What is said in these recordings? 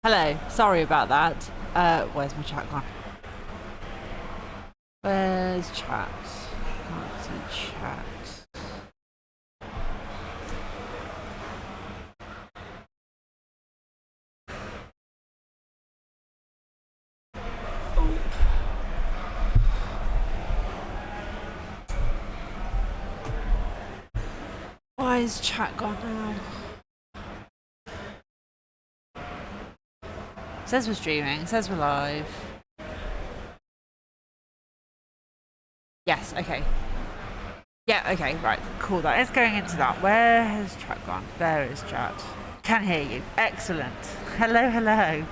Hello, sorry about that. Where's my chat gone? Where's chat? Can't see chat. Why is chat gone now? Says we're streaming, says we're live. Yes, okay. Yeah, okay, right, cool. That is going into that. Where has chat gone? There is chat. Can hear you. Excellent. Hello, hello.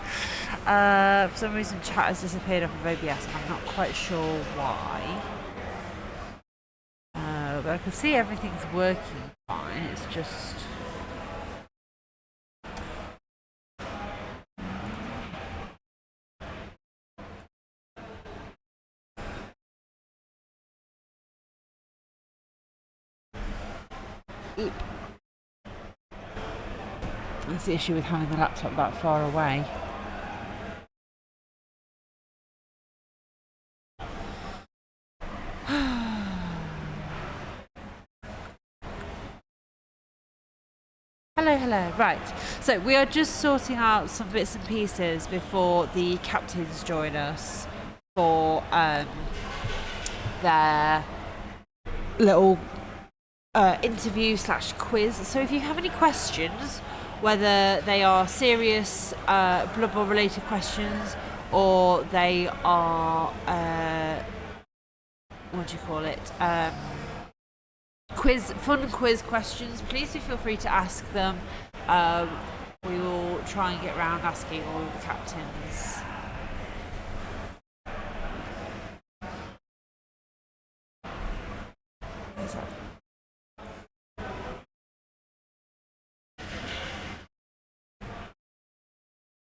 For some reason, chat has disappeared off of OBS. I'm not quite sure why. But I can see everything's working fine. It's just. Oop. That's the issue with having the laptop that far away. Hello, hello. Right. So we are just sorting out some bits and pieces before the captains join us for their little interview / quiz. So if you have any questions, whether they are serious Blood Bowl related questions or they are what do you call it? Fun quiz questions, please do feel free to ask them. We will try and get around asking all of the captains. Where's that?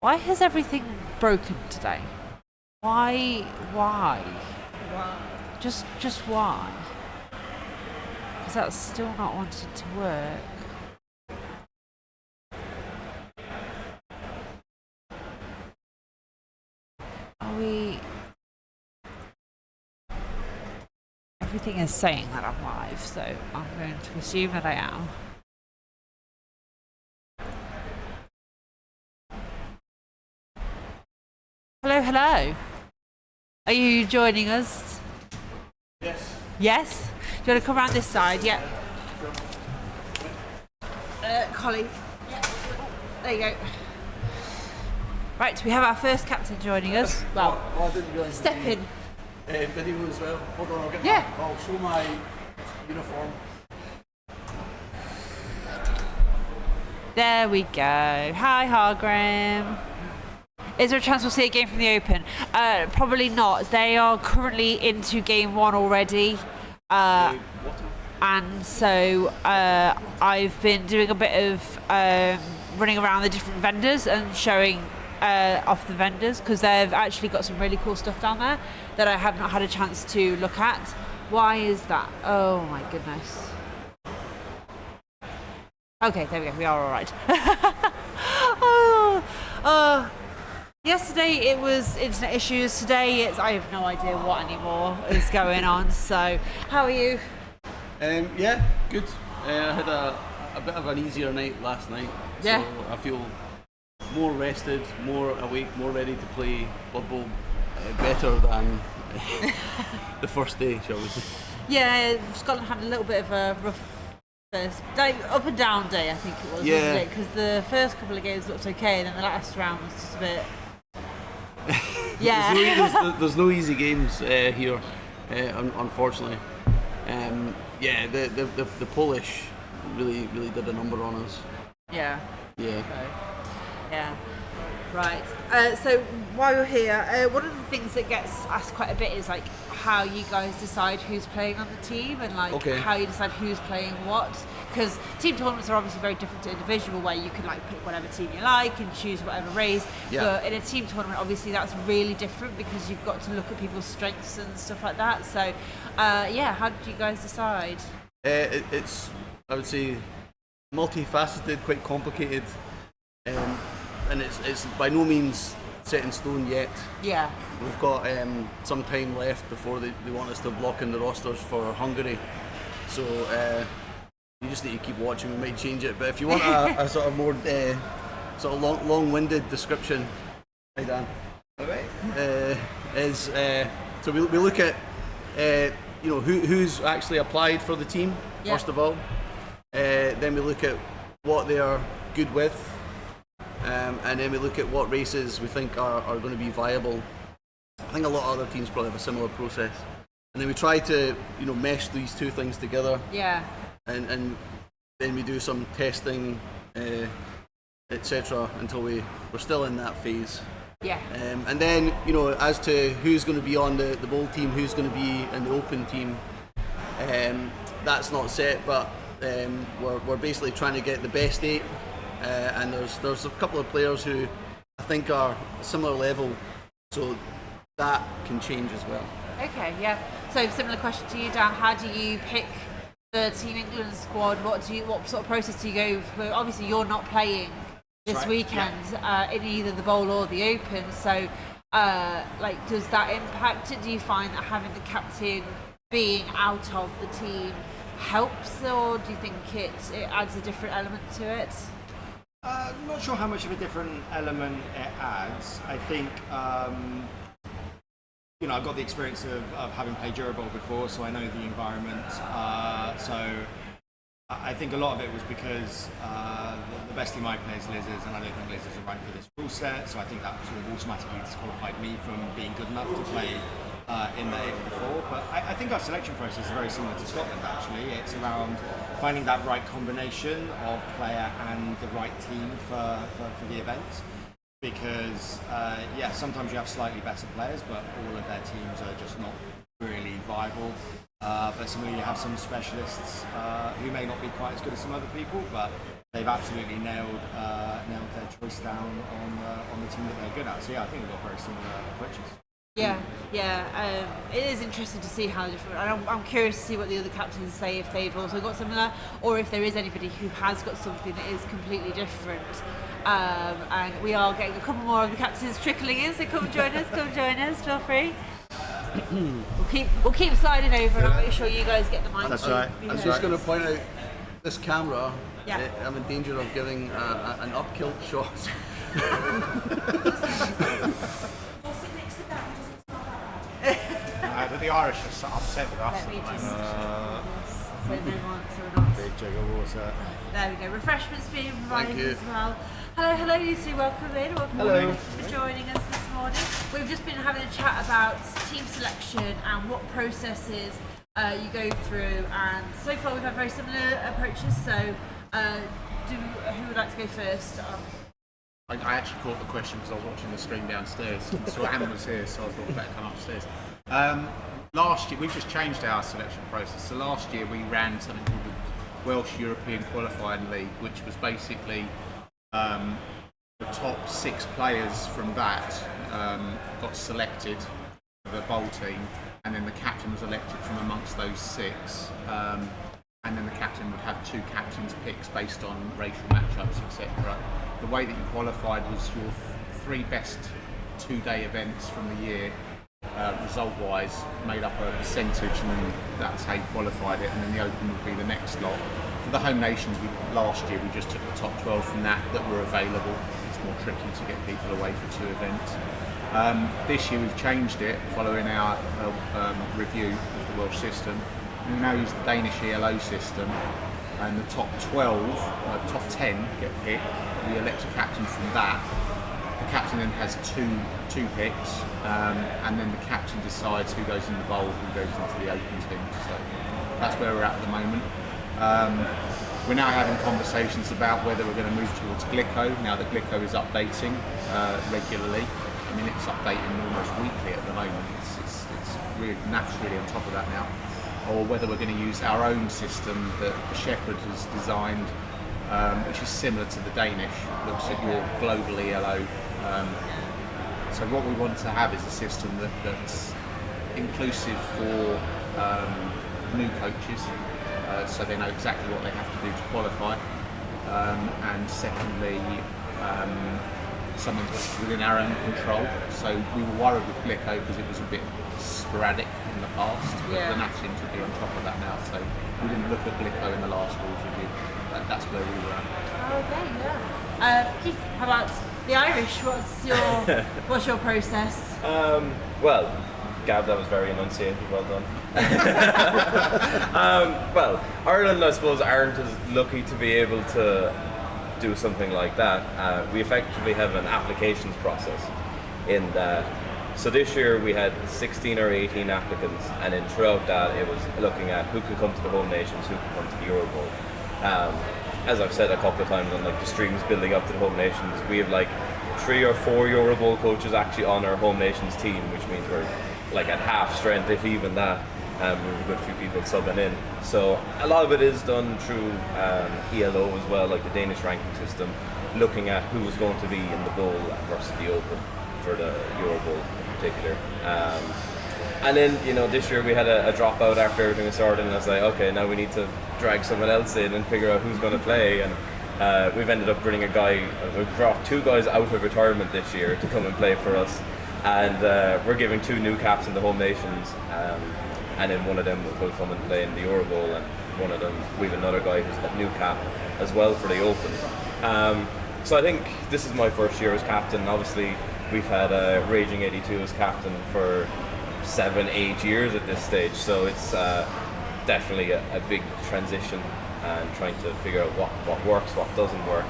Why has everything broken today? Why? Why? Just why? Because that's still not wanting to work. Are we... Everything is saying that I'm live, so I'm going to assume that I am. Hello, hello. Are you joining us? Yes. Yes? Do you want to come around this side? Yeah. Collie. Yeah. There you go. Right, we have our first captain joining us. Well, I didn't realise step in. Video as well. Hold on, I'll show my uniform. There we go. Hi, Hargram. Is there a chance we'll see a game from the Open? Probably not. They are currently into game 1 already. And so I've been doing a bit of running around the different vendors and showing off the vendors because they've actually got some really cool stuff down there that I have not had a chance to look at. Why is that? Oh my goodness. Okay, there we go. We are all right. Yesterday it was internet issues. Today I have no idea what anymore is going on. So, how are you? Yeah, good. I had a bit of an easier night last night. Yeah. So I feel more rested, more awake, more ready to play Blood Bowl better than the first day, shall we say. Yeah, Scotland had a little bit of a rough first day, up and down day, I think it was, wasn't it? Because the first couple of games looked okay, and then the last round was just a bit. Yeah. there's no easy games here, unfortunately. The Polish really did a number on us. Yeah. Yeah. Okay. Yeah. Right. So while you're here, one of the things that gets asked quite a bit is like how you guys decide who's playing on the team and like how you decide who's playing what. Because team tournaments are obviously very different to individual, where you can like pick whatever team you like and choose whatever race. Yeah. But in a team tournament, obviously that's really different because you've got to look at people's strengths and stuff like that. So, how did you guys decide? It's, I would say, multifaceted, quite complicated. and it's by no means set in stone yet. Yeah. We've got some time left before they want us to block in the rosters for Hungary. So you just need to keep watching. We might change it. But if you want a sort of more sort of long-winded description, hi Dan. All right. So we look at who's actually applied for the team first of all. Then we look at what they are good with, and then we look at what races we think are going to be viable. I think a lot of other teams probably have a similar process, and then we try to mesh these two things together. Yeah. And then we do some testing, etc. until we're still in that phase. Yeah. And then as to who's going to be on the bowl team, who's going to be in the open team, that's not set, but we're basically trying to get the best 8, and there's a couple of players who I think are a similar level, so that can change as well. Okay, yeah. So similar question to you, Dan. How do you pick the Team England squad? What sort of process do you go for? Obviously, you're not playing this weekend in either the bowl or the open. So, does that impact it? Do you find that having the captain being out of the team helps, or do you think it adds a different element to it? I'm not sure how much of a different element it adds. I think I've got the experience of having played Eurobowl before, so I know the environment. So I think a lot of it was because the best team I play is Lizards, and I don't think Lizards are right for this rule set. So I think that sort of automatically disqualified me from being good enough to play in the 8 before. But I think our selection process is very similar to Scotland. Actually, it's around finding that right combination of player and the right team for the event. Because sometimes you have slightly better players, but all of their teams are just not really viable. But similarly, you have some specialists who may not be quite as good as some other people, but they've absolutely nailed their choice down on the team that they're good at. So I think we've got very similar approaches. Yeah. It is interesting to see how different. I'm curious to see what the other captains say, if they've also got similar, or if there is anybody who has got something that is completely different. And we are getting a couple more of the captains trickling in, so come join us, feel free. We'll keep sliding over, and I'll make sure you guys get the mic. That's right. I was just going to point out this camera. I'm in danger of giving an up-kilt shot. The Irish are upset with us. So we're not. Big jug of water. There we go. Refreshments being provided as well. Hello, you two. Welcome in. Thank you for joining us this morning. We've just been having a chat about team selection and what processes you go through, and so far we've had very similar approaches. So, who would like to go first? I actually caught the question because I was watching the stream downstairs. So Anne was here, so I thought I'd better come upstairs. Last year, we've just changed our selection process. So last year we ran something called the Welsh European Qualifying League, which was basically the top 6 players from that got selected for the bowl team, and then the captain was elected from amongst those 6. And then the captain would have 2 captains' picks based on racial matchups, etc. The way that you qualified was your 3 best 2-day events from the year, result-wise, made up a percentage, and then that's how you qualified it. And then the Open would be the next lot. For the home nations, last year we just took the top 12 from that were available. It's more tricky to get people away for 2 events. This year we've changed it following our review of the Welsh system. We now use the Danish ELO system, and the top top 10 get picked. We elect a captain from that. The captain then has two picks, and then the captain decides who goes in the bowl, who goes into the open team. So that's where we're at the moment. We're now having conversations about whether we're going to move towards Glico, now that Glico is updating regularly. I mean, it's updating almost weekly at the moment. It's really, NAF's really on top of that now. Or whether we're going to use our own system that the Shepherd has designed, which is similar to the Danish, looks at your global ELO. So what we want to have is a system that's inclusive for new coaches, so they know exactly what they have to do to qualify. And secondly, something that's within our own control. So we were worried with Glicko because it was a bit sporadic in the past, but the NAF seems to be on top of that now. So we didn't look at Glicko in the last rules review. That's where we were at. Okay, yeah. Keith, how about the Irish? What's your process? Well, Gav, that was very enunciated. Well done. Well, Ireland, I suppose, aren't as lucky to be able to do something like that. We effectively have an applications process in that. So this year we had 16 or 18 applicants, and then throughout that it was looking at who can come to the home nations, who can come to the Euro Bowl. As I've said a couple of times on like the streams building up to the home nations, we have like 3 or 4 Euro Bowl coaches actually on our home nations team, which means we're like at half strength, if even that. We have a good few people subbing in. So a lot of it is done through ELO as well, like the Danish ranking system, looking at who is going to be in the Bowl versus the Open for the Euro Bowl in particular. And then, this year we had a dropout after everything was started, and I was like, okay, now we need to drag someone else in and figure out who's going to play. And we've ended up bringing we've brought 2 guys out of retirement this year to come and play for us. And we're giving 2 new caps in the home nations. And then one of them will come and play in the Euro Bowl, and one of them, we have another guy who's got new cap as well for the Open. So I think this is my first year as captain. Obviously, we've had Raging 82 as captain for 7-8 years at this stage, so it's definitely a big transition and trying to figure out what works, what doesn't work,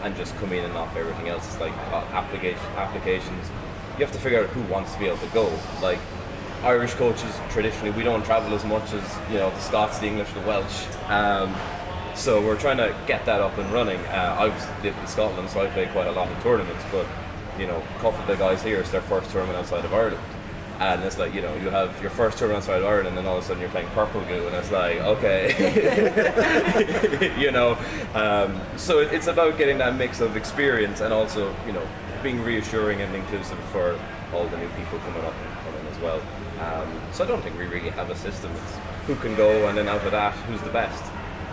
and just come in and off everything else. It's like applications. You have to figure out who wants to be able to go. Like Irish coaches, traditionally, we don't travel as much as the Scots, the English, the Welsh. So we're trying to get that up and running. I've lived in Scotland, so I play quite a lot of tournaments, but a couple of the guys here, it's their first tournament outside of Ireland. And it's like, you have your first tournament outside of Ireland, and then all of a sudden you're playing Purple Goo, and it's like, okay. So it's about getting that mix of experience and also, being reassuring and inclusive for all the new people coming up and coming as well. So I don't think we really have a system. It's who can go, and then out of that, who's the best.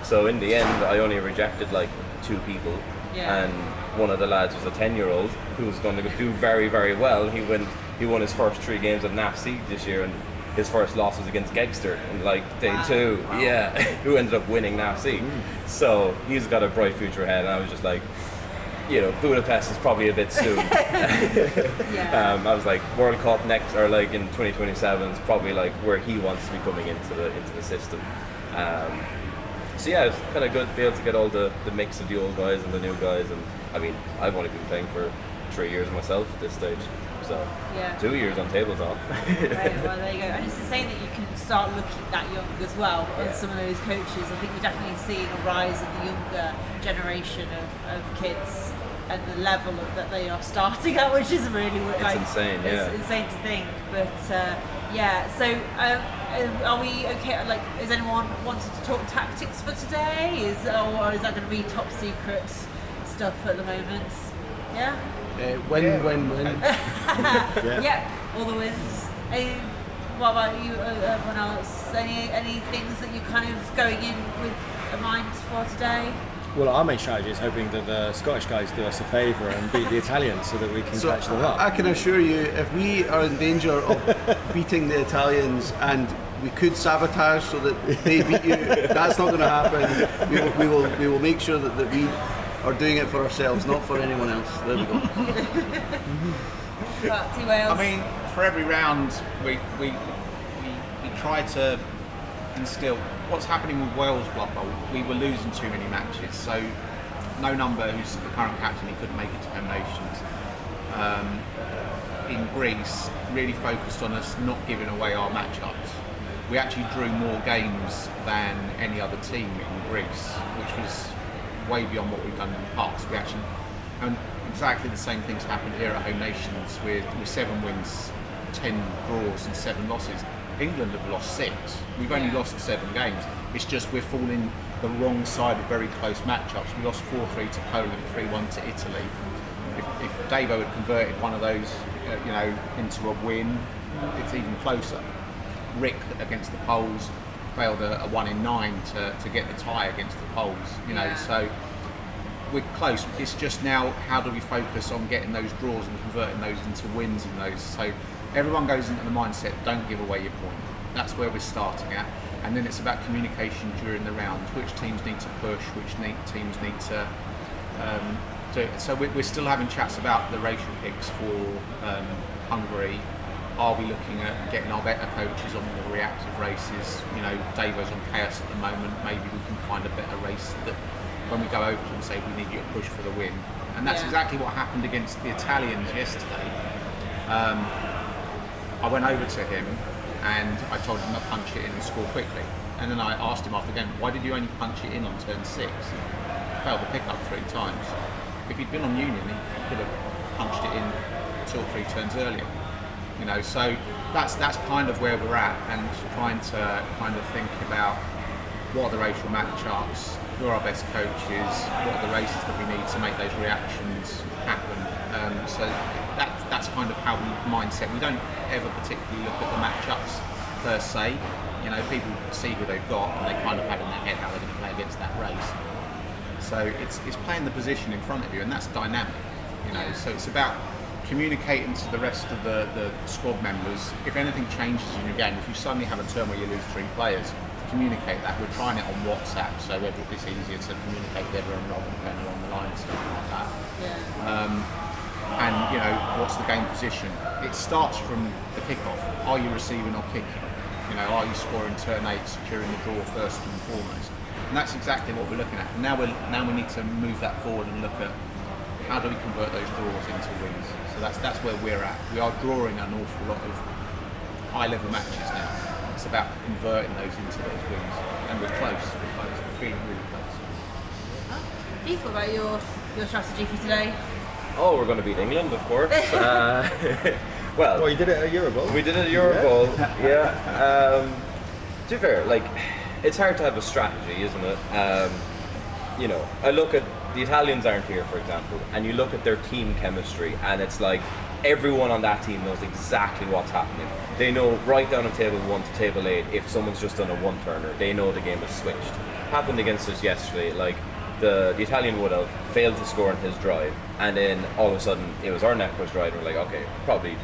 So in the end, I only rejected like 2 people. Yeah. And one of the lads was a 10-year-old who was going to do very, very well. He won his first 3 games at NAF Siege this year, and his first loss was against Gegster in like day 2. Wow. Yeah, who ended up winning NAF Siege. So he's got a bright future ahead, and I was just like, Budapest is probably a bit soon. I was like, World Cup next, or like in 2027 is probably like where he wants to be coming into the system. So yeah, it's kind of good to be able to get all the mix of the old guys and the new guys. And I mean, I've only been playing for 3 years myself at this stage. So 2 years on tabletop. Right, well there you go. And it's insane that you can start looking that young as well as some of those coaches. I think we're definitely seeing a rise in the younger generation of kids and the level that they are starting at, which is really insane. It's insane to think. But so are we okay? Like, is anyone wanting to talk tactics for today? Or is that going to be top secret stuff at the moment? Yeah. Win. Yeah, all the wins. What about you, everyone else? Any things that you're kind of going in with a mind for today? Well, our main strategy is hoping that the Scottish guys do us a favour and beat the Italians so that we can catch them up. I can assure you, if we are in danger of beating the Italians and we could sabotage so that they beat you, that's not going to happen. We will make sure that we are doing it for ourselves, not for anyone else. There we go. I mean, for every round, we try to instill what's happening with Wales Blood Bowl. We were losing too many matches, so No Number, who's the current captain, he couldn't make it to Home Nations. In Greece, really focused on us not giving away our matchups. We actually drew more games than any other team in Greece, which was way beyond what we've done in the past. And exactly the same things happened here at Home Nations with 7 wins, 10 draws and 7 losses. England have lost 6. We've only lost 7 games. It's just we're falling the wrong side of very close matchups. We lost 4-3 to Poland, 3-1 to Italy. If Davo had converted one of those, into a win, it's even closer. Rick against the Poles failed a 1 in 9 to get the tie against the Poles. So we're close. It's just now, how do we focus on getting those draws and converting those into wins in those? So everyone goes into the mindset, don't give away your point. That's where we're starting at. And then it's about communication during the rounds. Which teams need to push, which teams need to do it. So we're still having chats about the racial picks for Hungary. Are we looking at getting our better coaches on more reactive races? You know, Davo's on chaos at the moment. Maybe we can find a better race that when we go over to them say we need you to push for the win. And that's exactly what happened against the Italians yesterday. I went over to him and I told him to punch it in and score quickly. And then I asked him after the game, why did you only punch it in on turn 6? Failed the pickup 3 times. If he'd been on Union, he could have punched it in 2 or 3 turns earlier. You know, so that's kind of where we're at, and trying to kind of think about what are the racial matchups, who are our best coaches, what are the races that we need to make those reactions happen. So that's kind of how we mindset. We don't ever particularly look at the matchups per se. You know, people see who they've got and they kind of have in their head how they're going to play against that race. So it's playing the position in front of you, and that's dynamic. You know, so it's about communicating to the rest of the squad members. If anything changes in your game, if you suddenly have a turn where you lose 3 players, communicate that. We're trying it on WhatsApp, so it's easier to communicate with everyone rather than going along the line and stuff like that. And you know, what's the game position? It starts from the kickoff. Are you receiving or kicking? You know, are you scoring turn 8, securing the draw first and foremost? And that's exactly what we're looking at. And now we need to move that forward and look at how do we convert those draws into wins. So that's where we're at. We are drawing an awful lot of high-level matches now. It's about converting those into those wins, and we're close. We're feeling really close. Keith, what about your strategy for today? Oh, we're going to beat England, of course. Well, you did it a year ago. We did it a year ago. Yeah. To be fair, like, it's hard to have a strategy, isn't it? You know, I look at the Italians aren't here, for example, and you look at their team chemistry, and it's like everyone on that team knows exactly what's happening. They know right down on table 1 to table 8 if someone's just done a one-turner. They know the game is switched. Happened against us yesterday. Like the Italian would have failed to score on his drive, and then all of a sudden it was our neck push drive, and we're like, okay, probably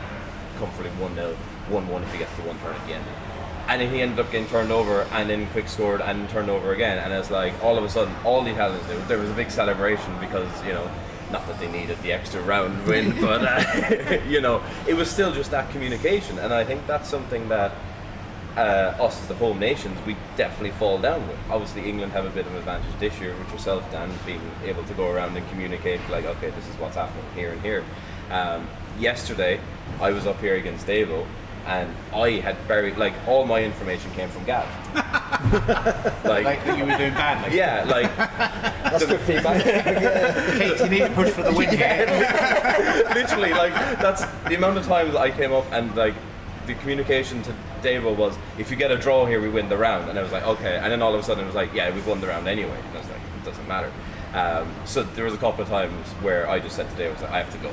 comforting 1-0, 1-1 if he gets the one turn again. And then he ended up getting turned over, and then quick scored and turned over again. And it's like all of a sudden, all the Italians knew there was a big celebration because, you know, not that they needed the extra round win, but you know, it was still just that communication. And I think that's something that us as the home nations, we definitely fall down with. Obviously, England have a bit of an advantage this year with yourself, Dan, being able to go around and communicate like, okay, this is what's happening here and here. Yesterday, I was up here against Davo, and I had all my information came from Gav. like that you were doing badly. Yeah, like that's good feedback. Keith, you need to push for the win here. Literally, like that's the amount of times I came up and like the communication to Davo was, if you get a draw here, we win the round. And I was like, okay. And then all of a sudden it was like, yeah, we've won the round anyway. And I was like, it doesn't matter. So there was a couple of times where I just said to Dave, I have to go.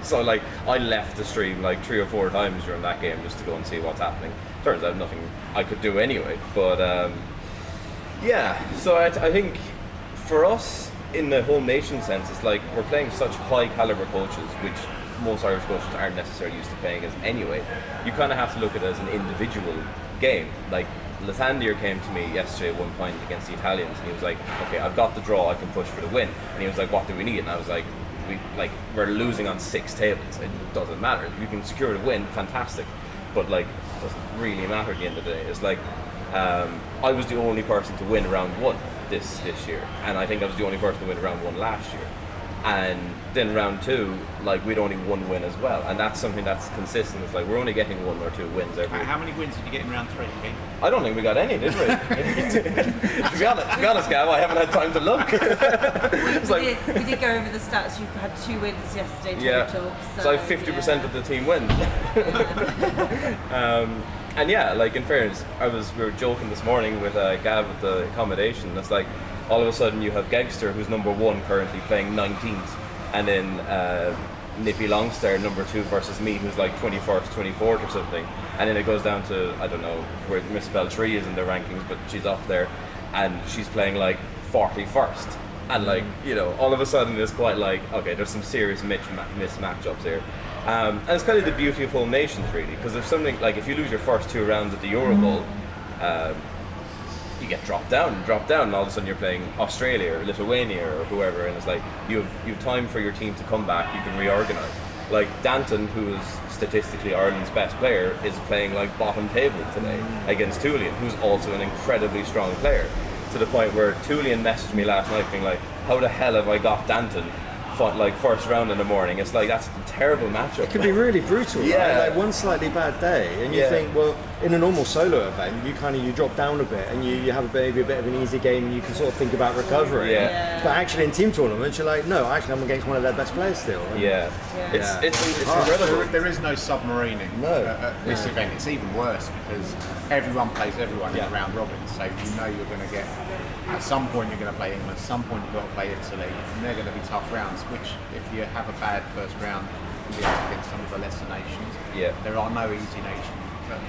So like I left the stream like 3 or 4 times during that game just to go and see what's happening. Turns out nothing I could do anyway. But yeah, so I think for us in the home nation sense, it's like we're playing such high caliber coaches, which most Irish coaches aren't necessarily used to playing as anyway. You kind of have to look at it as an individual game. Like Lathandier came to me yesterday at one point against the Italians, and he was like, okay, I've got the draw, I can push for the win. And he was like, what do we need? And I was like, we're losing on 6 tables. It doesn't matter. If you can secure the win, fantastic. But like, it doesn't really matter at the end of the day. It's like, I was the only person to win round 1 this year, and I think I was the only person to win round 1 last year. And then round 2, like we'd only 1 win as well, and that's something that's consistent. It's like we're only getting 1 or 2 wins every. How many wins did you get in round 3? I don't think we got any, did we? to be honest, Gav, I haven't had time to look. We did go over the stats. You had 2 wins yesterday total. Yeah, so 50% of the team wins. And yeah, like in fairness, we were joking this morning with Gav at the accommodation. It's like all of a sudden you have Gegster, who's number 1 currently, playing 19th, and then Nippy Longstar, number 2, versus me, who's like 21st, 24th or something. And then it goes down to, I don't know where Miss Beltree is in the rankings, but she's up there, and she's playing like 41st. and like all of a sudden it's quite like, okay, there's some serious mismatchups here. And it's kind of the beauty of home nations, really, because if something like if you lose your first 2 rounds at the Euro Bowl, you get dropped down, and all of a sudden you're playing Australia or Lithuania or whoever, and it's like you have time for your team to come back. You can reorganize. Like Danton, who is statistically Ireland's best player, is playing like bottom table today against Tulian, who's also an incredibly strong player. To the point where Tulian messaged me last night being like, "How the hell have I got Danton like first round in the morning?" It's like, that's a terrible matchup. It can be really brutal. Yeah. Right? Like one slightly bad day, and you think, well, in a normal solo event, you drop down a bit, and you have maybe a bit of an easy game, and you can sort of think about recovery. Yeah. But actually, in team tournaments, you're like, no, actually, I'm against one of their best players still. And It's incredible. There is no submarining at this event. It's even worse because everyone plays everyone in the round robin, so you're going to get. At some point you're going to play England, at some point you've got to play Italy, and they're going to be tough rounds, which if you have a bad first round, you'll be up against some of the lesser nations. Yeah. There are no easy nations at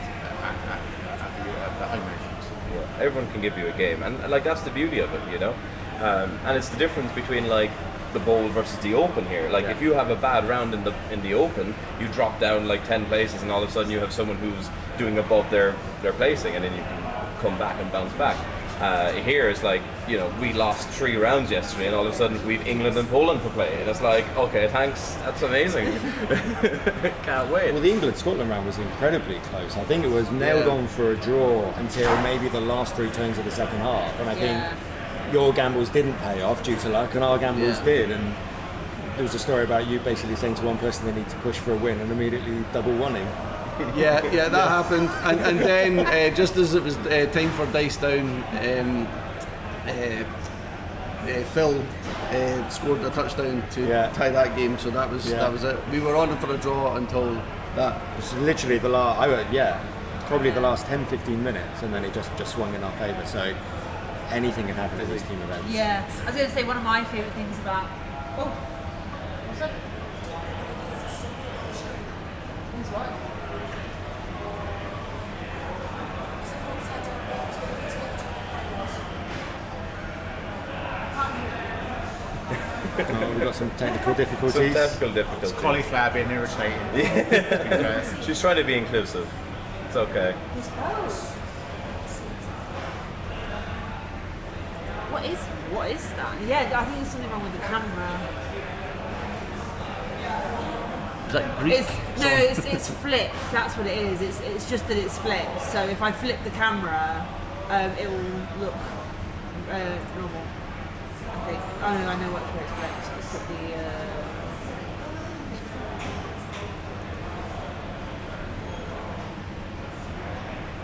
the home nations. Yeah. Everyone can give you a game, and like that's the beauty of it, and it's the difference between like the bowl versus the open here. Like if you have a bad round in the open, you drop down like 10 places, and all of a sudden you have someone who's doing above their placing, and then you can come back and bounce back. Here it's like, we lost 3 rounds yesterday, and all of a sudden we've England and Poland to play, and it's like, okay, thanks, that's amazing. Can't wait. Well, the England-Scotland round was incredibly close. I think it was nailed on for a draw until maybe the last 3 turns of the second half, and I think your gambles didn't pay off due to luck, and our gambles did. And there was a story about you basically saying to one person they need to push for a win, and immediately double won him. Yeah, that happened, and then just as it was time for dice down, Phil scored a touchdown to tie that game. So that was it. We were on for a draw until that. It's literally the last, probably the last 10-15 minutes, and then it just swung in our favour. So anything can happen at these team events. Yeah, I was going to say one of my favourite things about. Oh, what's that? Who's what? We've got some technical difficulties. It's Cauleeflower being irritating. Yeah. She's trying to be inclusive. It's okay. What is that? Yeah, I think there's something wrong with the camera. Is that Greek? It's flipped. That's what it is. It's just that it's flipped. So if I flip the camera, it will look normal. I think. Oh no, I know what it's flipped. So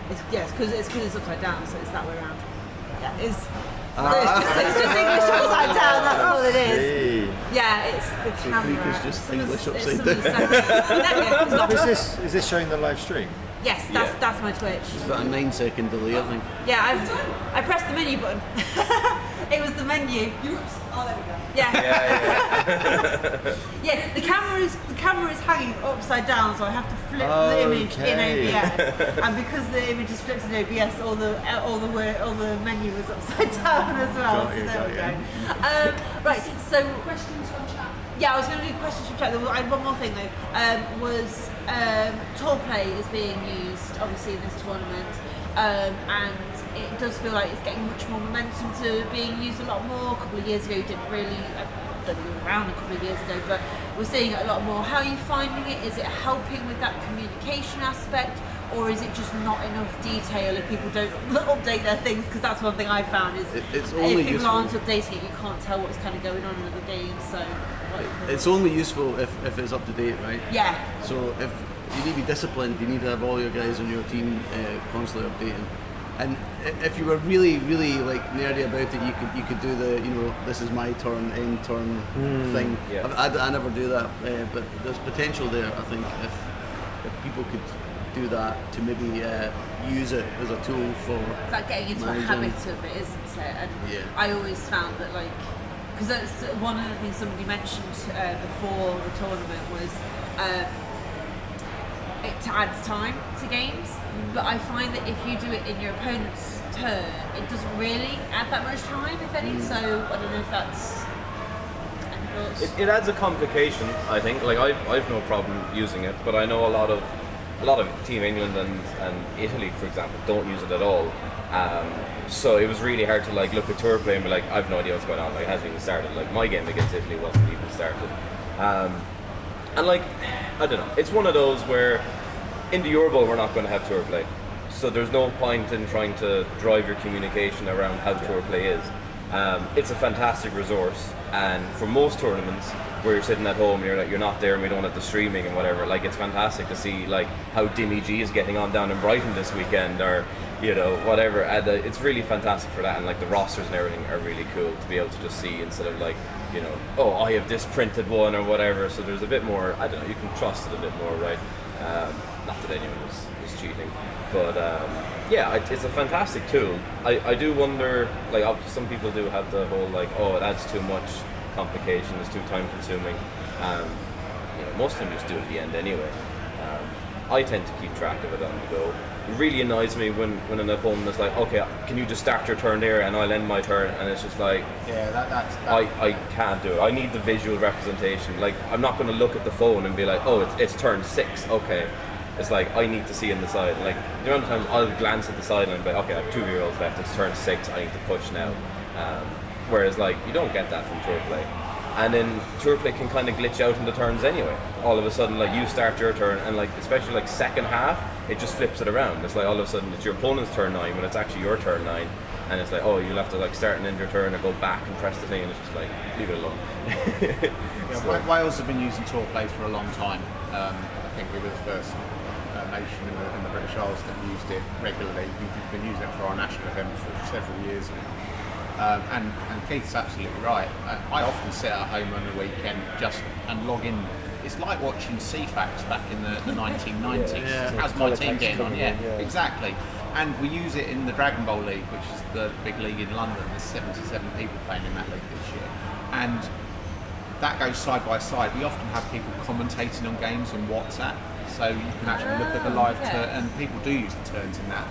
it's got it's because it's upside down, so it's that way around. Yeah, it's just English upside down. That's all it is. Yeah, it's the camera. Greek is just English upside down. Is this showing the live stream? Yes, that's my Twitch. It's about a 9-second delay, I think. Yeah, I pressed the menu button. It was the menu. Oh, there we go. Yeah. Yeah. The camera is hanging upside down, so I have to flip the image in OBS. And because the image is flipped in OBS, all the menu was upside down as well. So there we go. Right. So questions from chat. Yeah, I was going to do questions from chat. I had one more thing though. Was tour play is being used obviously in this tournament, and it does feel like it's getting much more momentum to being used a lot more. A couple of years ago, you didn't really. Don't get around a couple of years ago, but we're seeing it a lot more. How are you finding it? Is it helping with that communication aspect, or is it just not enough detail if people don't update their things? Because that's one thing I found is it's only if people useful. aren't updating it, you can't tell what's kind of going on in the game. So it's only useful if it's up to date, right? Yeah. So if you need to be disciplined, you need to have all your guys on your team constantly updating. And if you were really, really like nerdy about it, you could do the this is my turn, end turn thing. Yeah. I never do that, but there's potential there. I think if people could do that to maybe use it as a tool for. It's like getting into a habit of it, isn't it? And I always found that because that's one of the things somebody mentioned before the tournament was. it adds time to games. But I find that if you do it in your opponent's turn, it doesn't really add that much time, if any. So I don't know if that's. It adds a complication, I think. Like I've no problem using it, but I know a lot of Team England and Italy, for example, don't use it at all. So it was really hard to like look at tour play and be like, I've no idea what's going on. Like it hasn't even started. Like my game against Italy wasn't even started. And like I don't know, it's one of those where in the Euro Bowl we're not going to have tour play, so there's no point in trying to drive your communication around how tour play is. It's a fantastic resource, and for most tournaments where you're sitting at home, you're not there and we don't have the streaming and whatever, like it's fantastic to see like how Dimmy G is getting on down in Brighton this weekend, or whatever, and it's really fantastic for that. And like the rosters and everything are really cool to be able to just see, instead of like oh, I have this printed one or whatever. So there's a bit more, I don't know, you can trust it a bit more, right? Not that anyone is cheating, but yeah, it's a fantastic tool. I do wonder, like some people do have the whole like, oh, it adds too much complication, it's too time consuming. Most of them just do it at the end anyway. I tend to keep track of it on the go. It really annoys me when an opponent is like, okay, can you just start your turn there and I'll end my turn, and it's just like, I can't do it. I need the visual representation. Like I'm not going to look at the phone and be like, oh, it's turn 6, okay. It's like I need to see in the side. Like the amount of times I'll glance at the side and be like, okay, I have 2 year-olds left, it's turn 6, I need to push now. Whereas like you don't get that from tour play. And then tour play can kind of glitch out in the turns anyway. All of a sudden, like you start your turn, and like especially like second half, it just flips it around. It's like all of a sudden it's your opponent's turn 9 when it's actually your turn 9, and it's like, oh, you'll have to like start and end your turn or go back and press the thing, and it's just like, leave it alone. Wales have been using tour play for a long time. I think we were the first nation in the British Isles that used it regularly. We've been using it for our national event for several years now. And Keith's absolutely right. I often sit at home on the weekend and log in. It's like watching CFAX back in the 1990s. How's my team getting on? Yeah, exactly. And we use it in the Dragon Bowl League, which is the big league in London. There's 77 people playing in that league this year. And that goes side by side. We often have people commentating on games on WhatsApp, so you can actually look at the live turn, and people do use the turns in that.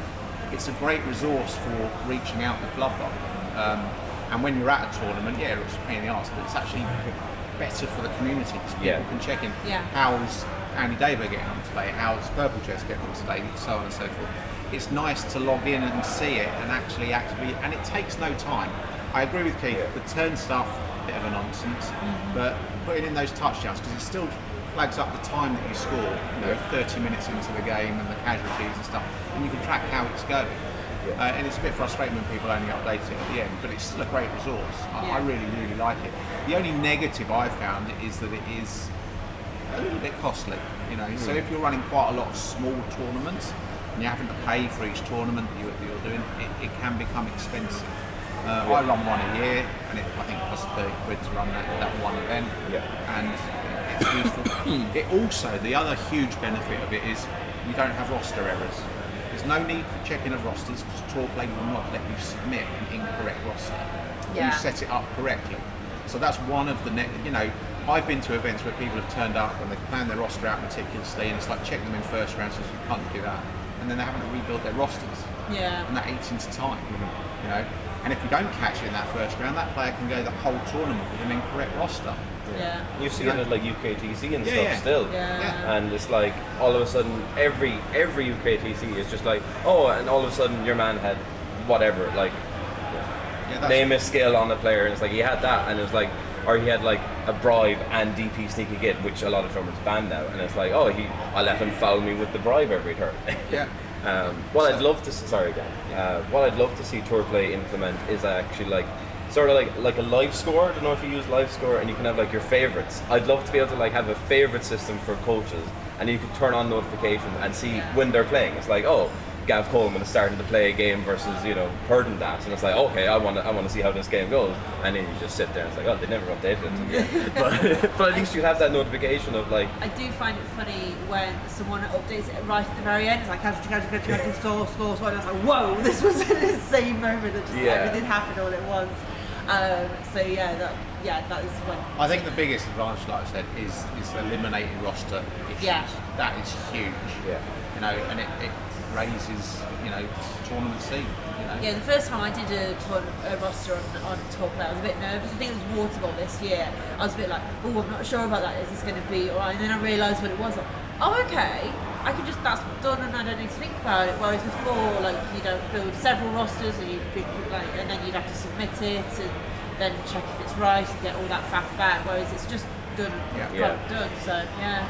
It's a great resource for reaching out the club bowl. And when you're at a tournament, it looks a pain in the arse, but it's actually better for the community, because people can check in. How's Andy Daver getting on today? How's Purple Chess getting on today? So on and so forth. It's nice to log in and see it and actually actively, and it takes no time. I agree with Keith. The turn stuff, bit of a nonsense, but putting in those touchdowns, because it still flags up the time that you score, 30 minutes into the game and the casualties and stuff, and you can track how it's going. And it's a bit frustrating when people only update it at the end, but it's still a great resource. I really, really like it. The only negative I've found is that it is a little bit costly, So if you're running quite a lot of small tournaments and you're having to pay for each tournament that you're doing, it can become expensive. I run one a year, and I think it costs 30 quid to run that one event, and it's useful. It also, the other huge benefit of it is you don't have roster errors. There's no need for checking of rosters, because tour play will not let you submit an incorrect roster. You set it up correctly. So that's one of the I've been to events where people have turned up and they've planned their roster out meticulously, and it's like check them in first round, so you can't do that, and then they're having to rebuild their rosters. And that eats into time. And if you don't catch it in that first round, that player can go the whole tournament with an incorrect roster. You see it at like UKTC and stuff still. And it's like all of a sudden every UKTC is just like, oh, and all of a sudden your man had whatever, like name a skill on the player, and it's like he had that, and it's like, or he had like a bribe and DP sneak again, which a lot of tournaments ban now, and it's like, oh, I let him foul me with the bribe every turn. I'd love to what I'd love to see tour play implement is actually like sort of like a live score. I don't know if you use live score, and you can have like your favorites. I'd love to be able to like have a favorite system for coaches, and you could turn on notifications and see when they're playing. It's like, oh, Gav Coleman is starting to play a game versus Perdendas, and it's like, okay, I want to see how this game goes, and then you just sit there and it's like, oh, they never updated it. but at least you have that notification of like. I do find it funny when someone updates it right at the very end. It's like casual, score, and I was like, whoa, this was an insane moment that just everything happened all at once. that is when. I think the biggest advantage, like I said, is eliminating roster issues. Yeah. That is huge. Yeah. You know, and it raises, tournament scene. Yeah, the first time I did a roster on Talkplay, I was a bit nervous. I think it was Water Bowl this year. I was a bit like, oh, I'm not sure about that. Is this going to be alright? And then I realised what it was. Like, oh, okay. I can just, that's done and I don't need to think about it. Whereas before, like, you don't build several rosters and and then you'd have to submit it and then check if it's right and get all that faff back. Whereas it's just done, done. So yeah.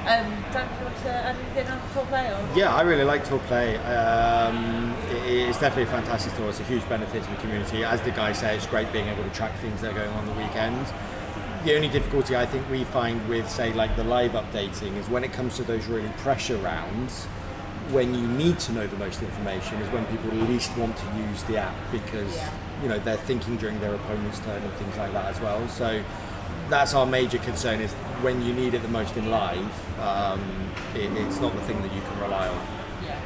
Dan, do you want to add anything on Talkplay? Yeah, I really like Talkplay. It's definitely a fantastic tool. It's a huge benefit to the community. As the guys say, it's great being able to track things that are going on the weekends. The only difficulty I think we find with, say, like the live updating is when it comes to those really pressure rounds, when you need to know the most information is when people least want to use the app because they're thinking during their opponent's turn and things like that as well. So that's our major concern is when you need it the most in live, it's not the thing that you can rely on. Yeah.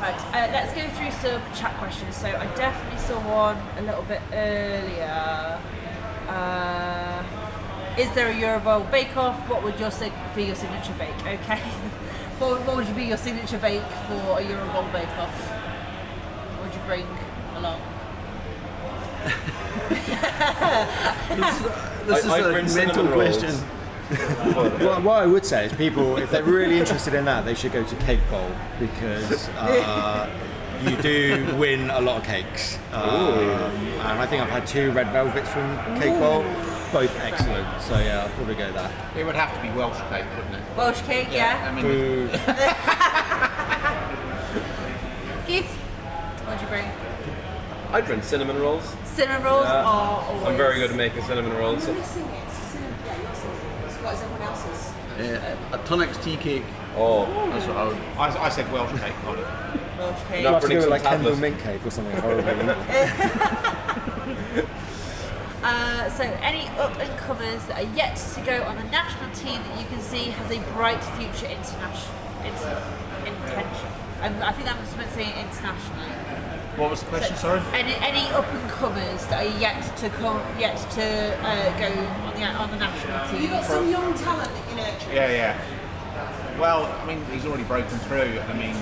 Right, let's go through some chat questions. So I definitely saw one a little bit earlier. Is there a Euro Bowl bake-off? What would be your signature bake? Okay. What would be your signature bake for a Euro Bowl bake-off? What would you bring along? This is a mental question. What I would say is people, if they're really interested in that, they should go to Cake Bowl because you do win a lot of cakes. And I think I've had 2 red velvets from Cake Bowl, both excellent. So yeah, I'll probably go that. It would have to be Welsh cake, wouldn't it? Welsh cake, yeah. I mean, Keith, what would you bring? I'd bring cinnamon rolls. Cinnamon rolls are always... I'm very good at making cinnamon rolls. What is everyone else's? A Tunnocks tea cake. Oh, That's what I would. I said Welsh cake, Colin. Welsh cake. You have to bring do some like Kendall tablets. mint cake or something horrible. So any up-and-comers that are yet to go on a national team that you can see has a bright future intention. I think that was meant to say internationally. What was the question, sorry? Any up-and-comers that are yet to go on the national team. You've got some young talent that you nurture. Yeah. Well, I mean, he's already broken through. I mean,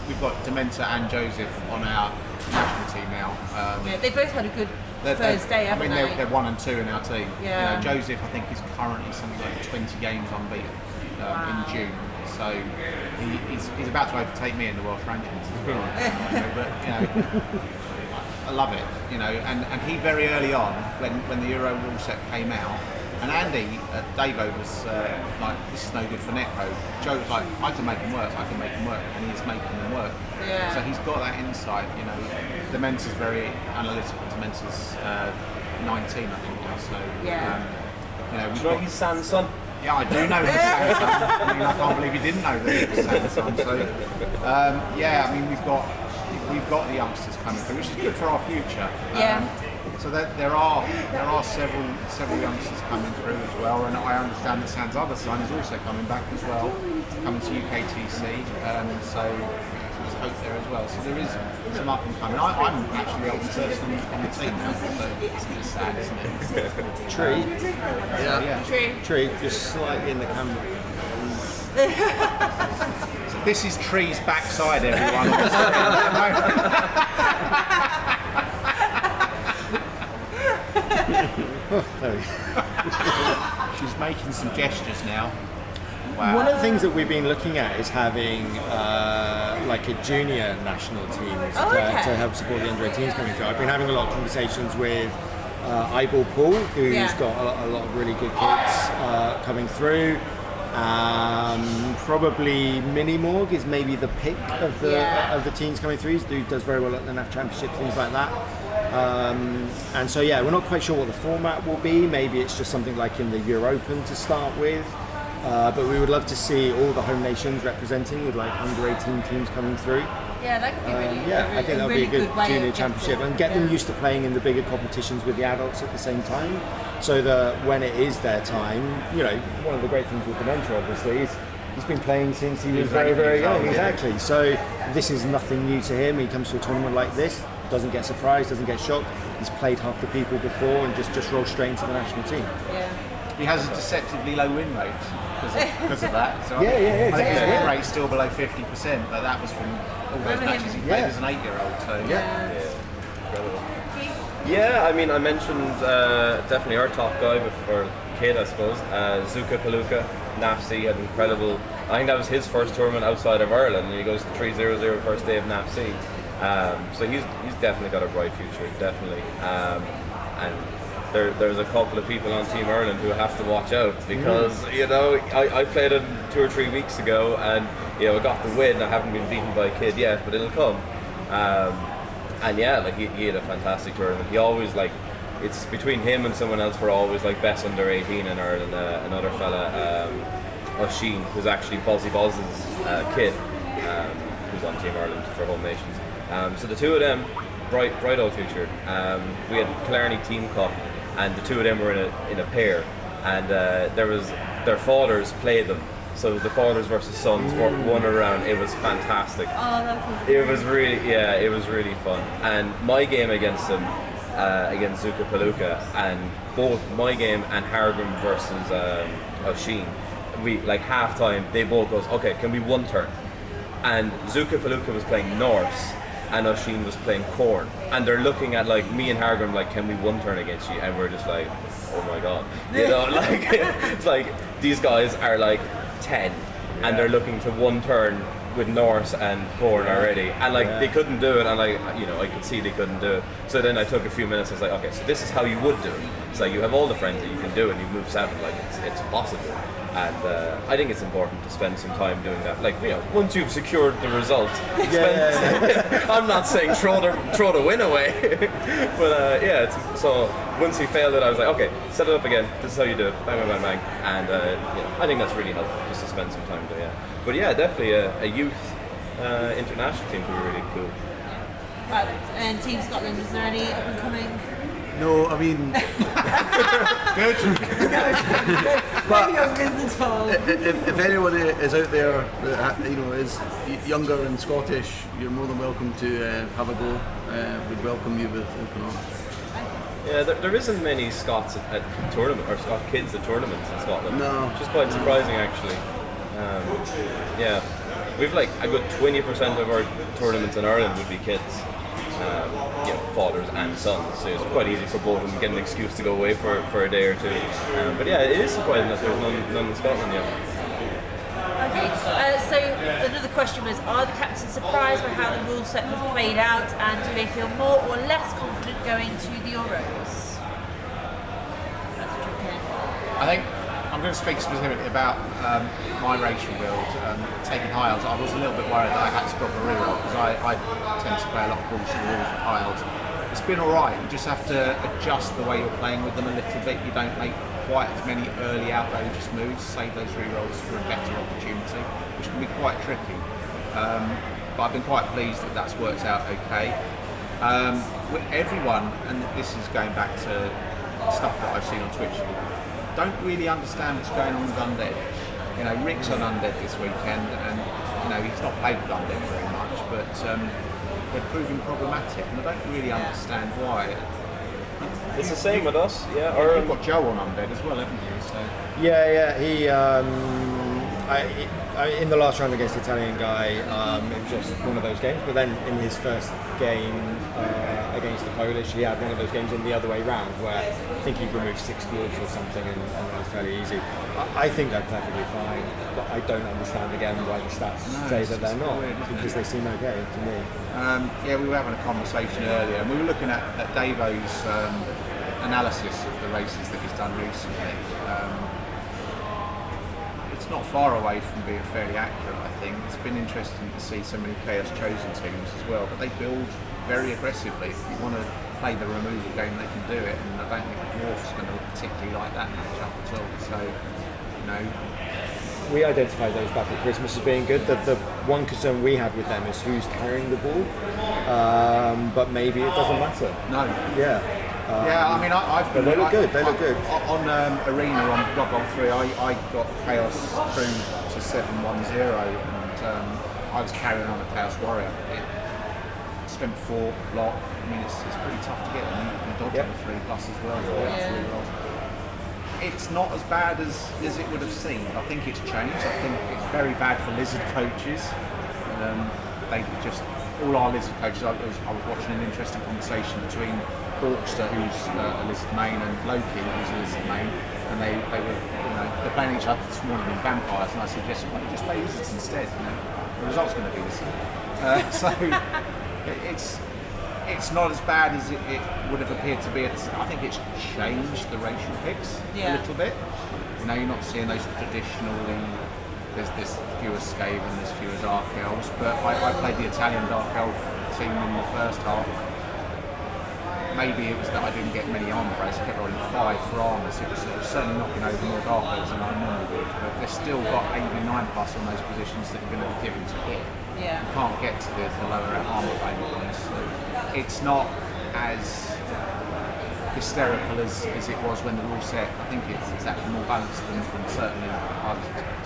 we've got Dementa and Joseph on our national team now. Yeah, they both had a good first day, haven't they? They're 1 and 2 in our team. Yeah. Joseph, I think, is currently something like 20 games unbeaten in June. So he's about to overtake me in the Welsh rankings as well. But I love it. And he very early on when the Euro rule set came out, and Andy Davo was like, this is no good for Netpro. Joe was like, I can make them work, and he's making them work. Yeah. So he's got that insight. Dementa's very analytical. Dementa's 19, I think now. So do you know he's Sanson? yeah, I do know his Samsung. I mean, I can't believe he didn't know that it was Samsung. So, yeah, I mean, we've got the youngsters coming through, which is good for our future. So there are several youngsters coming through as well, and I understand that Sans other son is also coming back as well, coming to UKTC. So there's hope there as well. So there is some up and coming. I'm actually the oldest person on the team now, so it's a bit sad, isn't it? Tree. Yeah. Tree, just slightly in the camera. So this is Tree's backside, everyone. She's making some gestures now. Wow. One of the things that we've been looking at is having like a junior national team to help support the under-18s coming through. I've been having a lot of conversations with Eyeball Paul, who's got a lot of really good kids coming through. Probably Mini Morg is maybe the pick of the teams coming through. He does very well at the NAF Championship, things like that. And so we're not quite sure what the format will be. Maybe it's just something like in the Euro Open to start with. But we would love to see all the home nations representing with like under-18 teams coming through. Yeah, that could be really I think that would be a good junior championship getting and get them used to playing in the bigger competitions with the adults at the same time, so that when it is their time, one of the great things with Dementa obviously is he's been playing since he was very, very young. Exactly. So this is nothing new to him. He comes to a tournament like this, doesn't get surprised, doesn't get shocked. he's played half the people before and just rolled straight into the national team. Yeah. He has a deceptively low win rate because of that. So Yeah, I think exactly. his win rate's still below 50%, but that was from all those Remember matches he him? played as an 8-year-old. So Yeah, I mean, I mentioned definitely our top guy before kid, I suppose. Zuka Paluka, NAFC had incredible. I think that was his first tournament outside of Ireland, and he goes to 3-0-0 first day of NAFC. So he's definitely got a bright future, definitely. And there's a couple of people on Team Ireland who have to watch out because I played him 2 or 3 weeks ago, and I got the win. I haven't been beaten by a kid yet, but it'll come. And yeah, like he had a fantastic tournament. He always it's between him and someone else for always best under 18 in Ireland. Another fella, Oisin, who's actually Bozzy Bozz's kid, who's on Team Ireland for Home Nations. So the two of them, bright old future. We had Killarney Team Cup, and the two of them were in a pair, and their fathers played them. So the fathers versus sons won around. It was fantastic. Oh, that's It was really fun. And my game against them, against Zuka Paluka, and both my game and Hargrim versus Oisin, we half time they both goes, okay, can we one turn? And Zuka Paluka was playing Norse, and Oisin was playing Corn, and they're looking at me and Hargrim can we one turn against you? And we're just oh my god, it's these guys are 10 and they're looking to one turn with Norse and Corn already, and they couldn't do it, and I could see they couldn't do it. So then I took a few minutes. I was like, okay, so this is how you would do it. It's you have all the friends that you can do, and you move 7. It's possible. And I think it's important to spend some time doing that. Once you've secured the result, I'm not saying throw the win away, but so once he failed it, I was like, okay, set it up again. This is how you do it. Bang, bang, bang, bang. And I think that's really helpful just to spend some time doing. But yeah, definitely a youth international team would be really cool. Right, and Team Scotland, is there any up and coming? No, I mean, Maybe young business at all. if anyone is out there that is younger and Scottish, you're more than welcome to have a go. We'd welcome you with open arms. Yeah, there isn't many Scots at tournament or Scot kids at tournaments in Scotland. No, which is quite surprising actually. We've a good 20% of our tournaments in Ireland would be kids. Fathers and sons, so it's quite easy for both of them to get an excuse to go away for a day or two. But yeah, it is surprising that there's none in Scotland yet. Okay, so another question was, are the captains surprised by how the rule set has played out, and do they feel more or less confident going to the Euros? I think I'm going to speak specifically about my racial build, taking high elves. I was a little bit worried that I had to drop a reroll because I tend to play a lot of balls to the walls with high elves. It's been alright, you just have to adjust the way you're playing with them a little bit. You don't make quite as many early outrageous moves, save those rerolls for a better opportunity, which can be quite tricky. But I've been quite pleased that that's worked out okay. With everyone, and this is going back to stuff that I've seen on Twitch, don't really understand what's going on with Undead. Rick's on Undead this weekend, and he's not played with Undead very much, but they're proving problematic, and I don't really understand why. It's the same with us, yeah. You've got Joe on Undead as well, haven't you? So. Yeah. He, in the last round against the Italian guy, it was just one of those games. But then in his first game against the Polish, he had one of those games in the other way round, where I think he removed 6 dwarves or something, and it was fairly easy. I think they're perfectly fine, but I don't understand again why the stats say that they're not, because they seem okay to me. We were having a conversation earlier, and we were looking at Davo's analysis of the races that he's done recently. It's not far away from being fairly accurate, I think. It's been interesting to see so many Chaos Chosen teams as well, but they build very aggressively. If you want to play the removal game, they can do it, and I don't think the Dwarf's going to particularly like that matchup at all. So, we identified those back at Christmas as being good. The one concern we had with them is who's carrying the ball, but maybe it doesn't matter. No. Yeah. I've been. They look good. They look good. On Arena on Blood Bowl 3, I got Chaos through to 7-1-0, and I was carrying on a Chaos Warrior. It strength 4 block. I mean, it's pretty tough to get. And you can dodge on the 3+ as well. It's not as bad as it would have seemed. I think it's changed. I think it's very bad for lizard coaches. They just, all our lizard coaches, I was watching an interesting conversation between Orkster, who's a lizard main, and Loki, who's a lizard main, and they were, they're playing each other this morning in vampires, and I suggested, why don't you just play lizards instead? The result's going to be the same. So it's not as bad as it would have appeared to be. I think it's changed the racial picks a little bit. You're not seeing those traditionally. There's fewer Skaven, there's fewer Dark Elves, but I played the Italian Dark Elf team in the first half. Maybe it was that I didn't get many armour breaks, I kept rolling 5 for armour, so it was certainly knocking over more Dark Elves than I normally would, but they've still got 89+ on those positions that are going to be given to hit. Yeah. You can't get to the lower armour value ones, so it's not as hysterical as it was when the rule set. I think it's actually more balanced than certainly I was expecting.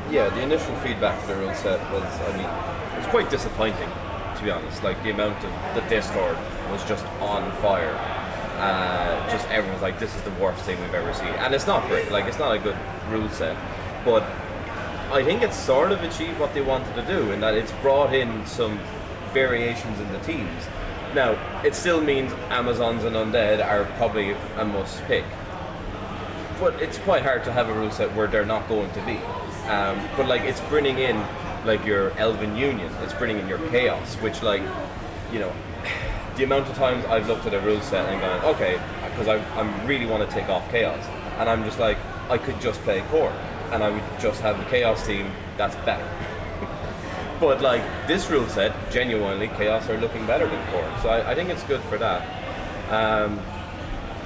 Yeah, the initial feedback for the rule set was, it was quite disappointing, to be honest. Like, the amount of the Discord was just on fire. Just everyone's like, this is the worst thing we've ever seen. And it's not great, like, it's not a good rule set. But I think it's sort of achieved what they wanted to do, in that it's brought in some variations in the teams. Now, it still means Amazons and Undead are probably a must pick. But it's quite hard to have a rule set where they're not going to be. But like, it's bringing in like your Elven Union, it's bringing in your Chaos, which, like, the amount of times I've looked at a rule set and gone, okay, because I really want to take off Chaos, and I'm just like, I could just play Core, and I would just have the Chaos team that's better. But like, this rule set, genuinely, Chaos are looking better than Core, so I think it's good for that.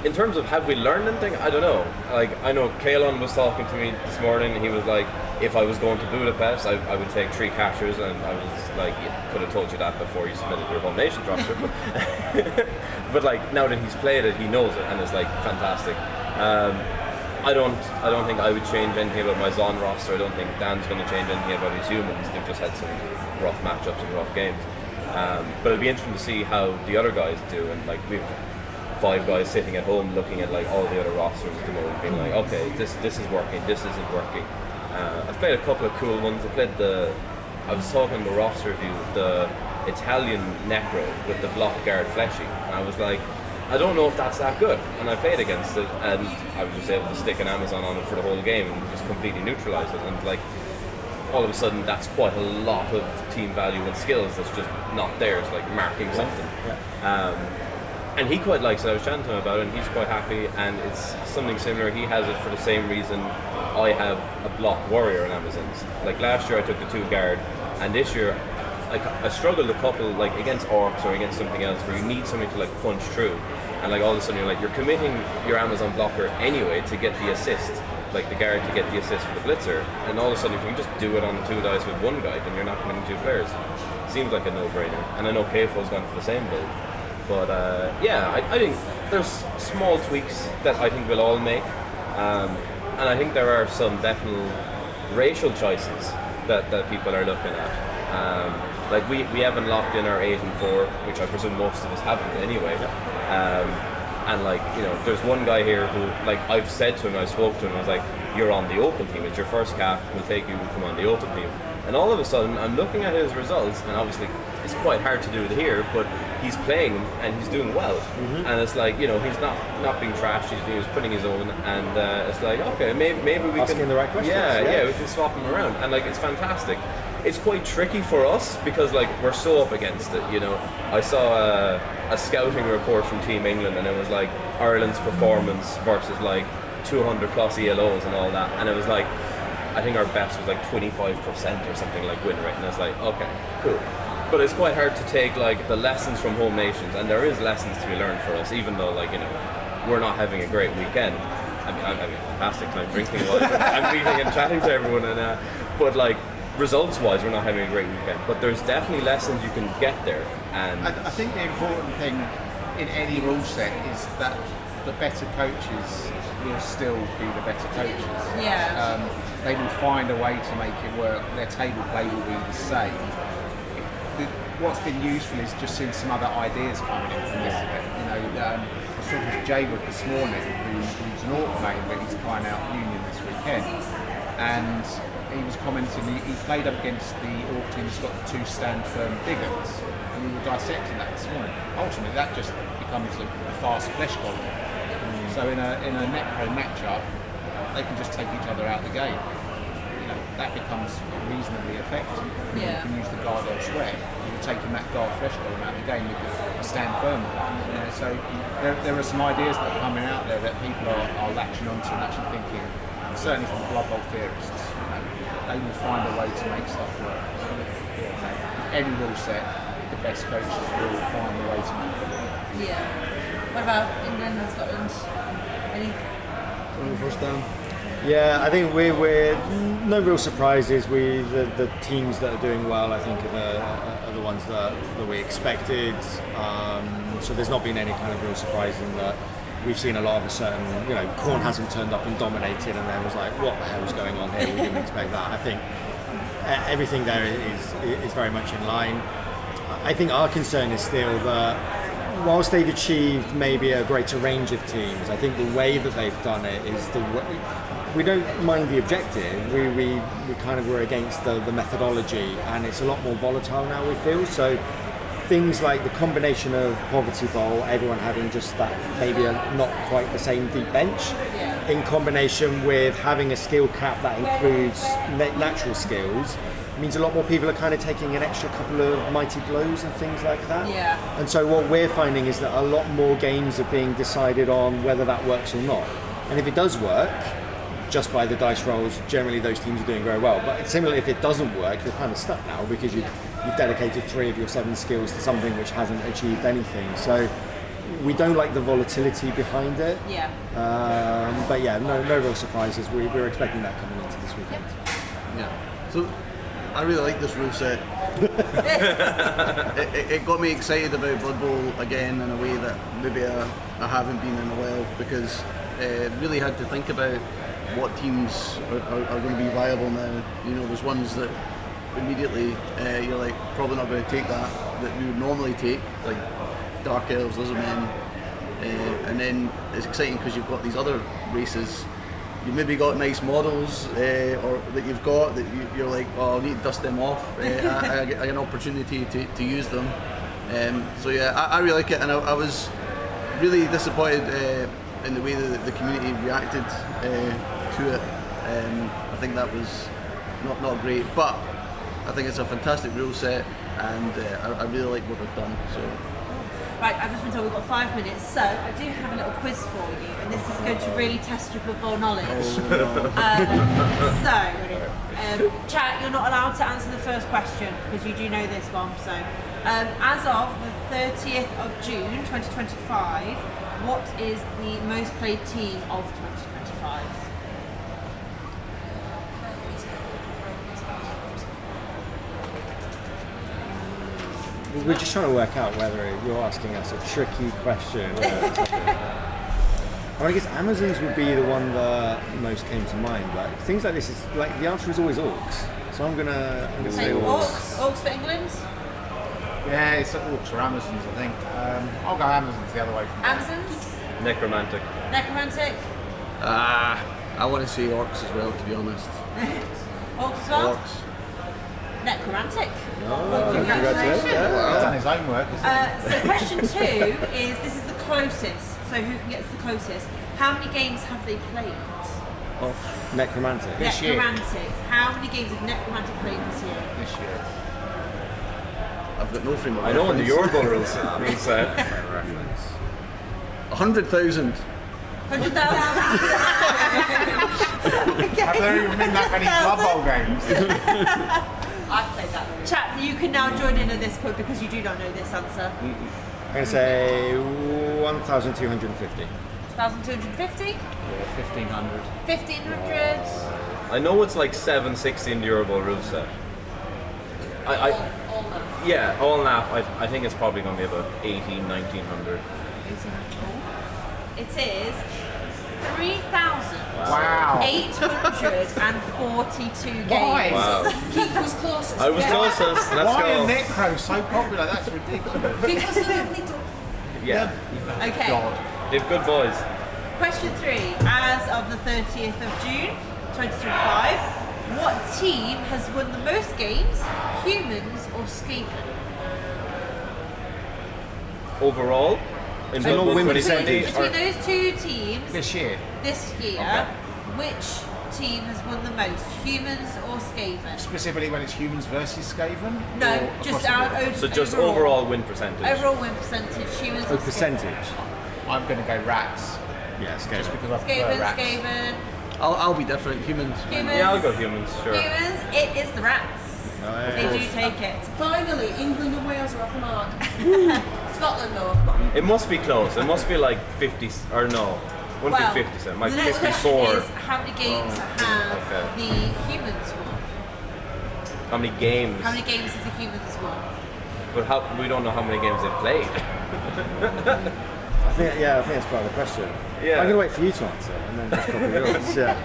In terms of have we learned anything, I don't know. Like, I know Kaelon was talking to me this morning, and he was like, if I was going to Budapest, I would take 3 cashers, and I was like, could have told you that before you submitted your Home Nations roster. But like, now that he's played it, he knows it, and it's like fantastic. I don't think I would change anything about my Zon roster. I don't think Dan's going to change anything about his humans. They've just had some rough matchups and rough games. But it'll be interesting to see how the other guys do, and like, we've 5 guys sitting at home looking at like all the other rosters at the moment, being like, okay, this is working, this isn't working. I've played a couple of cool ones. I was talking in the roster review, the Italian Necro with the block guard fleshy, and I was like, I don't know if that's that good. And I played against it, and I was just able to stick an Amazon on it for the whole game and just completely neutralize it. And like, all of a sudden, that's quite a lot of team value and skills that's just not there. It's like marking something. And he quite likes it. I was chatting to him about it, and he's quite happy. And it's something similar. He has it for the same reason I have a block warrior in Amazons. Like, last year I took the 2 guard, and this year, like, I struggled a couple, like, against orcs or against something else where you need something to like punch through, and like, all of a sudden you're committing your Amazon blocker anyway to get the assist, like the guard to get the assist for the blitzer, and all of a sudden if you just do it on 2 dice with 1 guy, then you're not committing 2 players. Seems like a no-brainer. And I know Kfo's gone for the same build. But yeah, I think there's small tweaks that I think we'll all make, and I think there are some definite racial choices that people are looking at. Like, we haven't locked in our 8 and 4, which I presume most of us haven't anyway. And like, there's one guy here who, like, I've said to him, I spoke to him, I was like, you're on the open team, it's your first cap, we'll take you, we'll come on the open team. And all of a sudden, I'm looking at his results, and obviously it's quite hard to do it here, but he's playing and he's doing well. And it's like, he's not being trashed, he's putting his own, and it's like, okay, maybe we asking can... the right questions. Yeah, we can swap him around, and like, it's fantastic. It's quite tricky for us because like, we're so up against it. I saw a scouting report from Team England, and it was like Ireland's performance versus like 200 plus ELOs and all that, and it was like, I think our best was like 25% or something, like, win rate, and it's like, okay, cool. But it's quite hard to take like the lessons from Home Nations, and there is lessons to be learned for us, even though, like, we're not having a great weekend. I mean, I'm having a fantastic time drinking while I'm meeting and chatting to everyone, and but like, results-wise, we're not having a great weekend. But there's definitely lessons you can get there. And I think the important thing in any rule set is that the better coaches will still be the better coaches. Yeah. They will find a way to make it work. Their table play will be the same. what's been useful is just seeing some other ideas coming in from this event. You know, I was talking to Jaywood this morning, who's an Orc mate, but he's trying out Union this weekend, and he was commenting he played up against the Orc team that's got the 2 stand firm bigots, and we were dissecting that this morning. Ultimately, that just becomes a fast flesh golem. So in a Necro matchup, they can just take each other out of the game. You know, that becomes reasonably effective. Yeah. You can use the guard elsewhere. You're taking that guard flesh golem out of the game with a stand firm. You know, so there are some ideas that are coming out there that people are latching onto and actually thinking, certainly from Blood Bowl theorists, you know, they will find a way to make stuff work. So, any rule set, the best coaches will find a way to make it work. Yeah. What about England and Scotland? Any? First down. Yeah, I think we're no real surprises. The teams that are doing well, I think, are the ones that we expected. So there's not been any kind of real surprise in that. We've seen a lot of a certain, you know, Corn hasn't turned up and dominated, and then was like, what the hell's going on here? We didn't expect that. I think everything there is very much in line. I think our concern is still that whilst they've achieved maybe a greater range of teams, I think the way that they've done it is the way. We don't mind the objective. We kind of were against the methodology, and it's a lot more volatile now, we feel. So things like the combination of Poverty Bowl, everyone having just that maybe not quite the same deep bench, in combination with having a skill cap that includes natural skills, means a lot more people are kind of taking an extra couple of mighty blows and things like that. Yeah. And so what we're finding is that a lot more games are being decided on whether that works or not. And if it does work, just by the dice rolls, generally those teams are doing very well. But similarly, if it doesn't work, you're kind of stuck now because you've dedicated 3 of your 7 skills to something which hasn't achieved anything. So we don't like the volatility behind it. Yeah. But yeah, no real surprises. We were expecting that coming into this weekend. Yeah. So I really like this rule set. it got me excited about Blood Bowl again in a way that maybe I haven't been in a while, because really had to think about what teams are going to be viable now. You know, there's ones that immediately you're like probably not going to take that we would normally take, like Dark Elves, Lizardmen, and then it's exciting because you've got these other races. You've maybe got nice models or that you've got that you're like, oh, I need to dust them off. I get an opportunity to use them. So yeah, I really like it, and I was really disappointed in the way that the community reacted to it. I think that was not great, but I think it's a fantastic rule set, and I really like what they've done. So. Right, I've just been told we've got 5 minutes, so I do have a little quiz for you, and this is going to really test your football knowledge. Chat, you're not allowed to answer the first question because you do know this one. So, as of the 30th of June 2025, what is the most played team of 2025? We're just trying to work out whether you're asking us a tricky question. I guess Amazons would be the one that most came to mind, but things like this is like the answer is always Orcs. So I'm gonna say Orcs. Orcs for England. Yeah, it's Orcs or Amazons, I think. I'll go Amazons the other way from Amazons. Necromantic. Necromantic. I want to say Orcs as well, to be honest. Orcs as well. Orcs. Necromantic. congratulations. He's done his own work, hasn't he? So question 2 is, this is the closest, so who can get to the closest? How many games have they played? Necromantic. This year. Necromantic. How many games have Necromantic played this year? This year. I've got no frame of I know on the reference. Euro Bowl rule set. 100,000. 100,000? Have there even been that many Blood Bowl games? I've played that one. Chat, you can now join in at this point because you do not know this answer. I'm gonna say 1,250. 1,250? Yeah, 1,500. 1,500? I know it's like 760 in the Euro Bowl rule set. Yeah, all in that, I think it's probably going to be about 1,800, 1,900. It is 3,000. Wow. 842 games. Why? Wow. Keith was closest. I was closest. Let's Why go. are Necro so popular? That's ridiculous. Because the lovely dog. Yeah. Okay. God. They've good boys. Question 3. As of the 30th of June, 2025, what team has won the most games, humans or Skaven? Overall, in So not Blood Bowl win 2020. Between those two teams This year. this year, which team has won the most, humans or Skaven? Specifically when it's humans versus Skaven? No, Or just across the our board? So just overall win percentage. Overall win percentage, humans Oh, or Skaven? percentage. I'm going to go rats. Yeah, Just Skaven. because I prefer Skaven, rats. Skaven, I'll be different. Humans. humans. Yeah, I'll go humans, sure. Humans, it is the rats. They do take it. Finally, England and Wales are off the mark. Scotland though. It must be close. It must be like 50, or no, wouldn't Well, be 57. Like the next 54. question is how many games have okay. the humans won? How many games? How many games have the humans won? But we don't know how many games they've played. I think that's part of the question. Yeah. I'm going to wait for you to answer and then just copy yours. Yeah.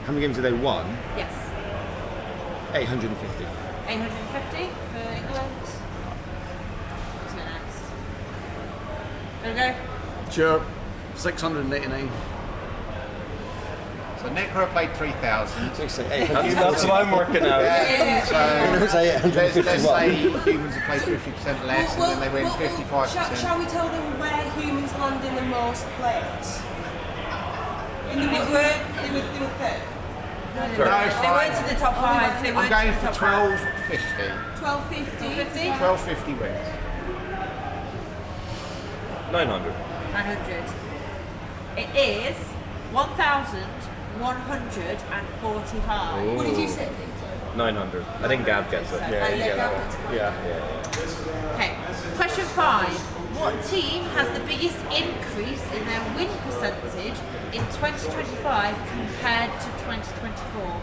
How many games have they won? Yes. 850. 850 for England. Who's going next? There we go. Sure. 689. So Necro played 3,000. That's what I'm working out. Let's say Let's say 851. humans have played 50% less and then they win 55%. Shall we tell them where humans land in the most players? In the They they were third. No, it's They weren't fine. in the top 5. They I'm weren't going in the for top 5. 1250. 1250. 50? 1250 wins. 900. 900. It is 1,145. What did you say? 900. I think Gav gets it. Yeah, yeah. Okay. Question 5. What team has the biggest increase in their win percentage in 2025 compared to 2024?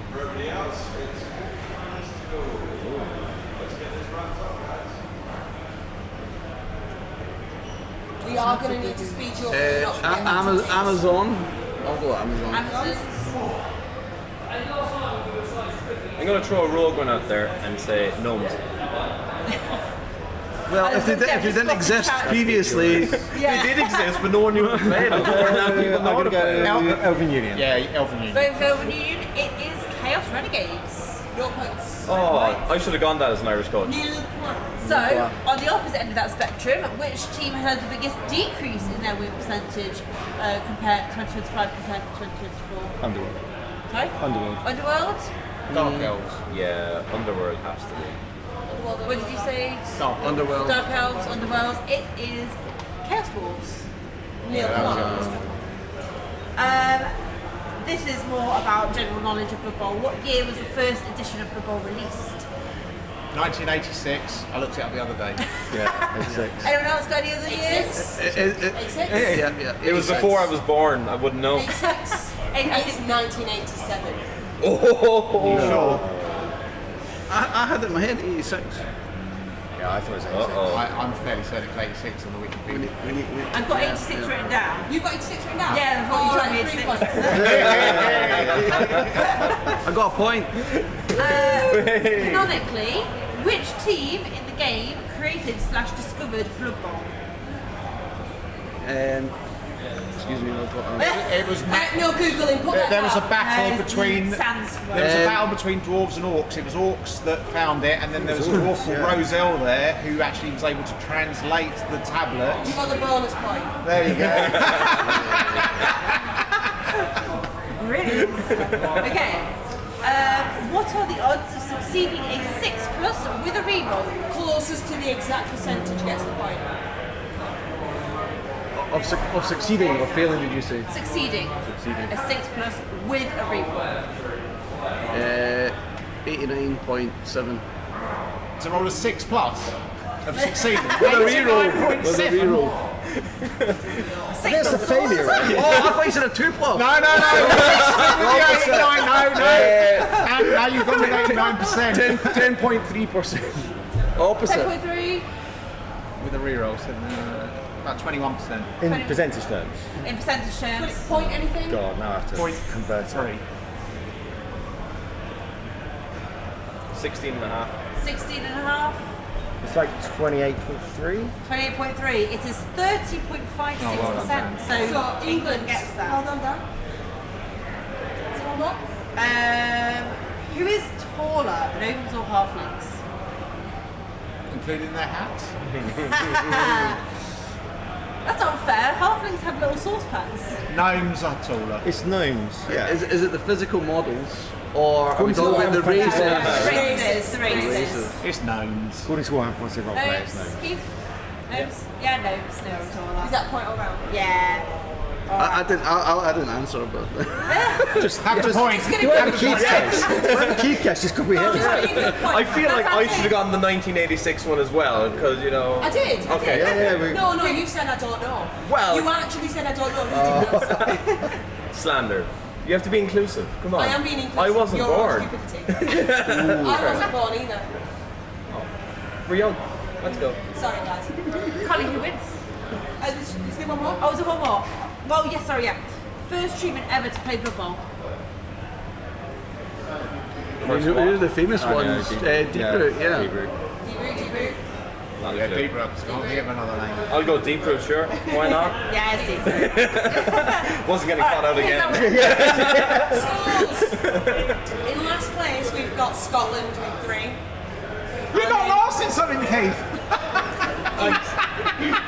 We are going to need to speed you up. Amazon. I'll go Amazon. Amazon. I'm going to throw a rogue one out there and say gnomes. Well, if they didn't exist previously, Yeah. They did exist, but no one knew how to play them. Now people know how to play them. Elven Union. Yeah, Elven Union. Both Velvet Union, it is Chaos Renegades. 0 points. Oh, I should have gone that as an Irish coach. Nil points. So, on the opposite end of that spectrum, which team had the biggest decrease in their win percentage compared 2025 compared to 2024? Underworld. Sorry? Underworld. Underworld? Dark Elves. Yeah, Underworld has to be. What did you say? Dark Elves. Underworld. Dark Elves, Underworlds. It is Chaos Wolves. Nil points. This is more about general knowledge of Blood Bowl. What year was the first edition of Blood Bowl released? 1986. I looked it up the other day. Yeah, 86. Anyone else got any other years? 86. Yeah. It was before I was born. I wouldn't know. 86. I It's think 1987. Oh, Sure. I had it in my head, 86. Yeah, I thought it was 86. Uh-oh. I'm fairly certain it's 86 on the Wikipedia. I've got 86 written down. You got 86 written down? Yeah, I thought you told me 3 86. points. I got a point. Canonically, which team in the game created/discovered Blood Bowl? Excuse me, I've got It was No Googling, put that there was a down. battle between Sans there was a battle between dwarves and orcs. It was orcs that found it, and then there was a dwarf called Roselle there who actually was able to translate the tablet. You got the bonus point. There you go. Really? Okay. What are the odds of succeeding a 6+ with a reroll? Closest to the exact percentage gets the point. of succeeding or failing, did you say? Succeeding. Succeeding. A 6+ with a reroll. 89.7. To roll a 6+ of succeeding. With a reroll. With a 89.7. reroll. That's a failure, right? Oh, I thought you said a 2+. No. And now you've got an 89%. 10.3%. Opposite. 10.3. With a reroll. So, About 21%. In 20 percentage terms. In percentage terms. Point anything? God, now I have to Point convert it. 3. 16.5. 16.5. It's like 28.3. 28.3. It is 30.56%. So England gets Well that. done, Dan. Is it one more? Who is taller, gnomes or halflings? Including their hats. That's not fair. Halflings have little saucepans. Gnomes are taller. It's gnomes. Yeah. Is it the physical models or are we According to talking what about the I'm races? The races. It's gnomes. According to Warhammer 40 role play, it's Gnomes. gnomes. Keith? Gnomes? Yeah, gnomes. They are taller. Is that point all round? Yeah. I didn't answer, but Just Have the point. do I have a Keith guess? Do I have a Keith guess? Just comprehend. I feel like I should have gotten the 1986 one as well, because you know. I did. I Okay. did. No, you said I don't know. Well- You actually said I don't know. You didn't answer. Slander. You have to be inclusive. Come on. I am being inclusive. I wasn't Your born. stupidity. I wasn't born either. We're young. Let's go. Sorry, guys. Colin, who wins? Is there one more? Oh, is there one more? Well, yes, sorry, yeah. First treatment ever to play Blood Bowl. who's the famous I know, ones? Deep Deep Root, yeah. Deep Root. Deep root. Yeah, deep roots. Can't think of another name. I'll go deep root, sure. Why not? Yes, it's Wasn't getting caught out again. Scores. In last place, we've got Scotland with 3. You're not last in something, Keith.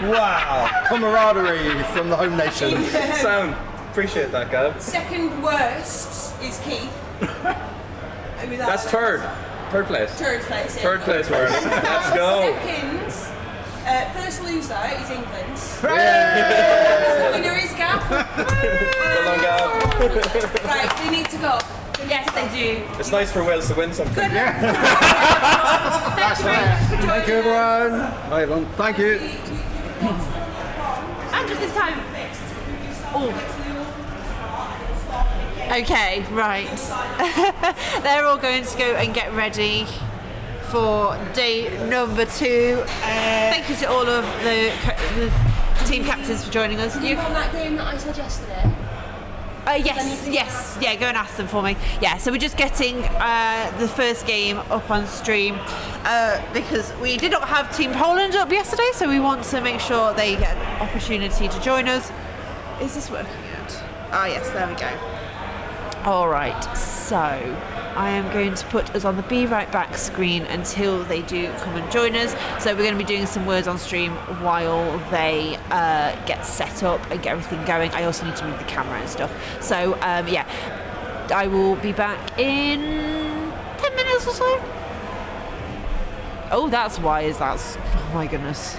Wow. Camaraderie from the home nation. Sound. Appreciate that, Gav. Second worst is Keith. That's third. Third place. Third place. Yeah. Third place, Warren. Let's go. Second, first loser is England. The winner is Gav. Well done, Gav. Right, they need to go. yes, they do. It's nice for Wales to win something. Thank you very much for joining Thank you, us. everyone. Right, everyone. Thank you. And just in time. Oh. Okay, right. They're all going to go and get ready for day number 2. Thank you to all of the team captains for joining us. You won that game that I said yesterday. Yes, yeah, go and ask them for me. Yeah, so we're just getting the first game up on stream because we did not have Team Poland up yesterday, so we want to make sure they get an opportunity to join us. Is this working out? Ah, yes, there we go. All right, so I am going to put us on the Be Right Back screen until they do come and join us. So we're going to be doing some words on stream while they get set up and get everything going. I also need to move the camera and stuff. So yeah, I will be back in 10 minutes or so. Oh, that's why is that? Oh my goodness.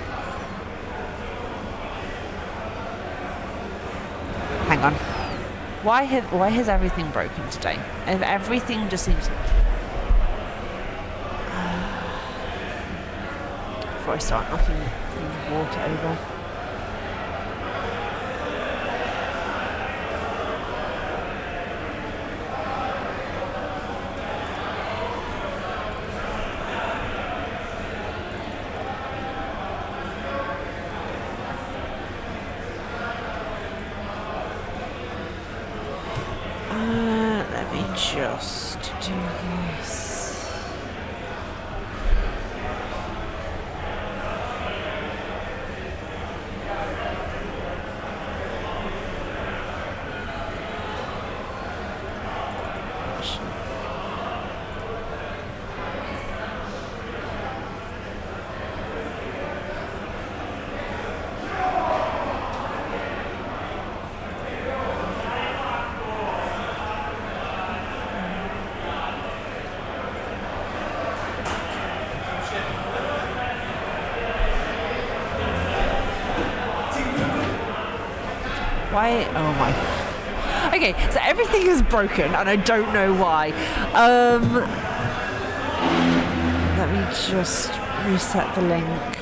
Hang on. Why has everything broken today? Everything just seems... Before I start knocking the water over. Let me just do this. Why? Oh my. Okay, so everything is broken and I don't know why. Let me just reset the link.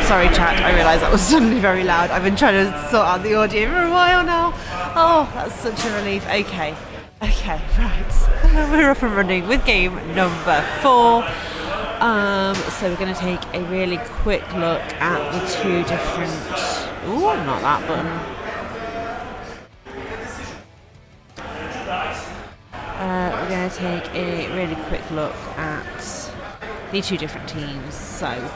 sorry, chat. I realised that was suddenly very loud. I've been trying to sort out the audio for a while now. Oh, that's such a relief. Okay, right. We're up and running with game number 4. So we're going to take a really quick look at the 2 different. Ooh, not that button. We're going to take a really quick look at the 2 different teams. So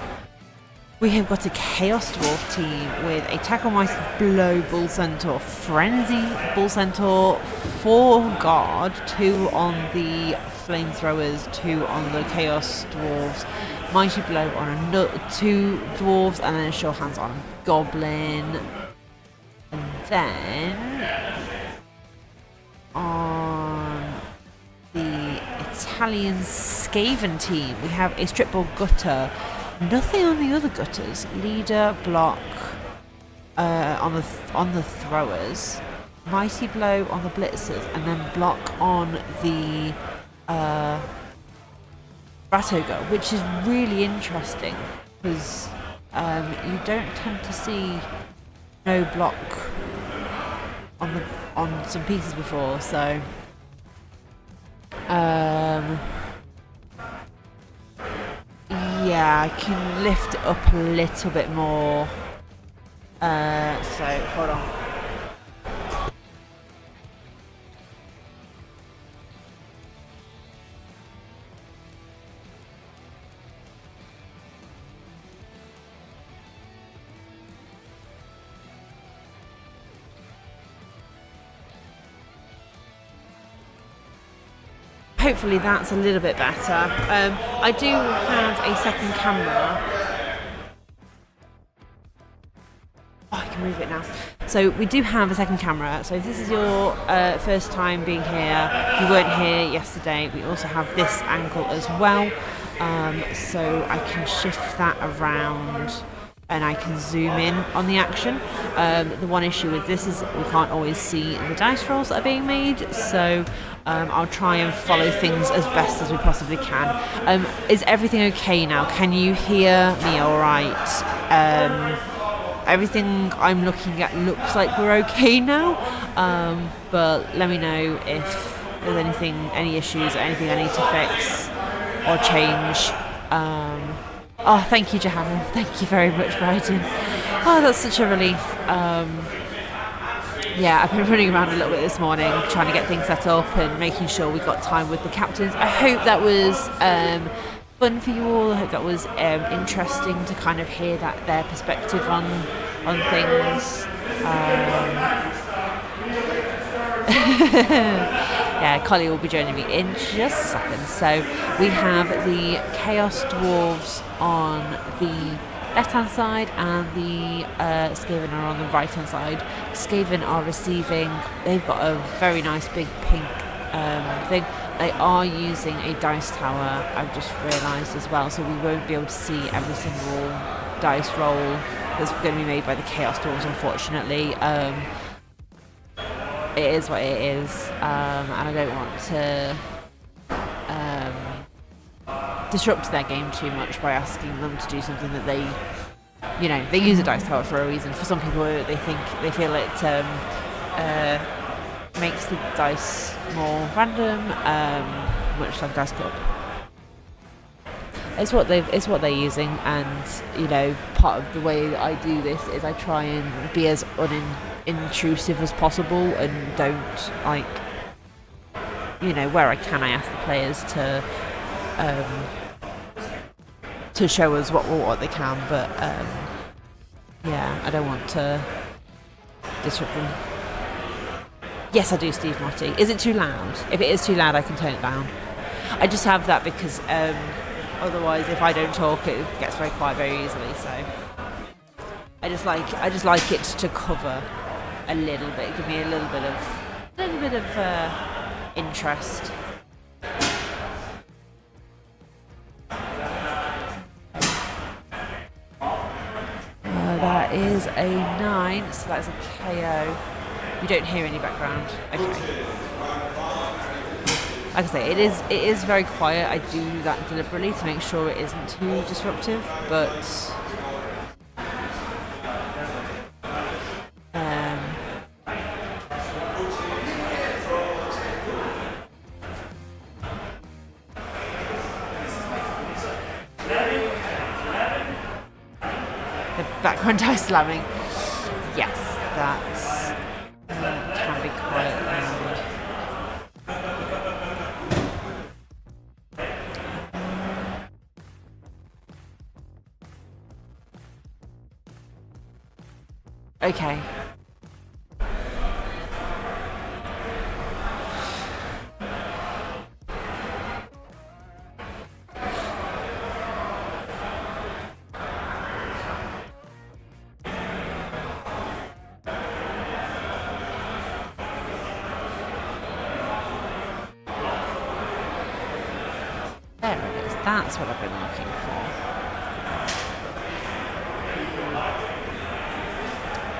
we have got a Chaos Dwarf team with a Tackle Mighty Blow Bull Centaur, Frenzy Bull Centaur, 4 Guard, 2 on the Flamethrowers, 2 on the Chaos Dwarves, Mighty Blow on 2 Dwarves, and then Sure Hands on a Goblin. And then on the Italian Skaven team, we have a Strip Ball Gutter. Nothing on the other gutters. Leader, block on the throwers, Mighty Blow on the blitzers, and then block on the Ratoga, which is really interesting because you don't tend to see no block on some pieces before. So yeah, I can lift it up a little bit more. So hold on. Hopefully that's a little bit better. I do have a second camera. Oh, I can move it now. So we do have a second camera. So if this is your first time being here, you weren't here yesterday, we also have this angle as well. So I can shift that around and I can zoom in on the action. The one issue with this is we can't always see the dice rolls that are being made, so I'll try and follow things as best as we possibly can. Is everything okay now? Can you hear me all right? Everything I'm looking at looks like we're okay now, but let me know if there's any issues or anything I need to fix or change. Oh, thank you, Johanna. Thank you very much, Bryden. Oh, that's such a relief. Yeah, I've been running around a little bit this morning, trying to get things set up and making sure we got time with the captains. I hope that was fun for you all. I hope that was interesting to kind of hear their perspective on things. Yeah, Collie will be joining me in just a second. So we have the Chaos Dwarves on the left-hand side and the Skaven are on the right-hand side. Skaven are receiving. They've got a very nice big pink thing. They are using a dice tower, I've just realised as well, so we won't be able to see every single dice roll that's going to be made by the Chaos Dwarves, unfortunately. It is what it is, and I don't want to disrupt their game too much by asking them to do something that they use a dice tower for a reason. For some people, they feel it makes the dice more random, much like Dice Club. It's what they're using, and part of the way that I do this is I try and be as intrusive as possible and don't where I can I ask the players to show us what they can, but yeah, I don't want to disrupt them. Yes, I do, Steve Motti. Is it too loud? If it is too loud, I can turn it down. I just have that because otherwise if I don't talk it gets very quiet very easily, so I just like it to cover a little bit, give me a little bit of interest. That is a 9, so that's a KO. You don't hear any background. Okay. Like I say, it is very quiet. I do that deliberately to make sure it isn't too disruptive, but the background dice slamming. Yes, that's can be quite loud. Okay. There it is. That's what I've been looking for.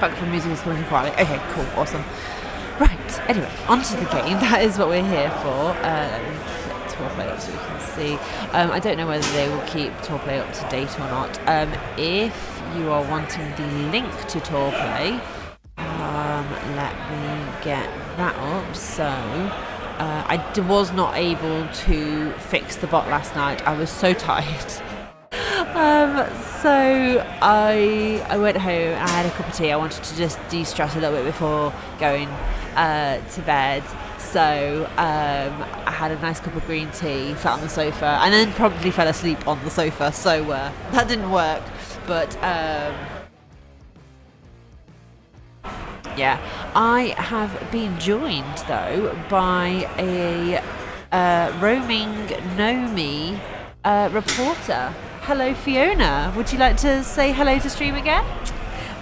Background music is coming quietly. Okay, cool, awesome. Right, anyway, onto the game. That is what we're here for. Let me click Tour Play up so you can see. I don't know whether they will keep Tour Play up to date or not. If you are wanting the link to Tour Play, let me get that up. So, was not able to fix the bot last night. I was so tired. So I went home and I had a cup of tea. I wanted to just de-stress a little bit before going to bed. So I had a nice cup of green tea, sat on the sofa, and then probably fell asleep on the sofa. So that didn't work. But yeah, I have been joined though by a roaming Nomi reporter. Hello, Fiona. Would you like to say hello to stream again?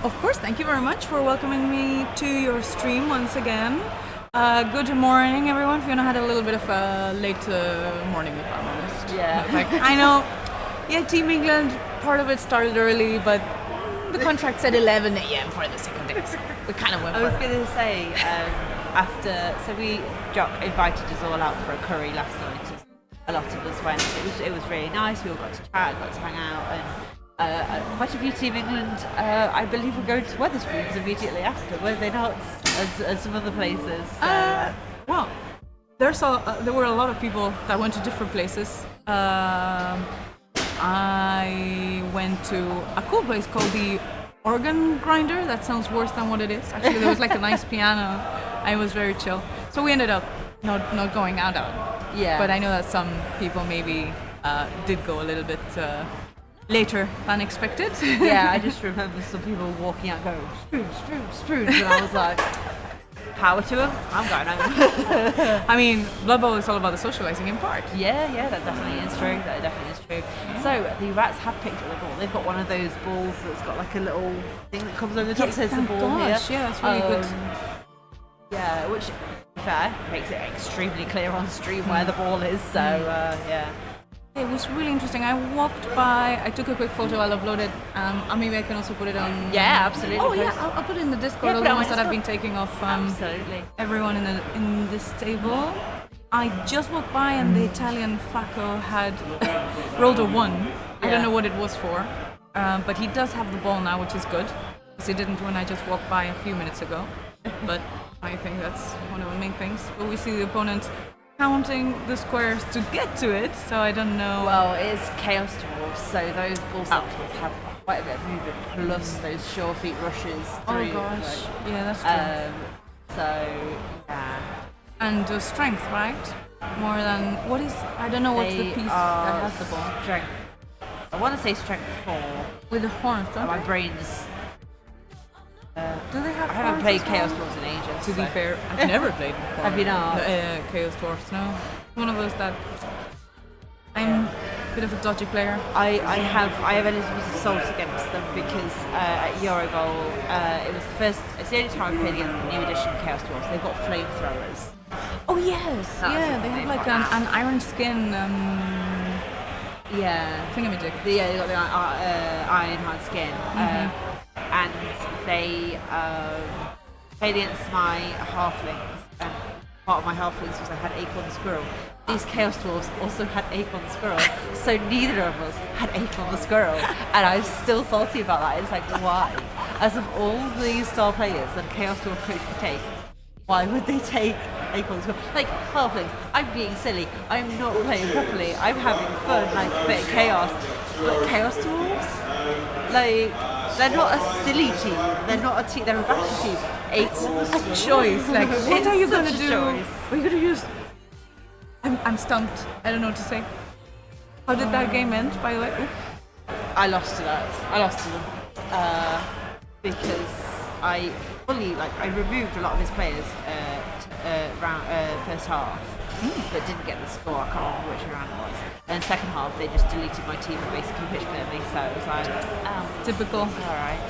Of course, thank you very much for welcoming me to your stream once again. Good morning, everyone. Fiona had a little bit of a late morning, if I'm honest. Yeah. Like, I know, yeah, Team England, part of it started early, but the contract said 11 a.m. for the second day. So we kind of went I for was it. going to say, Jock invited us all out for a curry last night. A lot of us went. It was really nice. We all got to chat, got to hang out, and quite a few Team England, I believe, were going to Wetherspoons immediately after, were they not? As some other places. So. Well, there were a lot of people that went to different places. I went to a cool place called the Organ Grinder. That sounds worse than what it is. Actually, there was like a nice piano. I was very chill. So we ended up not going out. Yeah. But I know that some people maybe did go a little bit later than expected. Yeah, I just remember some people walking out going, spoons, and I was like, power to them, I'm going home. I mean, Blood Bowl is all about the socializing in part. Yeah, that definitely is true. That definitely is true. So the rats have picked up the ball. They've got one of those balls that's got like a little thing that comes over the top. Yes, Says the thank ball gosh, here. yeah, that's really good. Yeah, which, to be fair, makes it extremely clear on stream where the ball is. So yeah. It was really interesting. I walked by, I took a quick photo, I'll upload it. Maybe I can also put it on... Yeah, absolutely. Oh yeah, I'll put it in the Discord, all the ones that I've been taking off absolutely. Everyone in this table. I just walked by and the Italian Facco had rolled a 1. I don't know what it was for, but he does have the ball now, which is good. Because he didn't when I just walked by a few minutes ago. But I think that's one of the main things. But we see the opponent counting the squares to get to it, so I don't know. Well, it's Chaos Dwarves, so those ball sectors have quite a bit of movement, plus those sure feet rushes through. Oh gosh, yeah, that's true. So, yeah. And strength, right? More than, what is, I don't know what's the piece that has the ball. Strength. I want to say strength 4. With the horns, don't My they? brain's... Do they have I haven't horns played as Chaos well? Dwarves in ages. To be fair, I've never played Have you not? Chaos Dwarfs, no. One of those that I'm a bit of a dodgy player. I have Elizabeth's assault against them because at Euro Bowl it's the only time I played against the new edition of Chaos Dwarves. They've got flamethrowers. Oh yes, That's they what have they've like got. an iron skin Yeah. thingamajig. Yeah, they got the iron hard skin, and they played against my halflings. And part of my halflings was I had Acorn the Squirrel. These Chaos Dwarves also had Acorn the Squirrel, so neither of us had Acorn the Squirrel, and I'm still salty about that. It's like, why? As of all the star players that a Chaos Dwarf coach could take, why would they take Acorn the Squirrel? Like, halflings, I'm being silly. I'm not playing properly. I'm having fun, like a bit of chaos. But Chaos Dwarves? Like, They're not a silly team. They're not a team. They're a batty team. It's a choice. Like, what are you gonna do? Choice. What are you gonna use? I'm stumped. I don't know what to say. How did that game end, by the way? Ooh. I lost to that. I lost to them because I removed a lot of his players first half, but didn't get the score. I can't remember which round it was. And second half, they just deleted my team and basically pitch cleared me. So it was like, Typical. all right.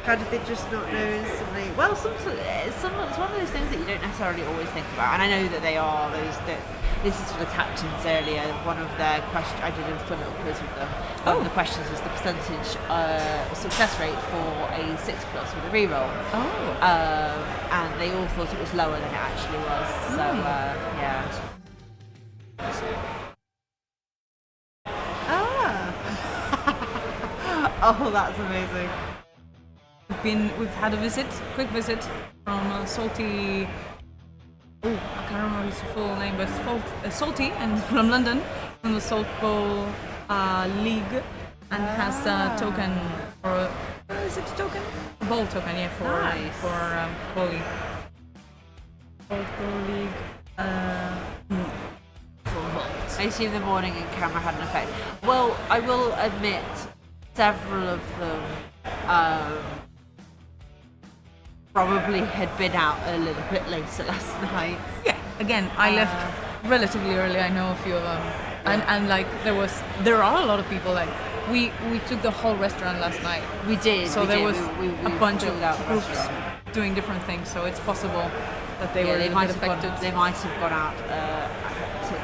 How did they just not know instantly? Well, sometimes it's one of those things that you don't necessarily always think about. And I know that they are those that. This is for the captains earlier. One of their questions, I did a fun little quiz with them. One of the questions was the percentage success rate for a 6+ with a reroll. And they all thought it was lower than it actually was. So yeah. Oh, that's amazing. We've had a quick visit from Salty. Oh, I can't remember his full name, but Salty, and from London, from the Salt Bowl League, and has a token for. Is it a token? A bowl token, yeah, for Cauleeflower. Salt Bowl League. I assume the morning in camera had an effect. Well, I will admit, several of them probably had been out a little bit later last night. Yeah, again, I left relatively early. I know a few of them, and like there are a lot of people. Like we took the whole restaurant last night. We did. So there was we a bunch of groups restaurant. doing different things. So it's possible that they were they a might bit have affected. they might have gone out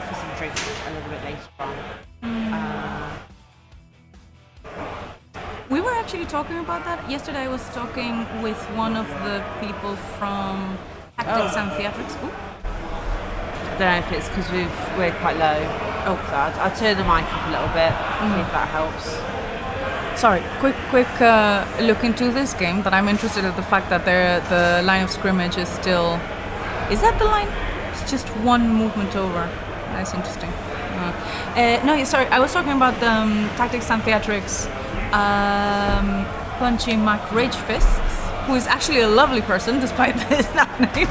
for some drinks a little bit later on. We were actually talking about that yesterday. I was talking with one of the people from Tactics and Theatrics. Ooh. I don't know if it's because we're quite low. Oh, so I'll turn the mic up a little bit, see if that helps. Sorry, quick look into this game. But I'm interested in the fact that the line of scrimmage is still. Is that the line? It's just one movement over. That's interesting. No, sorry. I was talking about Tactics and Theatrics. Punchy Mac Rage Fists, who is actually a lovely person despite his name,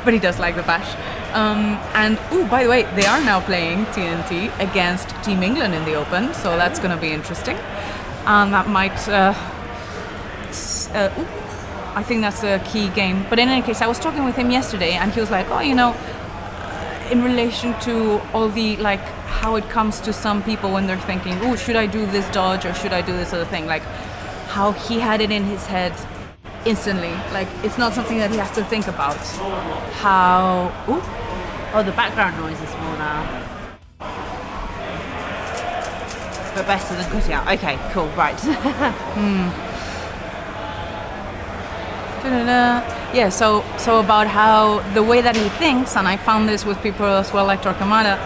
but he does like the bash. And by the way, they are now playing TNT against Team England in the Open, so that's going to be interesting. And that might. I think that's a key game. But in any case, I was talking with him yesterday, and he was like, in relation to all the how it comes to some people when they're thinking, should I do this dodge or should I do this other thing? Like how he had it in his head instantly. Like it's not something that he has to think about. How? The background noise is more now. But better than cutting out. Okay, cool, right. Yeah, so about how the way that he thinks, and I found this with people as well like Torquemada,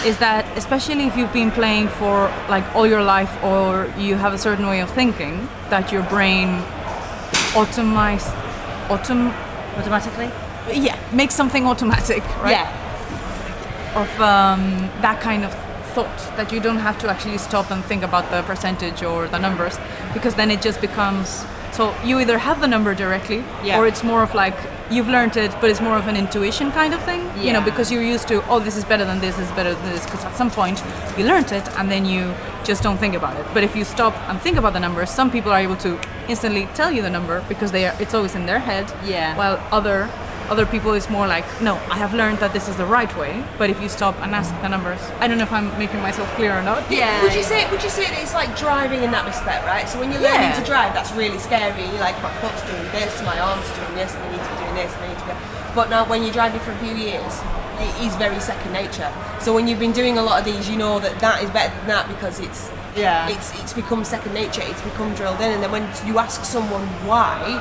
is that especially if you've been playing for all your life or you have a certain way of thinking, that your brain automatically? Yeah, makes something automatic, right? Yeah. Of that kind of thought, that you don't have to actually stop and think about the percentage or the numbers, because then it just becomes. So you either have the number directly, or it's more of you've learned it, but it's more of an intuition kind of thing. Yeah. Because you're used to, this is better than this is better than this, because at some point you learned it and then you just don't think about it. But if you stop and think about the numbers, some people are able to instantly tell you the number because it's always in their head. Yeah. While other people is more no, I have learned that this is the right way. But if you stop and ask the numbers, I don't know if I'm making myself clear or not. Yeah. Would you say that it's like driving in that respect, right? So when you're learning to drive, that's really scary. You're like, my foot's doing this, my arm's doing this, and I need to be doing this, and I need to be. But now when you're driving for a few years, it is very second nature. So when you've been doing a lot of these, you know that is better than that because it's become second nature. It's become drilled in, and then when you ask someone why,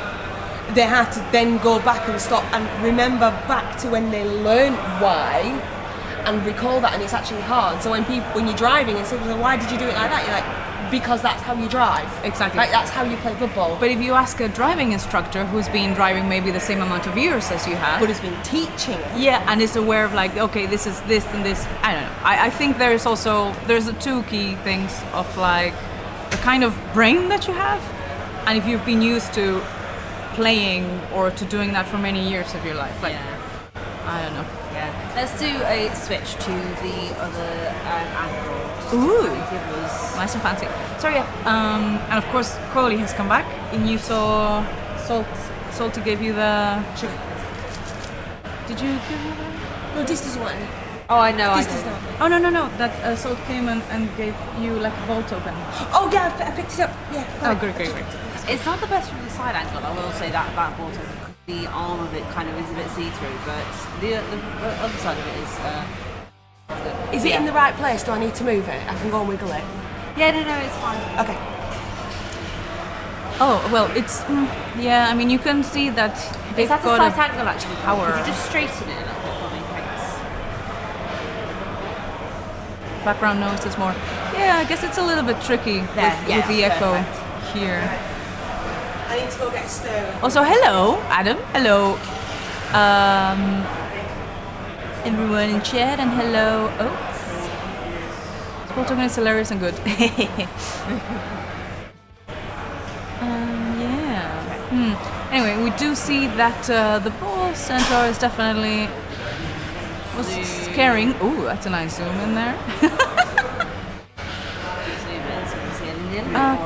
they have to then go back and stop and remember back to when they learned why and recall that, and it's actually hard. So when you're driving and people say, why did you do it like that? You're like, because that's how you drive. Exactly. That's how you play football. But if you ask a driving instructor who's been driving maybe the same amount of years as you have, but has been teaching. Yeah, and is aware of okay, this is this and this. I don't know. I think there's the two key things of the kind of brain that you have, and if you've been used to playing or to doing that for many years of your life, like I don't know. Yeah, let's do a switch to the other angle. Ooh, it was nice and fancy. So and of course Crowley has come back, and you saw Salty gave you the sugar. Did you give me that? No, this is one. Oh, I know. This is not. Oh no! That Salt came and gave you like a vault token. Oh yeah, I picked it up. Yeah. Oh, great. It's not the best from the side angle. I will say that about Balto. The arm of it kind of is a bit see-through, but the other side of it is good. Is it in the right place? Do I need to move it? I can go and wiggle it. Yeah, no, it's fine. Okay. Oh well, it's I mean, you can see that they've Is that a got slight angle actually? power. Could you just straighten it a little bit for me, thanks? Background noise is more. Yeah, I guess it's a little bit tricky with the echo here. I need to go get a stir. Also, hello, Adam. Hello, everyone in chat, and hello. Oh, Sport token is hilarious and good. Anyway, we do see that the ball centaur is definitely was scaring. Ooh, that's a nice zoom in there.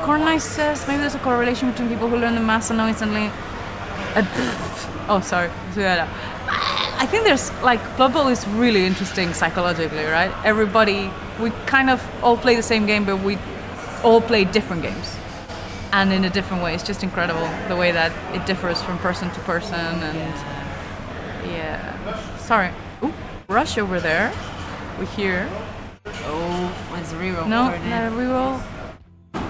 Cornice says maybe there's a correlation between people who learn the mass and know instantly. Oh, sorry. I think there's like Blood Bowl is really interesting psychologically, right? Everybody, we kind of all play the same game, but we all play different games. And in a different way. It's just incredible the way that it differs from person to person. And sorry. Ooh, Rush over there. We hear. Oh, where's the reroll? No, not a reroll.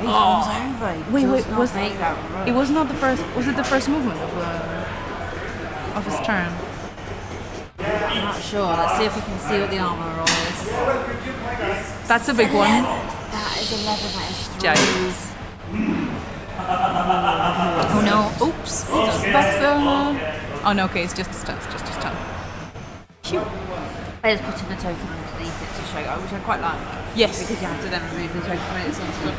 He falls over. He Wait, does not was make that run. it was not the first? Was it the first movement of his turn? I'm not sure. Let's see if we can see what the armor roll is. That's a big one. That is 11. That is 3. Giants. Oh no! Oops! That's oh no! Okay, it's just a stun. It's just a stun. Shoot. I just put in a token underneath it to show, which I quite like. Yes. Because you have to then remove the token when it's on stuff.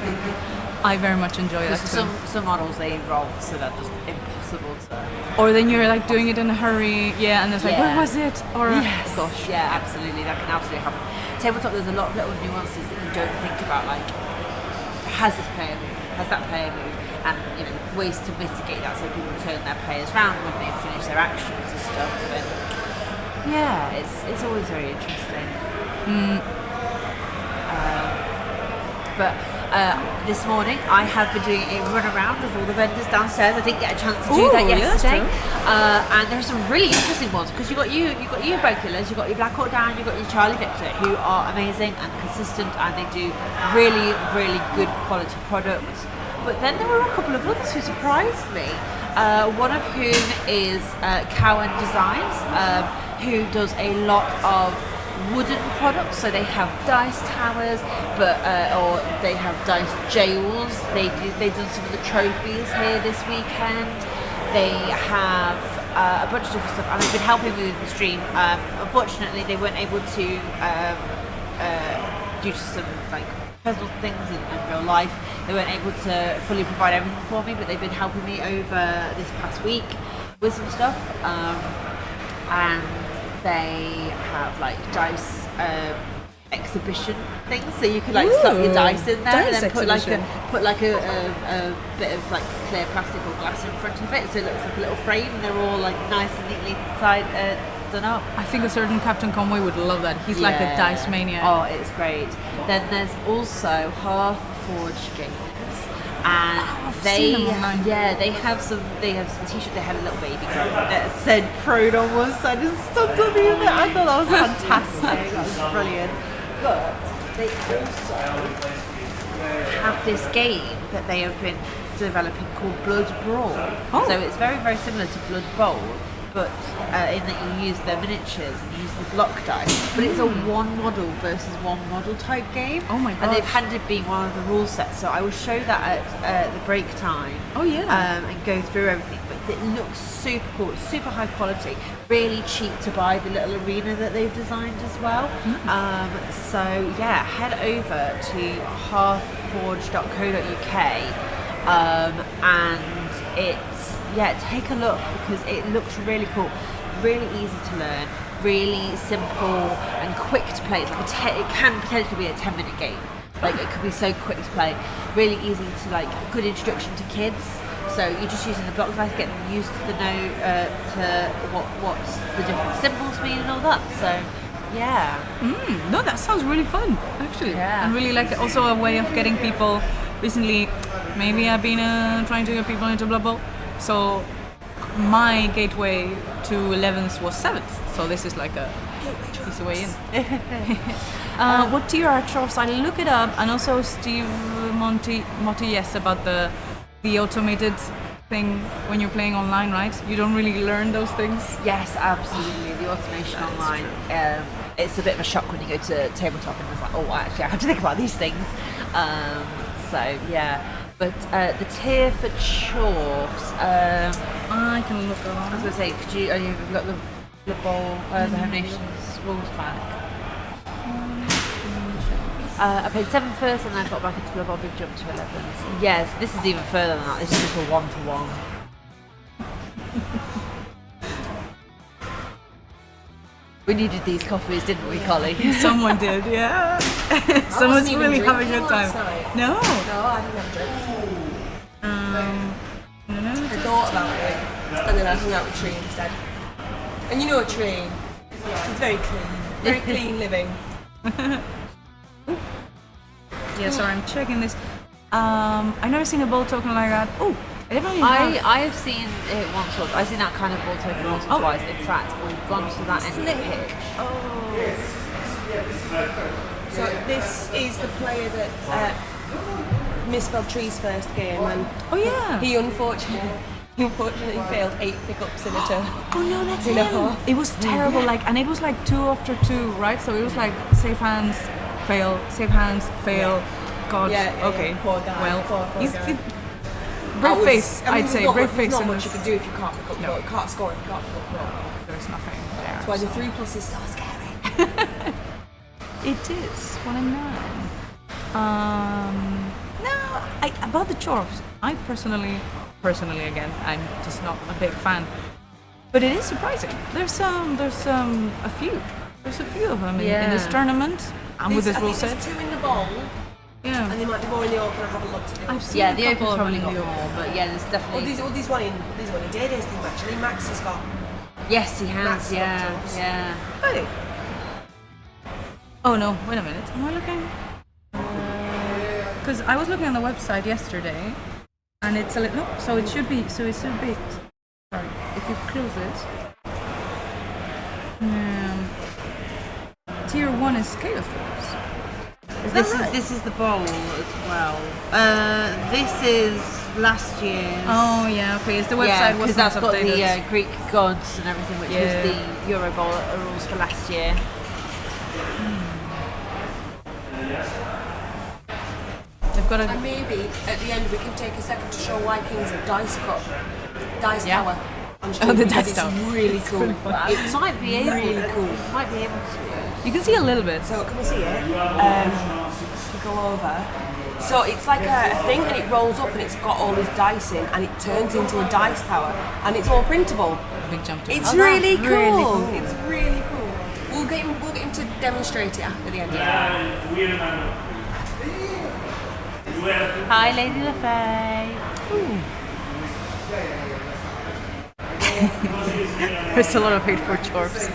I very much enjoy that too. Some models they roll, so that's just impossible to. Or then you're like doing it in a hurry, and it's like, where was it? Or gosh. Yeah, absolutely. That can absolutely happen. Tabletop, there's a lot of little nuances that you don't think about, like has this player moved? Has that player moved? And ways to mitigate that so people turn their players round when they finish their actions and stuff. And it's always very interesting. But this morning I have been doing a run around of all the vendors downstairs. I didn't get a chance to do that yesterday. And there are some really interesting ones because you've got your Voculars, you've got your Black Hawk Down, you've got your Charlie Victor, who are amazing and consistent, and they do really, really good quality products. But then there were a couple of others who surprised me. One of whom is Cowan Designs, who does a lot of wooden products. So they have dice towers, or they have dice jails. They've done some of the trophies here this weekend. They have a bunch of different stuff, and I've been helping with the stream. Unfortunately, they weren't able to due to some personal things in real life. They weren't able to fully provide everything for me, but they've been helping me over this past week with some stuff. And they have dice exhibition things, so you can stuff your dice in there and then put a bit of clear plastic or glass in front of it, so it looks like a little frame, and they're all nice and neatly done up. I think a certain Captain Conway would love that. He's like a dice maniac. Oh, it's great. Then there's also Hearthforge Games, and they have some t-shirts. They had a little baby girl that said Prone on one side and stunned on the other. I thought that was fantastic. That was brilliant. But they also have this game that they have been developing called Blood Brawl. So it's very, very similar to Blood Bowl, but in that you use their miniatures and you use the block dice, but it's a one model versus one model type game. Oh my god! And they've handed me one of the rule sets, so I will show that at the break time. Oh yeah. And go through everything. But it looks super cool, super high quality, really cheap to buy the little arena that they've designed as well. So yeah, head over to hearthforge.co.uk and take a look because it looks really cool, really easy to learn, really simple and quick to play. It's like it can potentially be a 10-minute game. Like it could be so quick to play, really easy to like, good introduction to kids. So you're just using the block dice, get them used to to what's the different symbols mean and all that. So yeah. No, that sounds really fun, actually. Yeah. And really like also a way of getting people. Recently, maybe I've been trying to get people into Blood Bowl. So my gateway to 11th was 7th. So this is like a easy way in. What tier are trophies? I look it up, and also Steve Monty, yes, about the automated thing when you're playing online, right? You don't really learn those things. Yes, absolutely. The automation online. It's a bit of a shock when you go to tabletop and it's like, oh, actually, I have to think about these things. So yeah, but the tier for chorfs. I can look I was around. going to say, could you? You've got the Bowl, the Home Nations rules back. I played 7th first, and then I got back into Blood Bowl, big jump to 11th. Yes, this is even further than that. This is just a 1-to-1. We needed these coffees, didn't we, Collie? Someone did, yeah. Someone's wasn't really even having a good drinking time. last night. No. No, I didn't have drinks. I thought about it, and then I hung out with Tree instead. And you know a Tree, she's very clean living. Yeah, sorry, I'm checking this. I've never seen a bowl token like that. Oh, I definitely have. I have seen it once or I've seen that kind of ball token once or twice. In fact, we've gone to that end pick. So this is the player that misspelled Tree's first game, and Oh yeah. he unfortunately failed 8 pickups in a turn. Oh no, that's In a him. half. It was terrible, and it was like 2 after 2, right? So it was like save hands, fail, save hands, fail. God. Yeah, okay. poor guy. Well, Poor he's guy. brave face. I'd say brave There's face. not in much this. you can do if you can't pick up goal. You can't score if you can't pick up goal. There's nothing there. That's why the 3+ is so scary. It is 1 and 9. No, about the chorfs. I personally again, I'm just not a big fan. But it is surprising. There's a few. There's a few of them in this tournament. And with this rule set. There's 2 in the bowl, Yeah. and there might be more in the open. I haven't looked at it. I've seen Yeah, a the couple open's of probably them got in the more, but yeah, there's definitely. These one in Day-Day's team actually. Max has got. Yes, he has. Max got Yeah, jobs. yeah. Hey. Oh no, wait a minute. Am I looking? Because I was looking on the website yesterday, and it's a little. No, so it should be. Sorry, if you close it. Tier 1 is Chaos Dwarves. This is the bowl as well. This is last year's. Oh yeah, okay. It's the website yeah, was because that's got updated. the Greek gods and everything, which Yeah. was the Euro Bowl rules for last year. They've got a. And maybe at the end we can take a second to show why Kings of Dice Tower. On Oh, the because Dice it's Tower. really cool. It might be able. Really cool. Might be able to. You can see a little bit. So can we see it? We go over. So it's like a thing, and it rolls up, and it's got all these dice in, and it turns into a dice tower, and it's all printable. Big jump to It's it. really cool. really cool. It's really cool. We'll get him to demonstrate it after the end. Hi, Lady LaFay. There's a lot of hate for chorfs.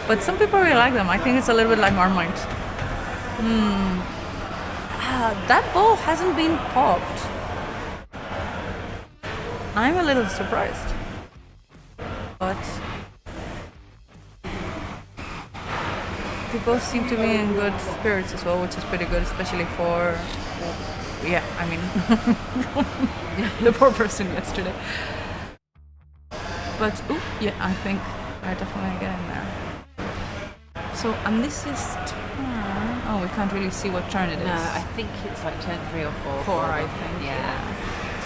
But some people really like them. I think it's a little bit like Marmite. That bowl hasn't been popped. I'm a little surprised. But they both seem to be in good spirits as well, which is pretty good, especially for, yeah, I mean, the poor person yesterday. But, yeah, I think I definitely get in there. So, and this is turn. Oh, we can't really see what turn it is. No, I think it's like turn 3 or 4. 4, I think. Yeah.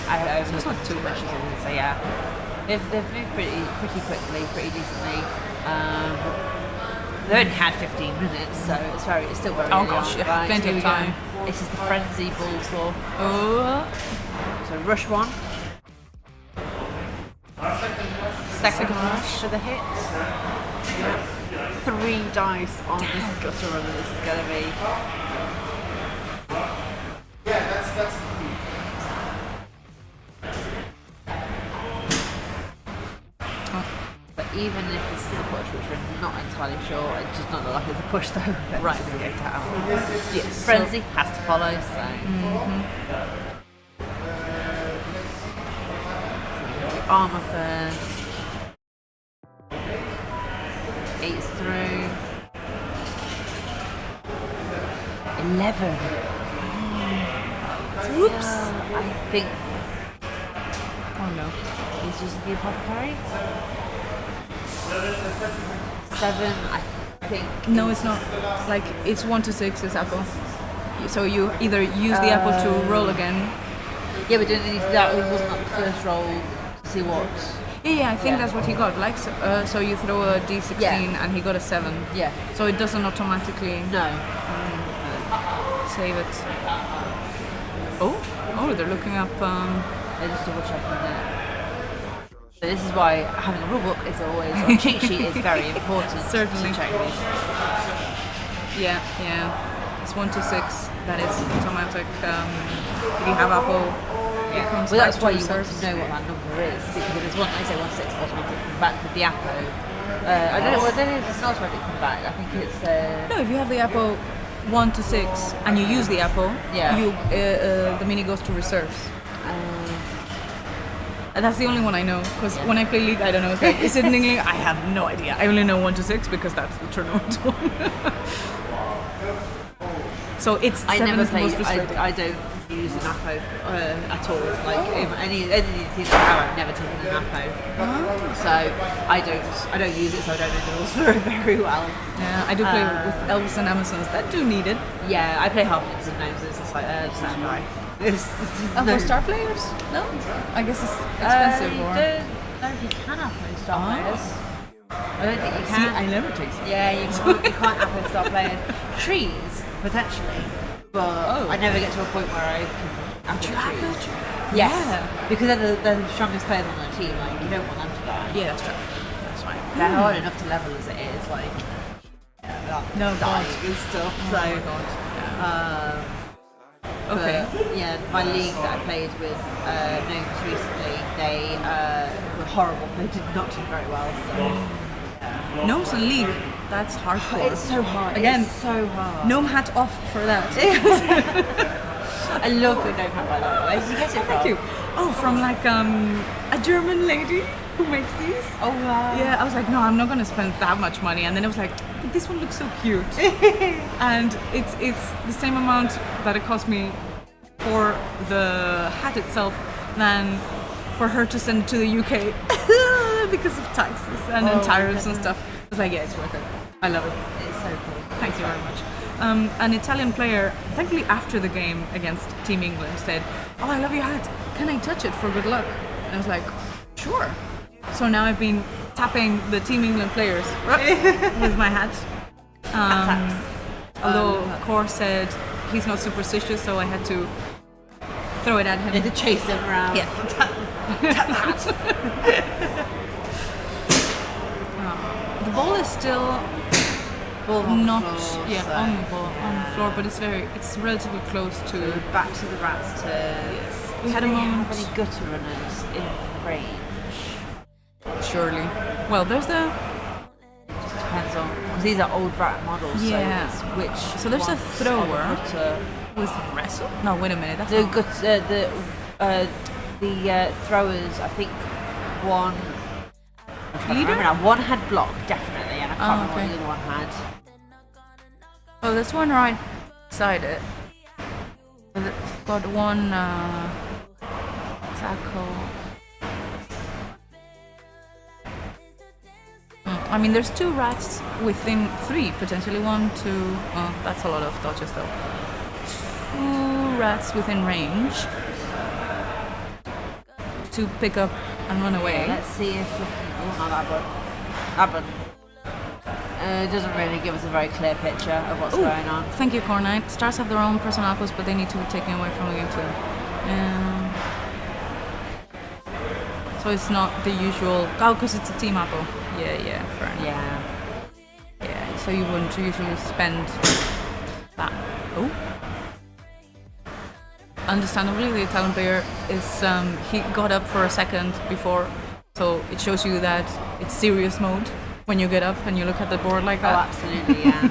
I So it's not too bad. So yeah. They've moved pretty quickly, pretty decently. They only had 15 minutes, so it's still very Oh early gosh, on. yeah, Right, plenty here of we go. time. This is the frenzy balls for. Oh, So rush one. Second rush for the hit. 3 dice on this gutter run that this is going to be. But even if this is a push, which we're not entirely sure, it does not look like it's a push though. Right, just go down. Yes, frenzy has to follow. So. Armour first. 8's through. 11. Oops. I think. oh no. He's using the apothecary. 7, I think. No, it's not. Like, it's 1 to 6 is apple. So you either use the apple to roll again. Yeah, but didn't he, that wasn't like the first roll to see what. Yeah, I think that's what he got. Like, so you throw a d16 and he got a 7. Yeah. So it doesn't automatically No. save it. Oh, they're looking up. They're just double checking that. So this is why having a rulebook is always, or a cheat sheet is very important. Certainly. To check these. Yeah. It's 1 to 6. That is automatic. If you have apple, it comes Well, back that's to why you want reserves. to know what that number is, because if it's one, I say 1 to 6 automatic come back with the apple. I don't know if it's not automatic come back. I think it's. No, if you have the apple 1 to 6 and you use the apple, you the mini goes to reserves. And that's the only one I know, because when I play League, I don't know. It's like, is it in English? I have no idea. I only know 1 to 6 because that's the tournament one. So it's I 7 never is the most play. frustrating. I don't use an appo at all. Like any teams I have, I've never taken an appo. So I don't use it. So I don't know the rules very very well. Yeah, I do play with elves and Amazons that do need it. Yeah, I play half-lings and gnomes. It's like standby. And for star players? No? I guess it's expensive I or... don't know if you can appo star players. I don't think you can. See, I never take some. Yeah, you can't appo star players. Trees, potentially. But I never get to a point where I can appo trees. Yes. Yeah. Because they're the strongest players on the team. Like, you don't want them to die. Yeah, that's true. That's fine. They're hard enough to level as it is. Like, No, dying God. and stuff. Oh So, my God. Okay. But, yeah, my league that I played with gnomes recently, they were horrible. They did not do very well. So. Gnomes and League, that's hardcore. It's so hard. Again, it's so hard. Gnome hat off for that. I love the gnome hat by the way. Where did you get it from? Thank you. Oh, from like a German lady who makes these. Oh wow. Yeah, I was like, no, I'm not gonna spend that much money. And then I was like, but this one looks so cute. And it's the same amount that it cost me for the hat itself than for her to send it to the UK because of taxes and tariffs and stuff. I was like, yeah, it's worth it. I love it. It's so cool. Thank you very much. An Italian player, thankfully after the game against Team England, said, oh, I love your hat. Can I touch it for good luck? And I was like, sure. So now I've been tapping the Team England players with my hat. Although Core said he's not superstitious, so I had to throw it at him. And to chase them around. Yeah. The ball is still Ball on not the floor, on the ball on the floor, but it's relatively close to. Back to the rats to. Yes. We Do had a they moment. have any gutter runners in range? Surely. Well, there's the. Just depends on because these are old rat models. Yeah. So it's which. So there's a ones thrower. are the gutter. With wrestle? No, wait a minute. That's The not- the throwers. I think one. I'm trying to Leader? remember now. One had block definitely, and I can't remember okay. what the other one had. Oh, there's one right beside it. It's got one tackle. I mean, there's 2 rats within 3, potentially 1, 2. Oh, that's a lot of dodges though. 2 rats within range to pick up and run away. Let's see if we can... Oh, not that one. That one. It doesn't really give us a very clear picture of what's going on. Thank you, Cornite. Stars have their own personalities, but they need to be taken away from the game too. So it's not the usual... Oh, because it's a team apple. Yeah, fair enough. Yeah, so you wouldn't usually spend that. Oh. Understandably, the Italian player is... he got up for a second before, so it shows you that it's serious mode when you get up and you look at the board like that. Oh, absolutely, yeah.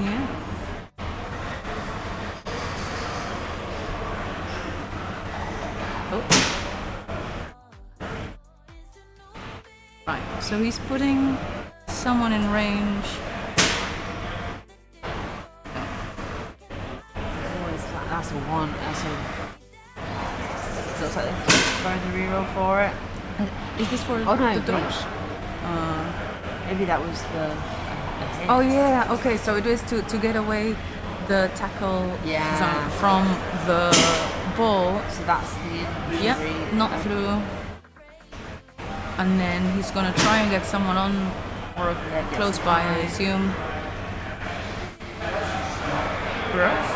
Yeah. Oh. Right, so he's putting someone in range. That's a 1. That's a... Looks like they're throwing the reroll for it. Is this for Oh no, the dodge? maybe that was the hit. Oh yeah, okay, so it was to get away the tackle zone from the ball. So that's the injury. Yep, not through. And then he's gonna try and get someone on or close by, I assume. Rush?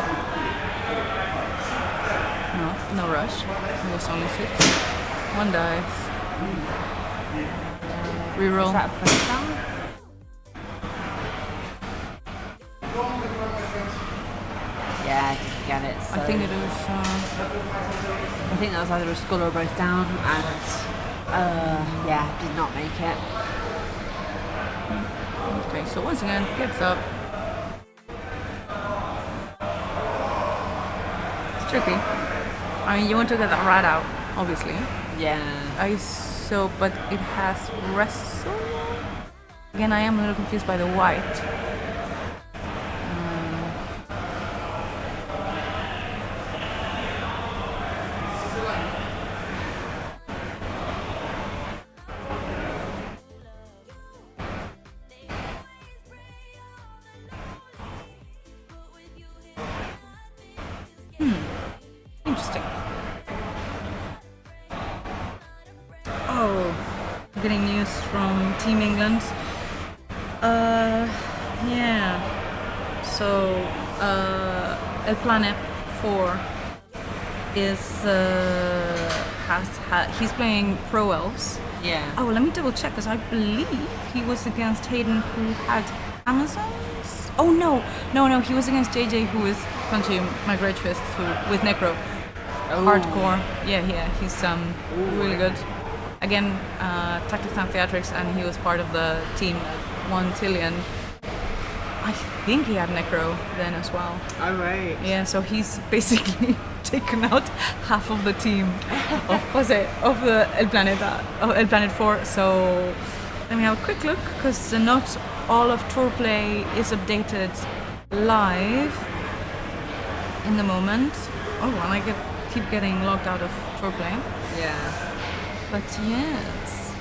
No rush. It was only 6. 1 dice. Reroll. Is that a breakdown? Yeah, I didn't get it. So I think it was. I think that was either a skull or both down, and did not make it. Okay, so once again, gets up. It's tricky. I mean, you want to get that rat out, obviously. Yeah. But it has wrestle. Again, I am a little confused by the white. Interesting. Oh, getting news from Team England. Yeah. So, El Planet 4 is he's playing Pro Elves. Yeah. Oh, let me double check because I believe he was against Hayden, who had Amazons. Oh no, he was against JJ, who is punching my Great Fist with Necro. Oh. Hardcore. Yeah, he's really good. Again, Tactics and Theatrics, and he was part of the team that won Tillian. I think he had Necro then as well. All right. Yeah, so he's basically taken out half of the team of the El Planet 4. So let me have a quick look, because not all of Tour Play is updated live in the moment. Oh, well, I keep getting logged out of Tour Play. Yeah. But yes,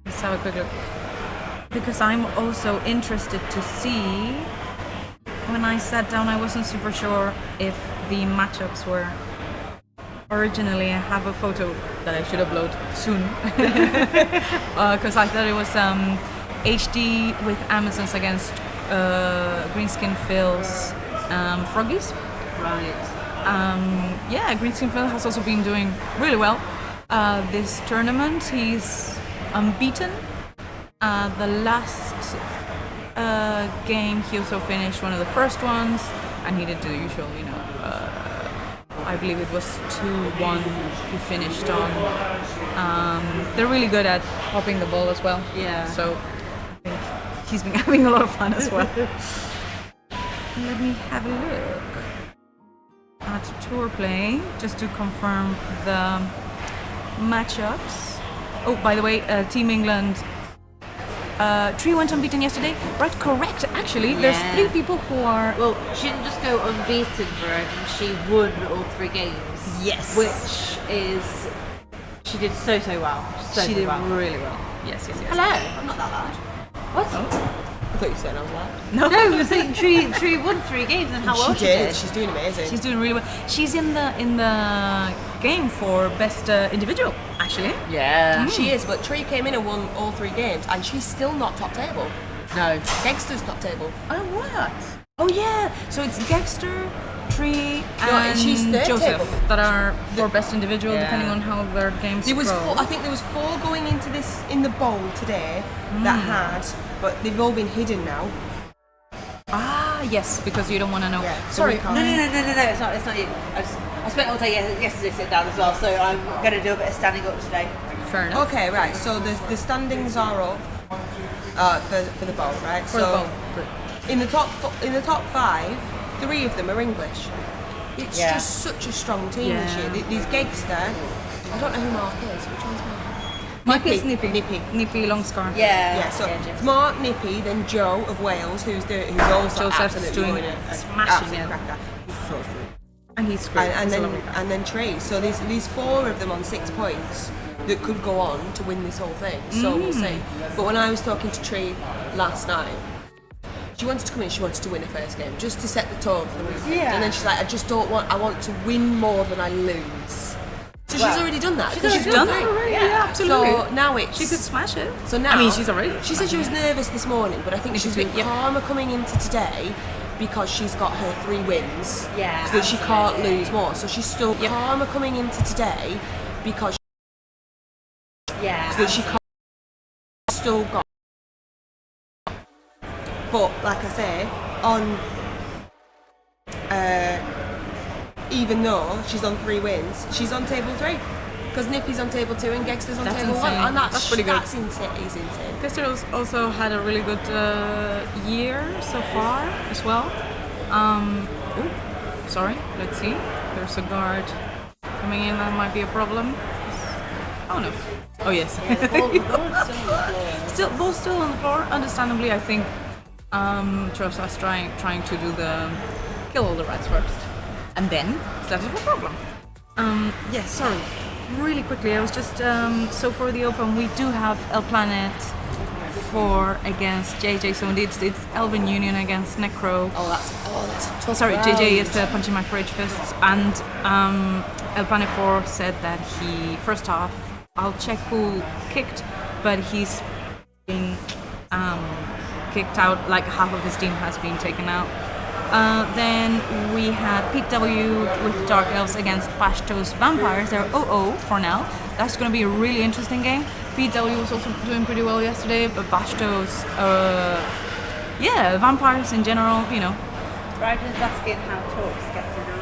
let's have a quick look. Because I'm also interested to see. When I sat down, I wasn't super sure if the matchups were. Originally, I have a photo that I should upload soon. Because I thought it was HD with Amazons against Greenskin Phil's Froggies. Right. Greenskin Phil has also been doing really well. This tournament, he's unbeaten. The last game, he also finished one of the first ones, and he did the usual, I believe it was 2-1 he finished on. They're really good at popping the ball as well. Yeah. So I think he's been having a lot of fun as well. Let me have a look at Tour Play, just to confirm the matchups. Oh, by the way, Team England 3 went unbeaten yesterday. Right, correct. Actually, there's 3 people who are. Well, she didn't just go unbeaten, Veronica. She won all 3 games. Yes. Which is, she did so well. She did well. really well. Yes. Hello. I'm not that loud. What? Oh. I thought you said I was loud. No, No, it was like Tree won 3 games, and how well she did. She's doing amazing. she's doing really well. She's in the game for best individual, actually. Yeah. She is, but Tree came in and won all 3 games, and she's still not top table. No. Dexter's top table. Oh, what? Oh yeah, so it's Dexter, Tree, No, and she's third Joseph table. that are for best individual, Yeah. depending on how their games There was go. 4, I think there was 4 going into this in the bowl today that had, but they've all been hidden now. Ah, yes, because you don't want to know. Yeah, so Sorry, we can't- No, it's not you. I spent all day yesterday sitting down as well, so I'm going to do a bit of standing up today. fair enough. Okay, right. So the standings are up for the bowl, right? For so the bowl. in the top 5, 3 of them are English. It's Yeah. just such a strong team this Yeah. year. These Gagster, I don't know who Mark is. Which one's Mark? Mark is Nippy. Nippy. Nippy long scar. Yeah. Yeah, so James. it's Mark, Nippy, then Joe of Wales, who's also Joseph's absolutely doing doing a smashing absolute it. cracker. He's so sweet. And he's great. And He's a then lovely guy. and then Trey. So there's 4 of them on 6 points that could go on to win this whole thing. So we'll see. But when I was talking to Trey last night, she wanted to come in. She wanted to win her first game just to set the tone for the weekend. Yeah. And then she's like, I want to win more than I lose. So Well, she's already done that. She's done that already. Yeah, absolutely. So now it's She could smash it. So now, I mean, she's already. She said she was nervous this morning, but I think she's a bit Yep. calmer coming into today because she's got her 3 wins. Yeah, So that she can't lose more. So she's still calmer coming into today because Yeah. so that she can't still got. But like I say, on even though she's on 3 wins, she's on table 3. Because Nippy's on table 2 and Gexter's on That's table 1. insane. And that's pretty good. That's insane. He's insane. Dexter also had a really good year so far as well. Sorry, let's see. There's a guard coming in. That might be a problem. Oh no. Oh yes. Ball's still on the floor. Understandably, I think Trosa's trying to do the kill all the rats first, and then that's a problem. Yes. Sorry. Really quickly, I was just so for the open we do have El Planet 4 against JJ, so indeed it's Elven Union against Necro. Oh, that's a tough Sorry, round. JJ is punching my rage fists, and El Planet 4 said that he first off, I'll check who kicked, but he's been kicked out. Like half of his team has been taken out. Then we had Pete W with Dark Elves against Pashto's Vampires. They're 0-0 for now. That's going to be a really interesting game. Pete W was also doing pretty well yesterday, but Pashto's, Vampires in general, you know. Ryden's asking how Torque's getting on.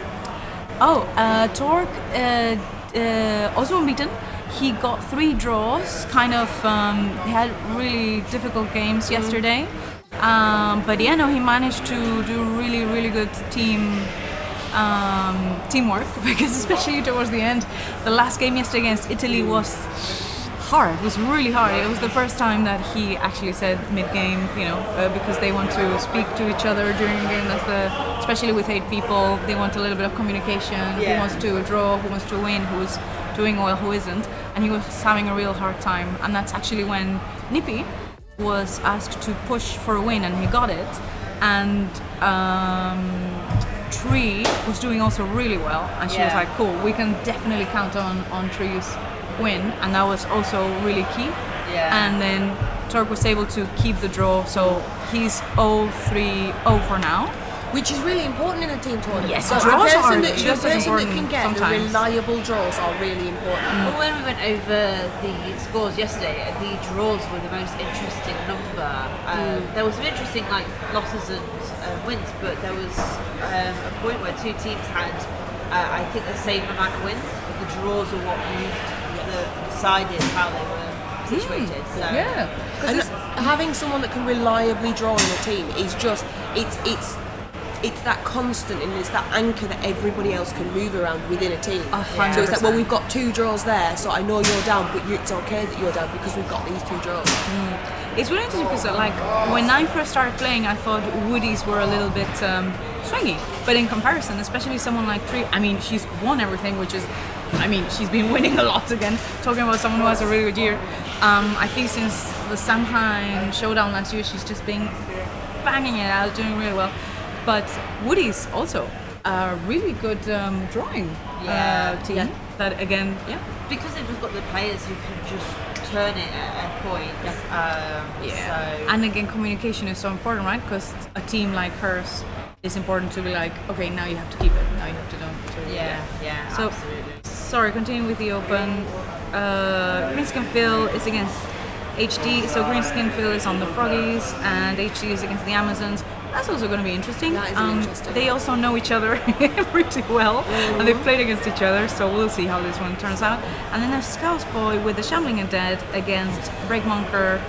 Oh, Torque, also unbeaten. He got 3 draws, kind of, he had really difficult games yesterday. But yeah, no, he managed to do really, really good teamwork, because especially towards the end, the last game yesterday against Italy was hard. It was really hard. It was the first time that he actually said mid-game, because they want to speak to each other during a game. Especially with 8 people, they want a little bit of communication. Who wants to draw? Who wants to win? Who's doing well? Who isn't? And he was having a real hard time. And that's actually when Nippy was asked to push for a win, and he got it. And Tree was doing also really well, and she was like, cool, we can definitely count on Tree's win, and that was also really key. And then Torque was able to keep the draw, so he's 0-3-0 for now. Which is really important in a team tournament. Yes, so draws are the just as person that important can get sometimes. the reliable draws are really important. But when we went over the scores yesterday, the draws were the most interesting number. There was some interesting losses and wins, but there was a point where 2 teams had, I think, the same amount of wins, but the draws were what decided how they were situated. So. And having someone that can reliably draw in a team is just it's that constant and it's that anchor that everybody else can move around within a team. 100%. So it's like, well, we've got 2 draws there, so I know you're down, but it's okay that you're down because we've got these 2 draws. It's really interesting because, when I first started playing, I thought Woodies were a little bit swingy. But in comparison, especially someone like Tree, I mean, she's won everything, which is, she's been winning a lot again. Talking about someone who has a really good year. I think since the Samhain showdown last year, she's just been banging it out, doing really well. But Woody's also a really good drawing team. Yeah. That again, because they've just got the players who can just turn it at a point. So. And again, communication is so important, right? Because a team like hers, it's important to be like, okay, now you have to keep it. Now you have to do. Yeah, So, absolutely. sorry, continuing with the Open. Greenskin Phil is against HD. So Greenskin Phil is on the Froggies, and HD is against the Amazons. That's also going to be interesting. That is interesting. They also know each other pretty well, and they've played against each other, so we'll see how this one turns out. And then there's Scouse Boy with the Shambling Undead against Breakmonker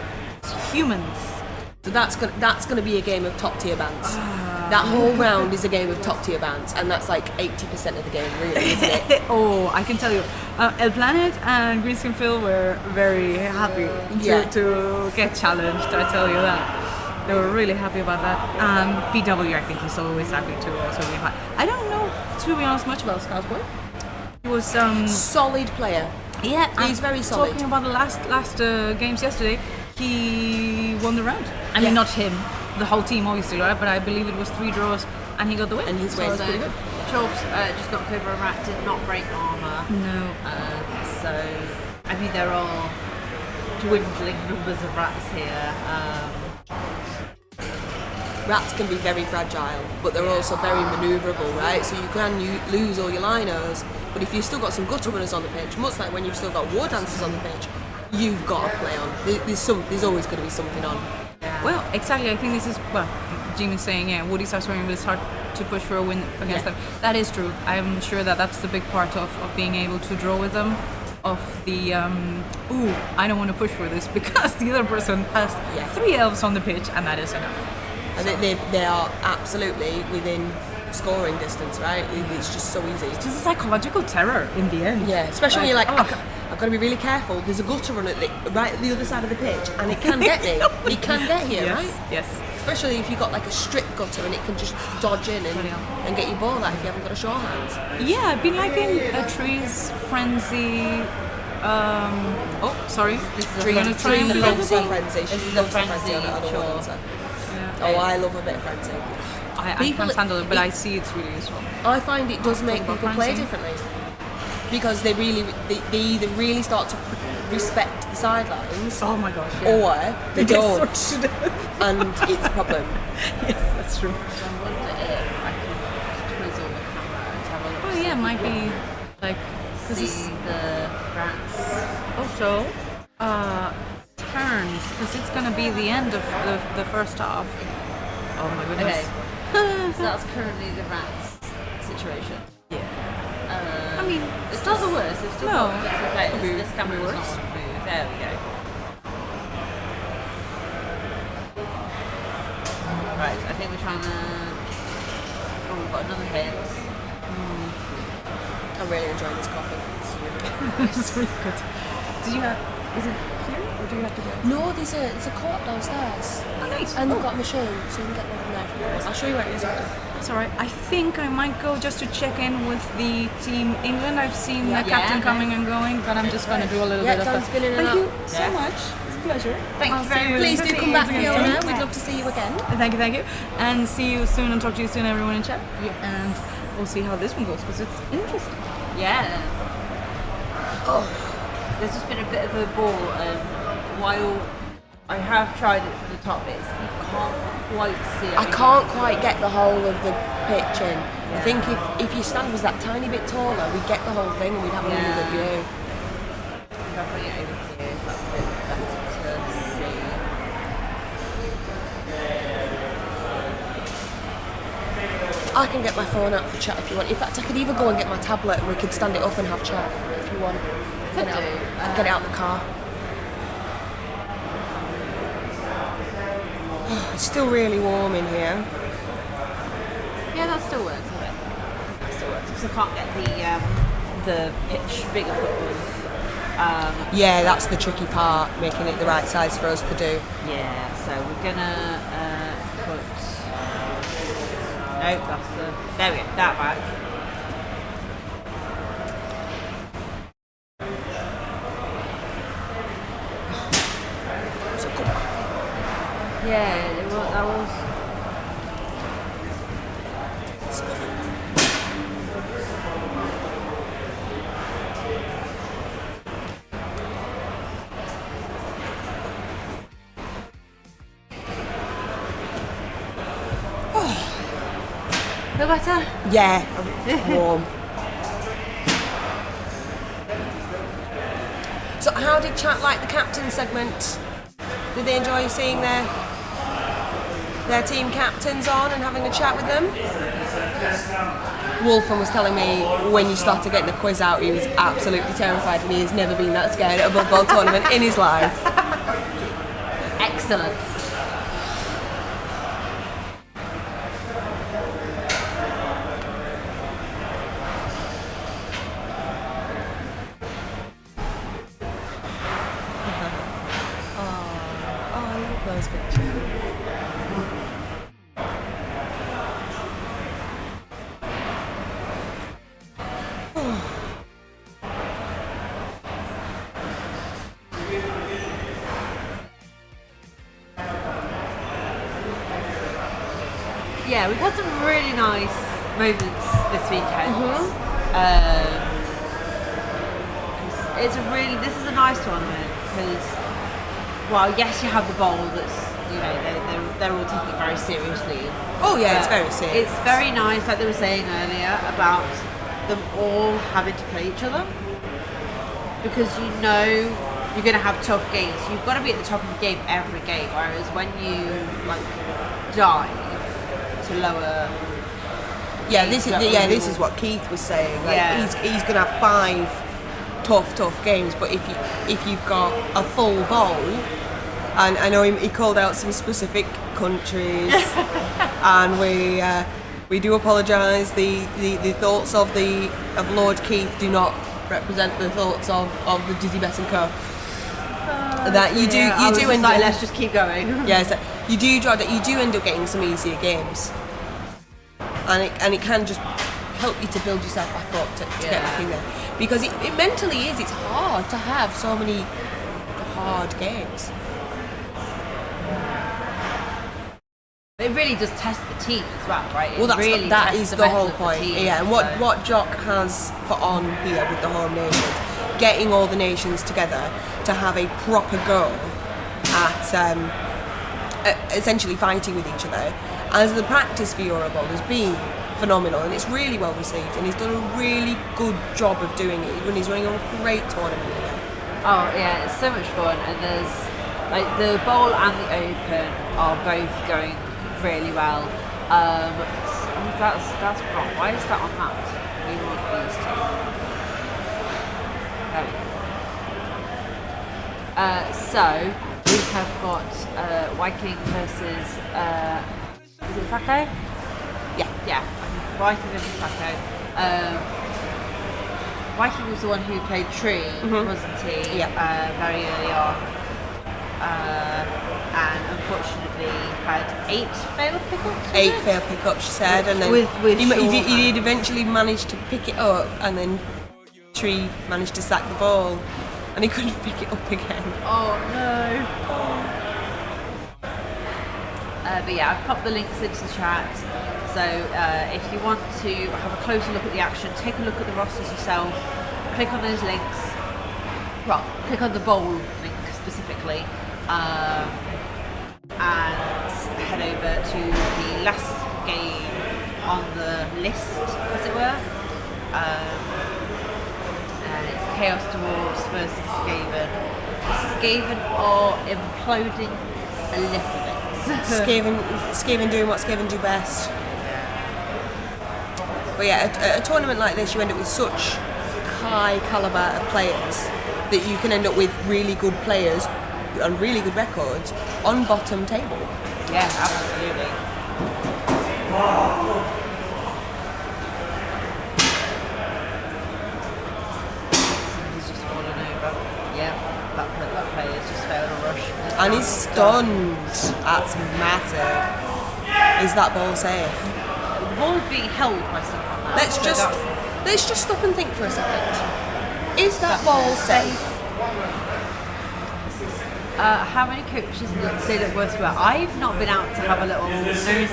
Humans. So that's gonna be a game of top tier bands. That whole round is a game of top tier bands, and that's like 80% of the game, really, isn't it? Oh, I can tell you, El Planet and Greenskin Phil were very happy to get challenged. I tell you that. They were really happy about that. PW, I think he's always happy to also be high. I don't know, to be honest, much about Scouse Boy. He was Solid player. yeah, He's very solid. Talking about the last games yesterday, he won the round. I mean, not him, the whole team, obviously, right? But I believe it was 3 draws, and he got the win. And he's so way it's pretty good. Chalks just got Cobra and Rat, did not break armour. No. So, I mean, there are dwindling numbers of rats here. Rats can be very fragile, but they're also very manoeuvrable, right? So you can lose all your linos, but if you've still got some gutter runners on the pitch, much like when you've still got war dancers on the pitch, you've got to play on. There's always going to be something on. Well, exactly. I think this is, Jim is saying, Woody's are swimming, but it's hard to push for a win against them. That is true. I'm sure that's the big part of being able to draw with them. Of the, I don't want to push for this because the other person has 3 elves on the pitch, and that is enough. And they are absolutely within scoring distance, right? It's just so easy. It's just a psychological terror in the end. Yeah, especially when you're like, I've got to be really careful. There's a gutter run right at the other side of the pitch, and it can get me. It can get here, Yes, right? yes. Especially if you've got like a strip gutter and it can just dodge in and get your ball out if you haven't got a short hands. Yeah, I've been liking Trees Frenzy. Sorry. This is We're gonna try and the do frenzy. This is the frenzy, on the sure. dancer. Oh, I love a bit of frenzy. I can't handle it, but I see it's really useful. I find it does make people play differently because they either really start to respect the sidelines. Oh my gosh. Or they don't, and it's a problem. Yes, that's true. So I wonder if I can twizzle the camera and have a look. Oh yeah, it might be like See the rats. also turns because it's gonna be the end of the first half. Oh my goodness. Okay. So that's currently the rats situation. Yeah. I mean, It's not the worst. It's still No. not okay. Could be- This camera could is be not worse. on the move. There we go. Right. I think we're trying to. Oh, we've got another hit. I'm really enjoying this coffee. it's really good. Did you have? Is it here or do you have to go? No, there's a court downstairs. Oh, nice. And they've got a machine, so you can get one from there if you want. I'll show you where it is after. That's all right. I think I might go just to check in with the team England. I've seen the captain coming and going, but I'm just going to do a little bit of Dan's that. been in and Thank you out. so much. It's a pleasure. Thank you very much. Please do come back, again Fiona. soon. We'd love to see you again. Thank you. And see you soon and talk to you soon, everyone in chat. Yeah. And we'll see how this one goes because it's interesting. Yeah. Oh, there's just been a bit of a ball, and while I have tried it from the top, you can't quite see it. I can't quite get the whole of the pitch in. I think if your stand was that tiny bit taller, we'd get the whole thing and we'd have a really good view. If I put it over here, that's a bit better to see. I can get my phone out for chat if you want. In fact, I could even go and get my tablet and we could stand it up and have chat if you want. Could Get it do. out, get it out of the car. It's still really warm in here. Yeah, that still works. I think that still works because I can't get the pitch bigger footballs. Yeah, that's the tricky part, making it the right size for us to do. Yeah, so we're gonna put. No, that's the. There we go. That back. Yeah, that was Feel better? Yeah, warm. So how did chat like the captain segment? Did they enjoy seeing their team captains on and having a chat with them? Wolfen was telling me when you started getting the quiz out, he was absolutely terrified and he has never been that scared at a Blood Bowl tournament in his life. Excellent. I love those pictures. Yeah, we've had some really nice moments this weekend. This is a nice tournament because, well, yes, you have the bowl that's, you know, they're all taking it very seriously. Oh yeah, it's very serious. It's very nice, like they were saying earlier, about them all having to play each other because you know you're going to have tough games. You've got to be at the top of the game every game, whereas when you like dive to lower. Yeah, this is what Keith was saying. Like, he's gonna have 5 tough games, but if you've got a full bowl, and I know he called out some specific countries, and we do apologise. The thoughts of Lord Keith do not represent the thoughts of the Dizzy Bess and Co. That you do end up. Let's just keep going. Yeah, so you do end up getting some easier games, and it can just help you to build yourself back up to get back in there, because it mentally is. It's hard to have so many hard games. It really does test the team as well, right? Well, that is the whole point. Team, yeah, and what Jock has put on here with the home nations, getting all the nations together to have a proper go at essentially fighting with each other, as the practice for Euroball has been phenomenal, and it's really well received, and he's done a really good job of doing it. He's running a great tournament here. Oh yeah, it's so much fun, and there's like the bowl and the open are both going really well. That's wrong. Why is that on that? We want these two. So we have got Viking versus is it Flacco? Yeah. Viking versus Flacco. Viking was the one who played Tree, wasn't he? Yeah. Very early on. And unfortunately had 8 failed pickups. 8 failed pickups, she said, and then he did eventually manage to pick it up, and then Tree managed to sack the ball, and he couldn't pick it up again. Oh no! But yeah, I've popped the links into the chat. So if you want to have a closer look at the action, take a look at the rosters yourself. Click on those links. Well, click on the bowl link specifically. And head over to the last game on the list, as it were. And it's Chaos Dwarves versus Skaven. Skaven are imploding a little bit. Skaven doing what Skaven do best. But yeah, a tournament like this, you end up with such high calibre of players that you can end up with really good players on really good records on bottom table. Yeah, absolutely. He's just fallen over. Yeah, that player's just failed a rush. And he's stunned. That's massive. Is that ball safe? The ball is being held by someone. Let's just stop and think for a second. Is that ball safe? How many coaches say that worth well? I've not been out to have a little nosy.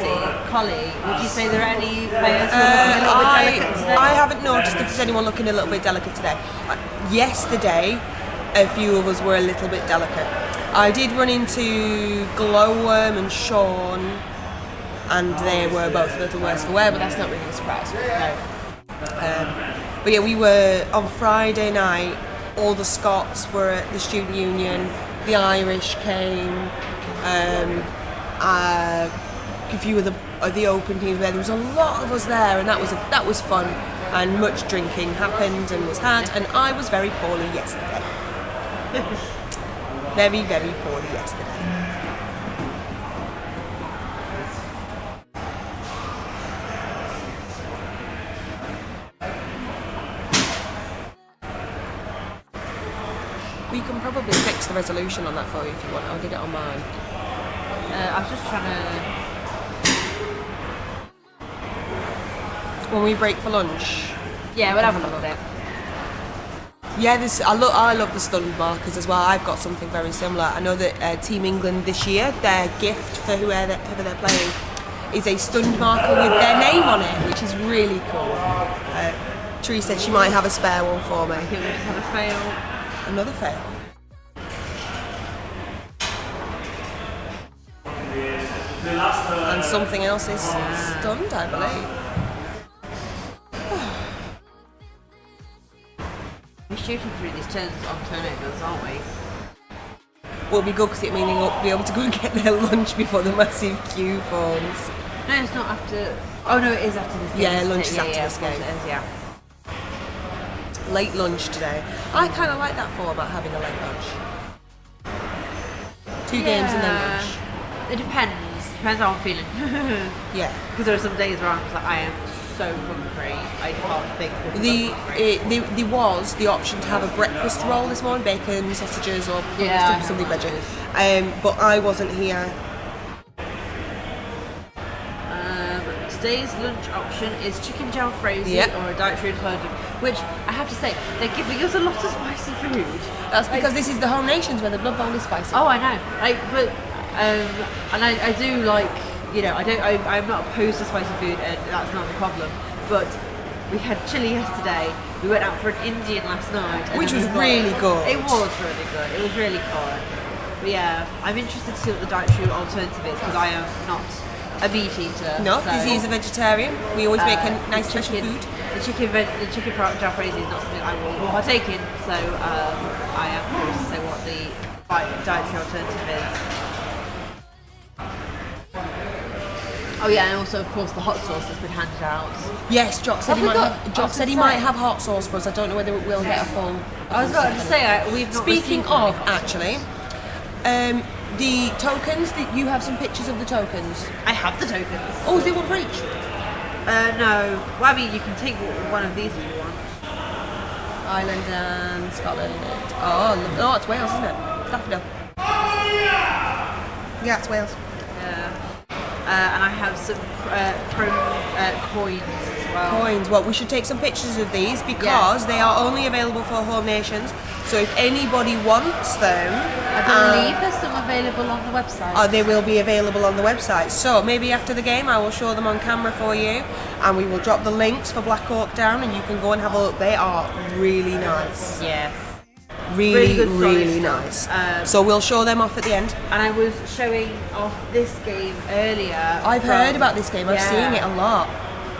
Collie, would you say there are any players who are looking a little bit delicate today? I haven't noticed if there's anyone looking a little bit delicate today. Yesterday, a few of us were a little bit delicate. I did run into Glowworm and Sean and they were both a little worse for wear, but that's not really a surprise. No. But yeah, we were on Friday night. All the Scots were at the Student Union. The Irish came. A few of the open teams where there was a lot of us there, and that was fun. And much drinking happened and was had, and I was very poorly yesterday. Very, very poorly yesterday. We can probably fix the resolution on that for you if you want. I'll get it on mine. I was just trying to... When we break for lunch. Yeah, we'll have a look at it. Yeah, I love the stunned markers as well. I've got something very similar. I know that Team England this year, their gift for whoever they're playing is a stunned marker with their name on it, which is really cool. Tree said she might have a spare one for me. I think we just had a fail. Another fail. And something else is stunned, I believe. We're shooting through these turns on turnovers, aren't we? Will be good because it means they'll be able to go and get their lunch before the massive queue forms. No, it's not after... Oh no, it is after this game. Yeah, lunch is after this game. It is, yeah. Late lunch today. I kind of like that format, having a late lunch. 2 games and then lunch. It depends. Depends how I'm feeling. Yeah. Because there are some days where I'm just like, I am so hungry. I can't think. There was the option to have a breakfast roll this morning, bacon, sausages, or something veggie. But I wasn't here. Today's lunch option is chicken jalfrezi or a dietary inclusion, which I have to say, they're giving us a lot of spicy food. That's because this is the Home Nations where the Blood Bowl is spicy. Oh, I know. And I do like, you know, I'm not opposed to spicy food, and that's not the problem. But we had chili yesterday. We went out for an Indian last night, which was really good. It was really good. It was really fun. But yeah, I'm interested to see what the dietary alternative is because I am not a meat eater. No, because he's a vegetarian. We always make a nice special food. The chicken jalfrezi is not something I will partake in, so I am curious to say what the dietary alternative is. Oh yeah, and also of course the hot sauce that's been handed out. Yes, Jock said he might have hot sauce for us. I don't know whether we'll get a full. I was about to say we've not. Speaking of, actually, the tokens. You have some pictures of the tokens. I have the tokens. Oh, is it one for each? No. Well, I mean, you can take one of these if you want. Ireland and Scotland. Oh, it's Wales, isn't it? Daffodil. Yeah, it's Wales. Yeah. And I have some coins as well. Coins. Well, we should take some pictures of these because they are only available for Home Nations. So if anybody wants them, I believe there's some available on the website. They will be available on the website. So maybe after the game, I will show them on camera for you, and we will drop the links for Black Oak down, and you can go and have a look. They are really nice. Yeah. Really nice. So we'll show them off at the end. And I was showing off this game earlier. I've heard about this game. I've seen it a lot.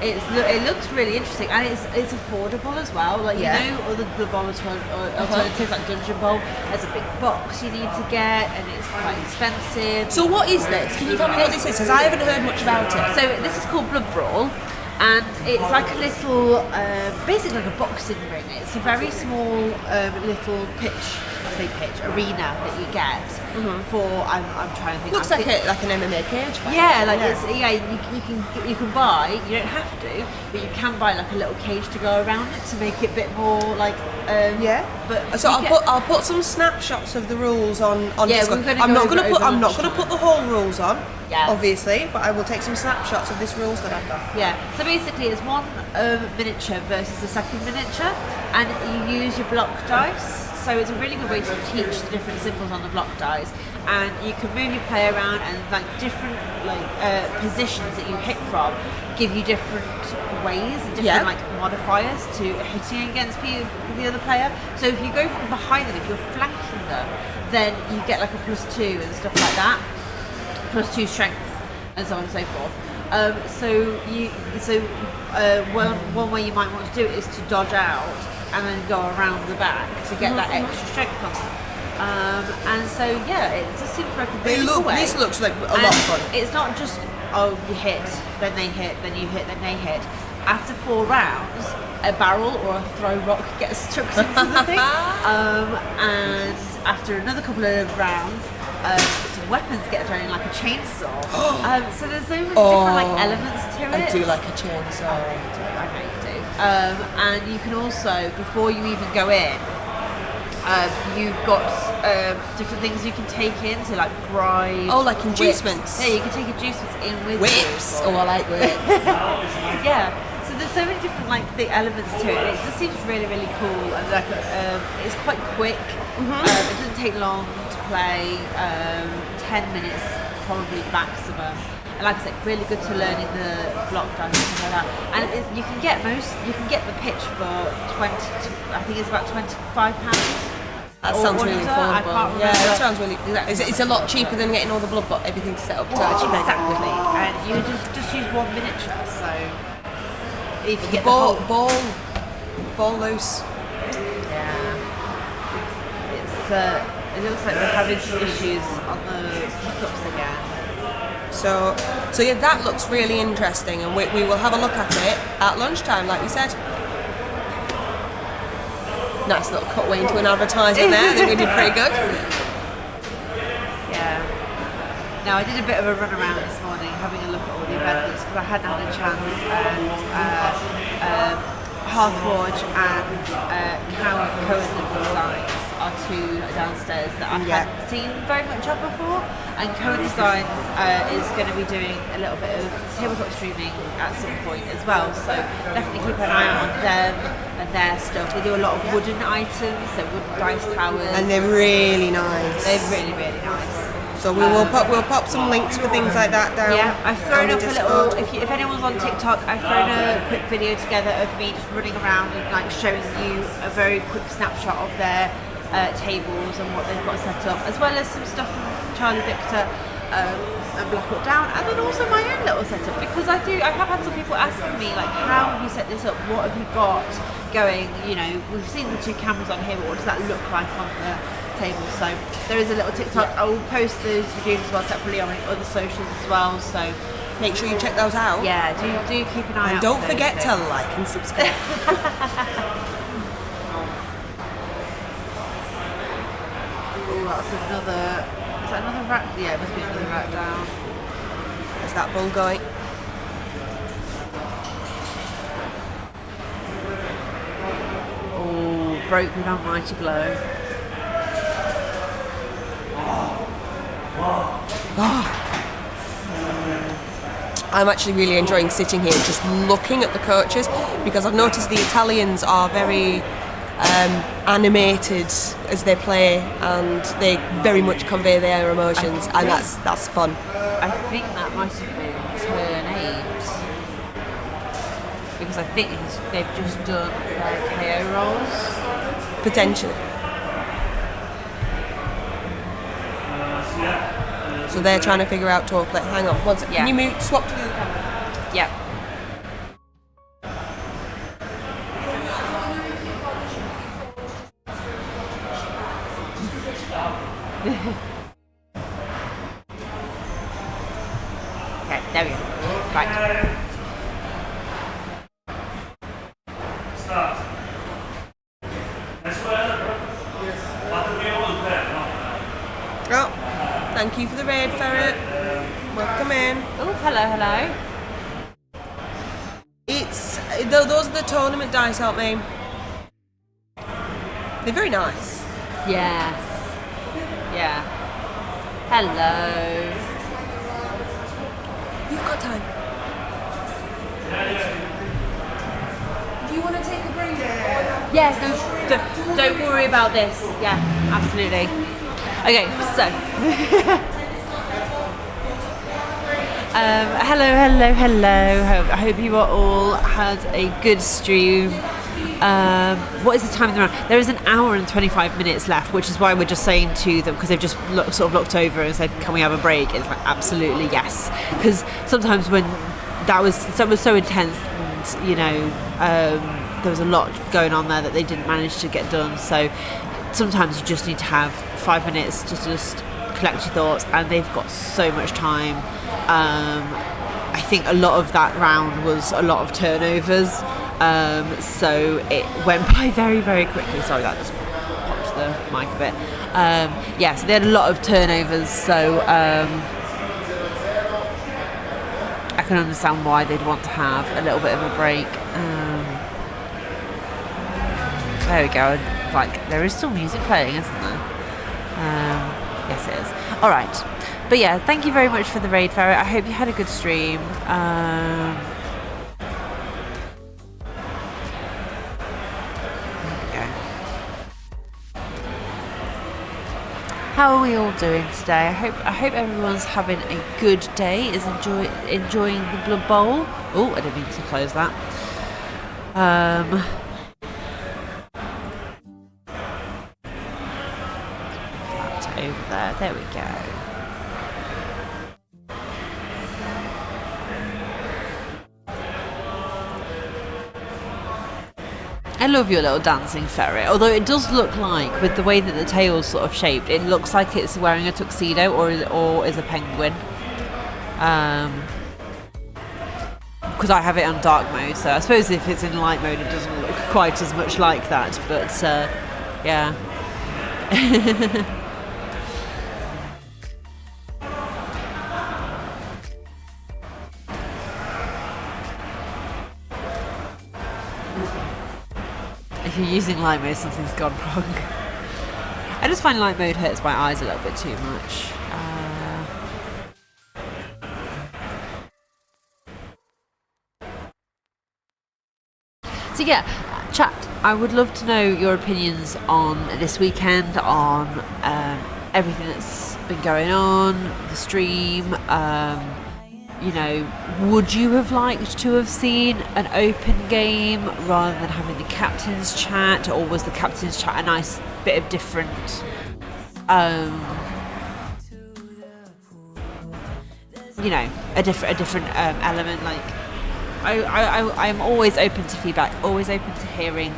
It looks really interesting, and it's affordable as well. Like you know, other Blood Bowl alternatives like Dungeon Bowl, there's a big box you need to get, and it's quite expensive. So what is this? Can you tell me what this is? Because I haven't heard much about it. So this is called Blood Brawl. And it's like a little, basically like a boxing ring. It's a very small little arena that you get for. I'm trying to think. Looks like an MMA cage. Yeah, you can buy. You don't have to, but you can buy like a little cage to go around it to make it a bit more like. But so I'll put some snapshots of the rules on Discord. I'm not going to put the whole rules on. Yeah. Obviously, but I will take some snapshots of this rules that I've got. Yeah, so basically it's one miniature versus the second miniature, and you use your block dice. So it's a really good way to teach the different symbols on the block dice, and you can move your player around, and like different positions that you hit from give you different ways and different like modifiers to hitting against the other player. So if you go from behind them, if you're flanking them, then you get like a +2 and stuff like that. +2 strength, and so on and so forth. One way you might want to do it is to dodge out and then go around the back to get that extra strength on them. And so it just seems like a really cool way. This looks like a lot of fun. It's not just you hit, then they hit, then you hit, then they hit. After 4 rounds, a barrel or a throw rock gets chucked into the thing, and after another couple of rounds, some weapons get thrown in, like a chainsaw. So there's so many different elements to it. I do like a chainsaw. I know you do. And you can also, before you even go in, you've got different things you can take in, so like bribes. Oh, like inducements. Yeah, you can take inducements in with Whips. Oh, I like whips. Yeah. So there's so many different the elements to it. It just seems really, really cool, and it's quite quick. It doesn't take long to play. 10 minutes probably maximum. And like I said, really good to learning the block dice and stuff like that. And you can get the pitch for 20. I think it's about £25. That sounds really I affordable. can't remember. Yeah, that sounds really. Exactly. It's a lot cheaper than getting all the blood, but everything set up to actually make it. Exactly. And you just use one miniature, so if you get ball loose. Yeah. It looks like they're having some issues on the pickups again. So yeah, that looks really interesting, and we will have a look at it at lunchtime, like we said. Nice little cutaway into an advertisement there. I think we did pretty good. Yeah. Now I did a bit of a run around this morning, having a look at all the vendors because I hadn't had a chance, and Hearthforge and Cohen Designs are 2 downstairs that I hadn't seen very much of before. And Cohen Designs is going to be doing a little bit of tabletop streaming at some point as well. So definitely keep an eye on them and their stuff. They do a lot of wooden items, so wooden dice towers. And they're really nice. They're really, really nice. So we'll pop some links for things like that down. Yeah, I've thrown up a little. If anyone's on TikTok, I've thrown a quick video together of me just running around and showing you a very quick snapshot of their tables and what they've got set up, as well as some stuff from Charlie Victor and Blackout Down, and then also my own little setup, because I have had some people asking me how have you set this up, what have you got going, we've seen the 2 cameras on here, but what does that look like on the table? So there is a little TikTok. I will post those videos as well separately on my other socials as well, so make sure you check those out. Yeah, do keep an eye out. And don't forget to like and subscribe. That's another. Is that another rack? Yeah, it must be another rack down. Is that bull going? Oh, broke with almighty blow. I'm actually really enjoying sitting here just looking at the coaches, because I've noticed the Italians are very animated as they play, and they very much convey their emotions, and that's fun. I think that might have been turn 8, because I think they've just done their KO rolls. Potentially. So they're trying to figure out tour play. Hang on, one second. Yeah. Can you swap to the other camera? Yeah. Okay, there we go. Right. Oh, thank you for the raid, Ferret. Welcome in. Oh, hello. Those are the tournament dice, aren't they? They're very nice. Yes. Yeah. Hello. You've got time. Do you want to take a break? Yeah, don't worry about this. Yeah, absolutely. Okay, so. Hello. I hope you all had a good stream. What is the time of the round? There is an hour and 25 minutes left, which is why we're just saying to them, because they've just looked over and said, can we have a break? It's like, absolutely yes. Because sometimes when that was so intense, and you know, there was a lot going on there that they didn't manage to get done. So sometimes you just need to have 5 minutes to just collect your thoughts, and they've got so much time. I think a lot of that round was a lot of turnovers, so it went by very, very quickly. Sorry, that just popped the mic a bit. So they had a lot of turnovers, so I can understand why they'd want to have a little bit of a break. There we go. Like, there is still music playing, isn't there? Yes, it is. All right. But yeah, thank you very much for the raid, Ferret. I hope you had a good stream. There we go. How are we all doing today? I hope everyone's having a good day. Is enjoying the Blood Bowl. Oh, I didn't mean to close that. Over there we go. I love your little dancing ferret, although it does look like, with the way that the tail's sort of shaped, it looks like it's wearing a tuxedo or is a penguin. Because I have it on dark mode, so I suppose if it's in light mode it doesn't look quite as much like that, but yeah. If you're using light mode, something's gone wrong. I just find light mode hurts my eyes a little bit too much. So yeah, chat, I would love to know your opinions on this weekend, on everything that's been going on, the stream. You know, would you have liked to have seen an open game rather than having the captain's chat, or was the captain's chat a nice bit of different you know, a different element? Like, I'm always open to feedback, always open to hearing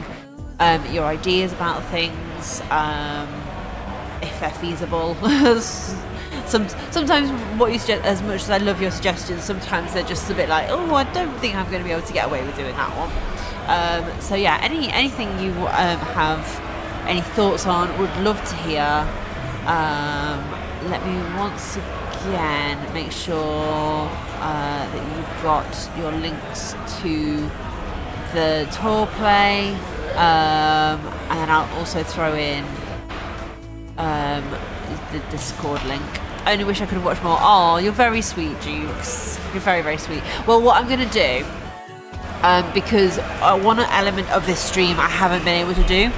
your ideas about things, if they're feasible. Sometimes what you suggest, as much as I love your suggestions, sometimes they're just a bit like, oh, I don't think I'm going to be able to get away with doing that one. So yeah, anything you have any thoughts on, would love to hear. Let me once again make sure that you've got your links to the tour play, and then I'll also throw in the Discord link. I only wish I could have watched more. Oh, you're very sweet, Jukes. You're very, very sweet. Well, what I'm going to do, because one element of this stream I haven't been able to do,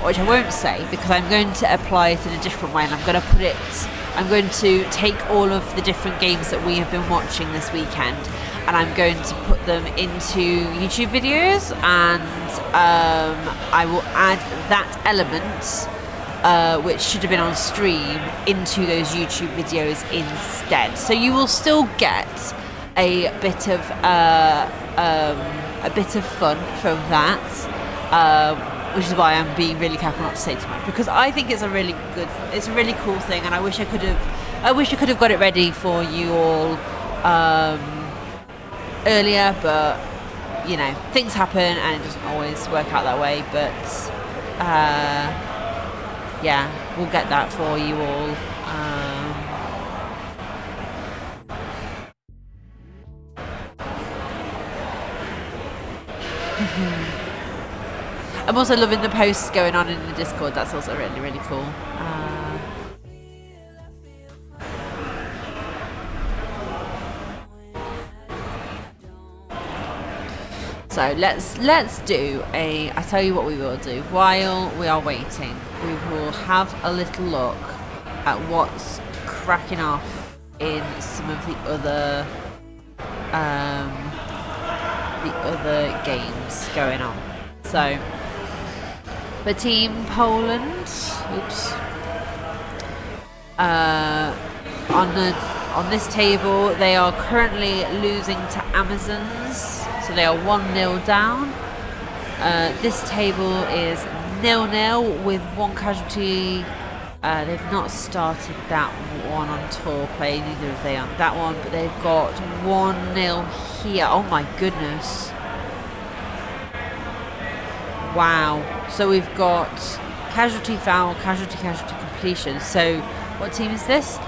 which I won't say, because I'm going to apply it in a different way, and I'm going to take all of the different games that we have been watching this weekend, and I'm going to put them into YouTube videos, and I will add that element, which should have been on stream, into those YouTube videos instead. So you will still get a bit of fun from that, which is why I'm being really careful not to say too much, because I think it's a really cool thing, and I wish I could have got it ready for you all earlier, but you know, things happen and it doesn't always work out that way. But yeah, we'll get that for you all. I'm also loving the posts going on in the Discord. That's also really, really cool. So let's do I tell you what we will do. While we are waiting, we will have a little look at what's cracking off in some of the other games going on. So for Team Poland, on the On this table, they are currently losing to Amazons, so they are 1-0 down. This table is 0-0 with 1 casualty. They've not started that one on tour play, neither have they on that one, but they've got 1-0 here. Oh my goodness. Wow. So we've got casualty foul, casualty completion. So what team is this?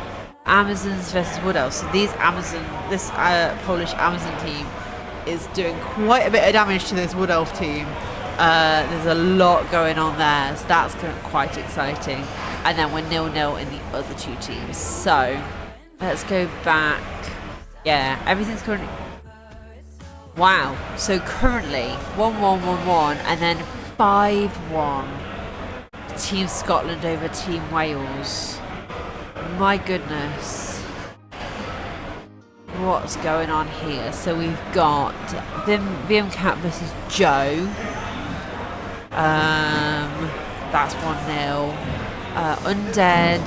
Amazons versus Wood Elves. So this Polish Amazon team is doing quite a bit of damage to this Wood Elf team. There's a lot going on there, so that's quite exciting. And then we're 0-0 in the other 2 teams. So let's go back. Yeah, everything's currently. Wow. So currently 1-1, 1-1, and then 5-1. Team Scotland over Team Wales. My goodness. What's going on here? So we've got VM Cat versus Joe. That's 1-0. Undead,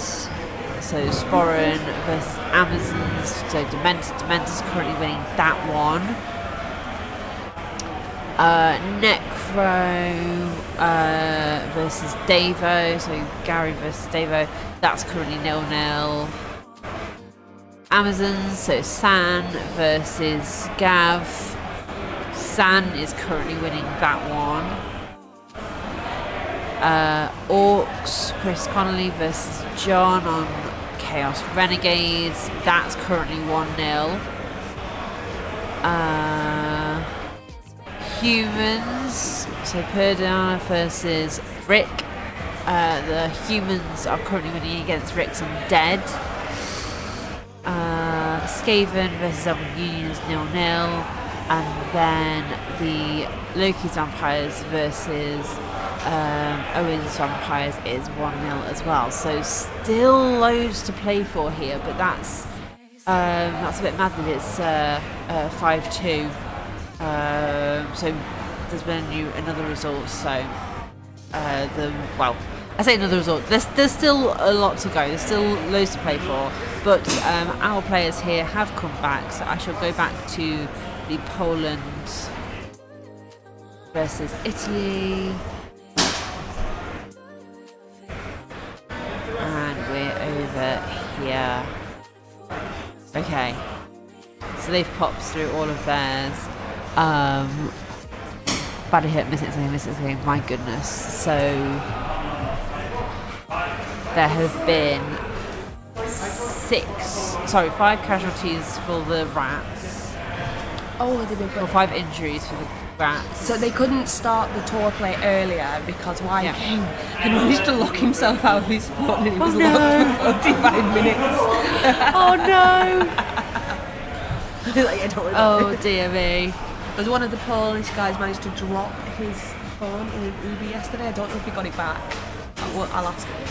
so Sporran versus Amazons, so Dementor's currently winning that one. Necro versus Davo, so Gary versus Davo, that's currently 0-0. Amazons, so San versus Gav. San is currently winning that one. Orcs, Chris Connolly versus John on Chaos Renegades. That's currently 1-0. Humans, so Perdana versus Rick. The humans are currently winning against Rick's Undead. Skaven versus Elven Union is 0-0. And then the Loki's Vampires versus Owen's Vampires is 1-0 as well. So still loads to play for here, but that's a bit mad that it's 5-2. So there's been another result. So I say another result. There's still a lot to go. There's still loads to play for. But our players here have come back. So I shall go back to the Poland versus Italy. And we're over here. Okay. So they've popped through all of theirs. Body hit, miss it, my goodness. So there have been 5 casualties for the rats. Oh, they've been or 5 injuries for the rats. So they couldn't start the tour play earlier because Wyatt King had managed to lock himself out of his phone and he was locked for 45 minutes. Oh no! Like, I don't know. Oh dear me. Because one of the Polish guys managed to drop his phone in an Uber yesterday. I don't know if he got it back. I'll ask him.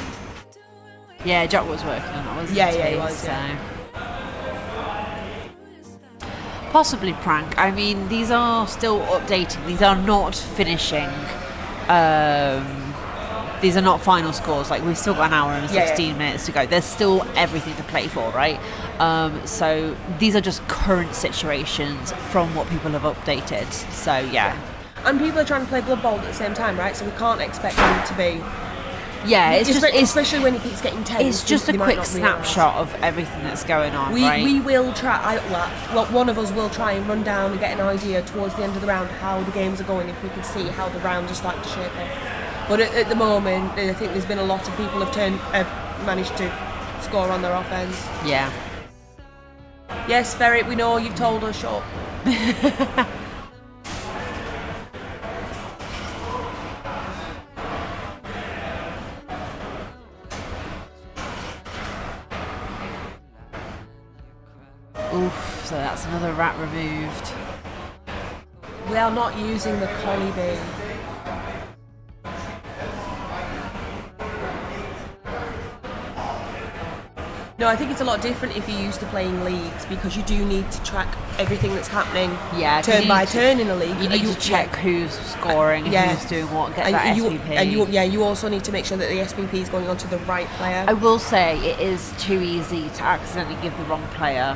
Yeah, Jock was working on that, wasn't he? Yeah, he was. So. Yeah. Possibly prank. I mean, these are still updating. These are not finishing. These are not final scores. Like, we've still got an hour and 16 minutes to go. There's still everything to play for, right? So these are just current situations from what people have updated. So yeah. And people are trying to play Blood Bowl at the same time, right? So we can't expect them to be. Yeah, especially when it keeps getting tense. It's just a quick snapshot of everything that's going on, right? We will try. One of us will try and run down and get an idea towards the end of the round how the games are going, if we can see how the rounds are starting to shape up. But at the moment, I think there's been a lot of people have managed to score on their offense. Yeah. Yes, Ferret, we know you've told us. Shut up. Oof, so that's another rat removed. We are not using the collie beam. No, I think it's a lot different if you're used to playing leagues because you do need to track everything that's happening turn by turn in a league. You need to check who's scoring, who's doing what, get that SVP. You also need to make sure that the SVP is going on to the right player. I will say it is too easy to accidentally give the wrong player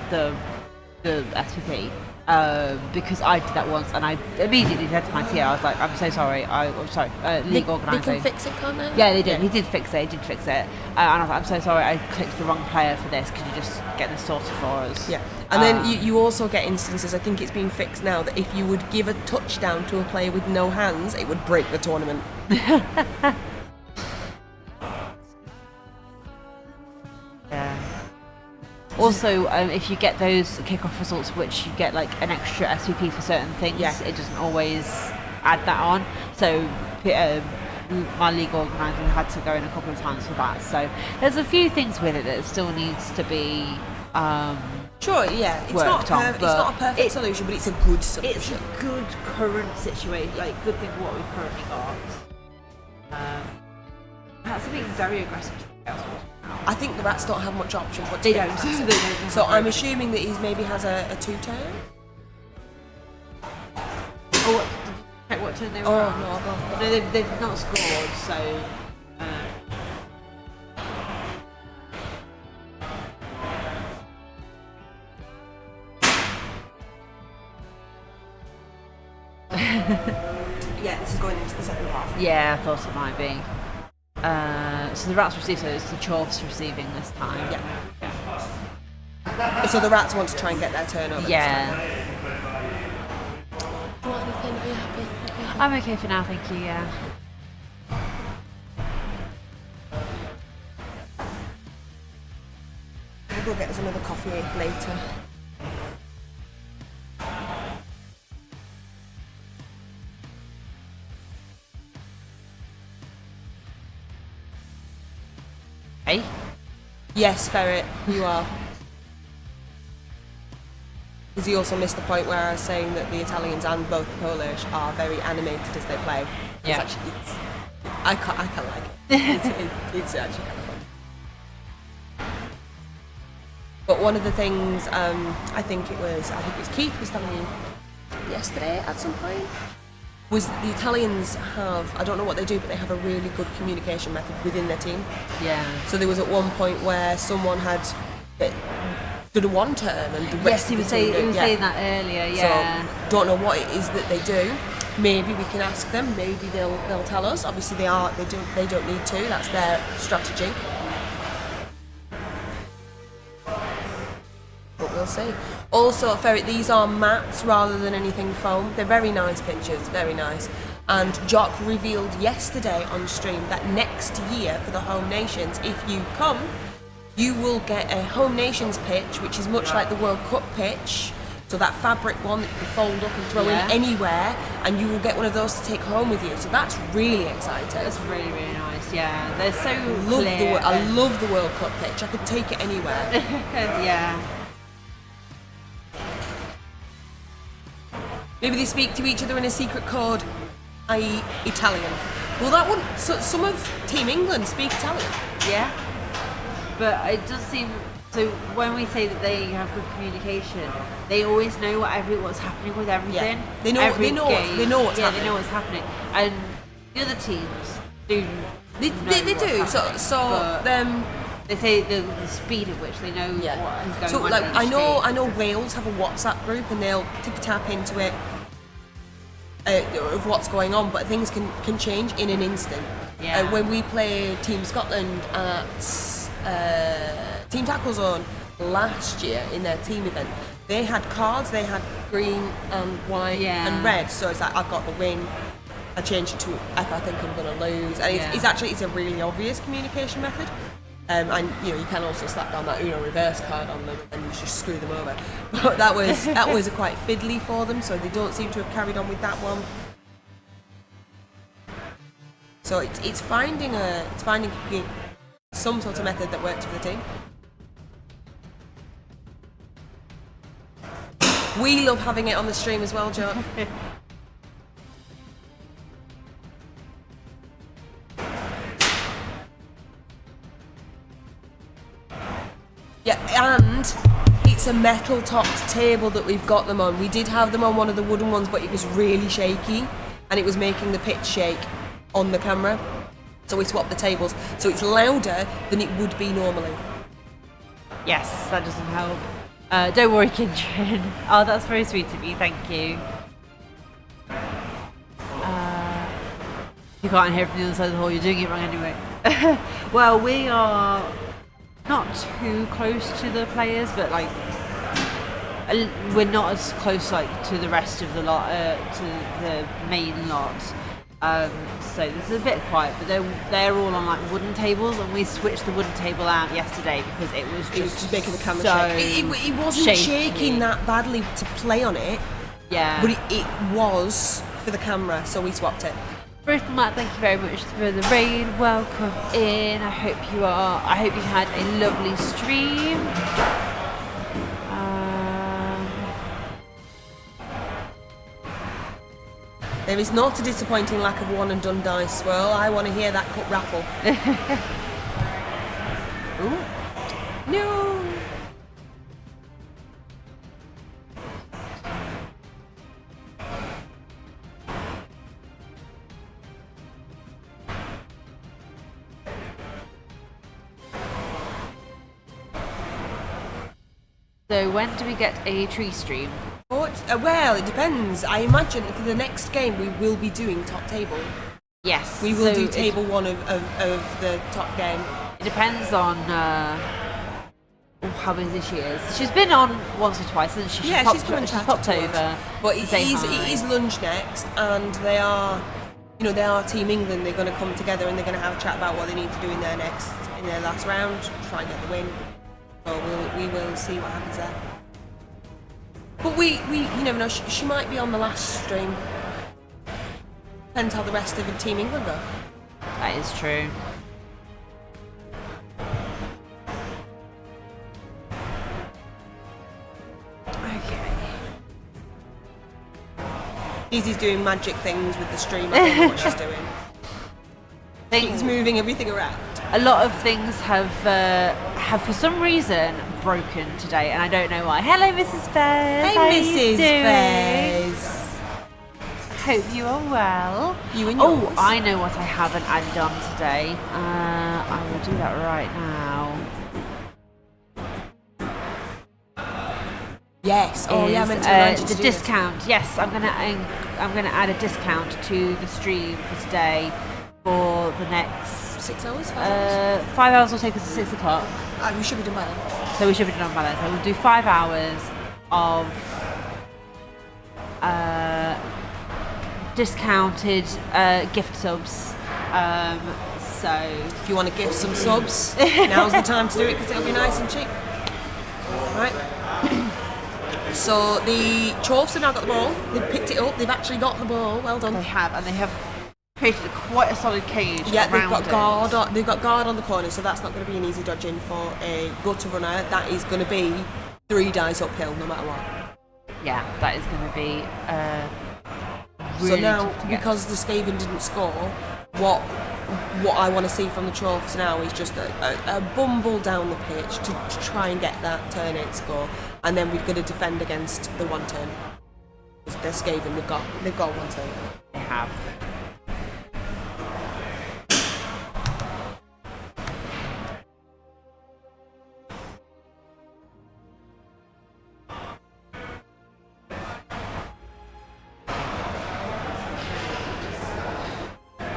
the SVP. Because I did that once and I immediately said to my TA, I was like, I'm so sorry, I'm sorry, league organiser. They can fix it, can't they? Yeah, they did. He did fix it. And I was like, I'm so sorry, I clicked the wrong player for this. Could you just get this sorted for us? Yeah. And then you also get instances, I think it's being fixed now, that if you would give a touchdown to a player with no hands, it would break the tournament. Yeah. Also, if you get those kickoff results, which you get like an extra SVP for certain things, it doesn't always add that on. So my league organiser had to go in a couple of times for that. So there's a few things with it that still needs to be sure, yeah. It's not a perfect solution, but it's a good solution. It's a good current situation, like good thing for what we've currently got. That's something very aggressive to I think the rats don't have much option, but they don't. So I'm assuming that he maybe has a 2-turn. What turn they were on? No, they've not scored, so. Yeah, this is going into the second half. Yeah, I thought it might be. So the rats receive, so it's the Chorfs receiving this time. Yeah. So the rats want to try and get their turn over. Yeah. Do you want anything? Are you happy? I'm okay for now, thank you, yeah. We'll go get us another coffee later. Hey? Yes, Ferret, you are. Because you also missed the point where I was saying that the Italians and both the Polish are very animated as they play. Yeah. I kind of like it. It's actually kind of fun. But one of the things I think it was Keith was telling me yesterday at some point was the Italians have, I don't know what they do, but they have a really good communication method within their team. Yeah. So there was at one point where someone had did a one turn and the rest he was saying that earlier, yeah. So don't know what it is that they do. Maybe we can ask them, maybe they'll tell us. Obviously they don't need to, that's their strategy. But we'll see. Also, Ferret, these are mats rather than anything foam. They're very nice pictures, very nice. And Jock revealed yesterday on stream that next year for the Home Nations, if you come, you will get a Home Nations pitch, which is much like the World Cup pitch. So that fabric one that you can fold up and throw in anywhere, and you will get one of those to take home with you. So that's really exciting. That's really, really nice, yeah. They're so I love the World Cup pitch. I could take it anywhere. Yeah. Maybe they speak to each other in a secret code, i.e. Italian. Well, that wouldn't... So some of Team England speak Italian. Yeah. But it does seem... So when we say that they have good communication, they always know what's happening with everything. Yeah. They know what's happening. They know what's happening. And the other teams do. They do. So they say the speed at which they know what is going so, on. Like I know Wales have a WhatsApp group and they'll tap into it of what's going on, but things can change in an instant. Yeah. When we played Team Scotland at Team Tackle Zone last year in their team event, they had cards. They had green and white and red. So it's like, I've got the win. I change it to if I think I'm going to lose. And it's a really obvious communication method. And you can also slap down that Uno reverse card on them and you just screw them over. But that was quite fiddly for them, so they don't seem to have carried on with that one. So it's finding some sort of method that works for the team. We love having it on the stream as well, Joe. Yeah, and it's a metal topped table that we've got them on. We did have them on one of the wooden ones, but it was really shaky and it was making the pitch shake on the camera. So we swapped the tables. So it's louder than it would be normally. Yes, that doesn't help. Don't worry, Kindred. Oh, that's very sweet of you. Thank you. You can't hear from the other side of the hall. You're doing it wrong anyway. Well, we are not too close to the players, but like we're not as close like to the rest of the lot, to the main lot. So this is a bit quiet, but they're all on like wooden tables, and we switched the wooden table out yesterday because it was just making the camera so shake. It wasn't shaking that badly to play on it. Yeah, but it was for the camera, so we swapped it. Ruth and Matt, thank you very much for the raid. Welcome in. I hope you had a lovely stream. There is not a disappointing lack of one and done dice swirl. I want to hear that cup rattle. Ooh. No. So when do we get a tree stream? Well, it depends. I imagine for the next game we will be doing top table. Yes. We will do table one of the top game. It depends on how busy she is. She's been on once or twice, and she's popped over. But it is lunch next, and they are Team England. They're going to come together and they're going to have a chat about what they need to do in their last round, try and get the win. So we will see what happens there. But we you never know. She might be on the last stream. Depends how the rest of the Team England go. That is true. Okay. Easy's doing magic things with the stream. I don't know what she's doing. She's moving everything around. A lot of things have for some reason broken today, and I don't know why. Hello, Mrs. Fez. Hey, Mrs. Fez. Hope you are well. You and yours. Oh, I know what I haven't added on today. I will do that right now. Yes. Oh, yeah. I meant to remind you to the discount. Yes, I'm gonna add a discount to the stream for today for the next 6 hours. 5 hours. 5 hours will take us to 6 o'clock. We should be done by then. So we should be done by then. So we'll do 5 hours of discounted gift subs. So if you want to gift some subs, now's the time to do it because it'll be nice and cheap. Right. So the Chorfs have now got the ball. They've picked it up. They've actually got the ball. Well done. They have, and they have created quite a solid cage. Yeah, they've got guard. They've got guard on the corner, so that's not going to be an easy dodging for a gutter runner. That is going to be 3 dice uphill, no matter what. Yeah, that is going to be. Really so now, because the Skaven didn't score, what I want to see from the Chorfs now is just a bumble down the pitch to try and get that turn 8 score, and then we're going to defend against the one turn. Because they're Skaven, they've got one turn. They have.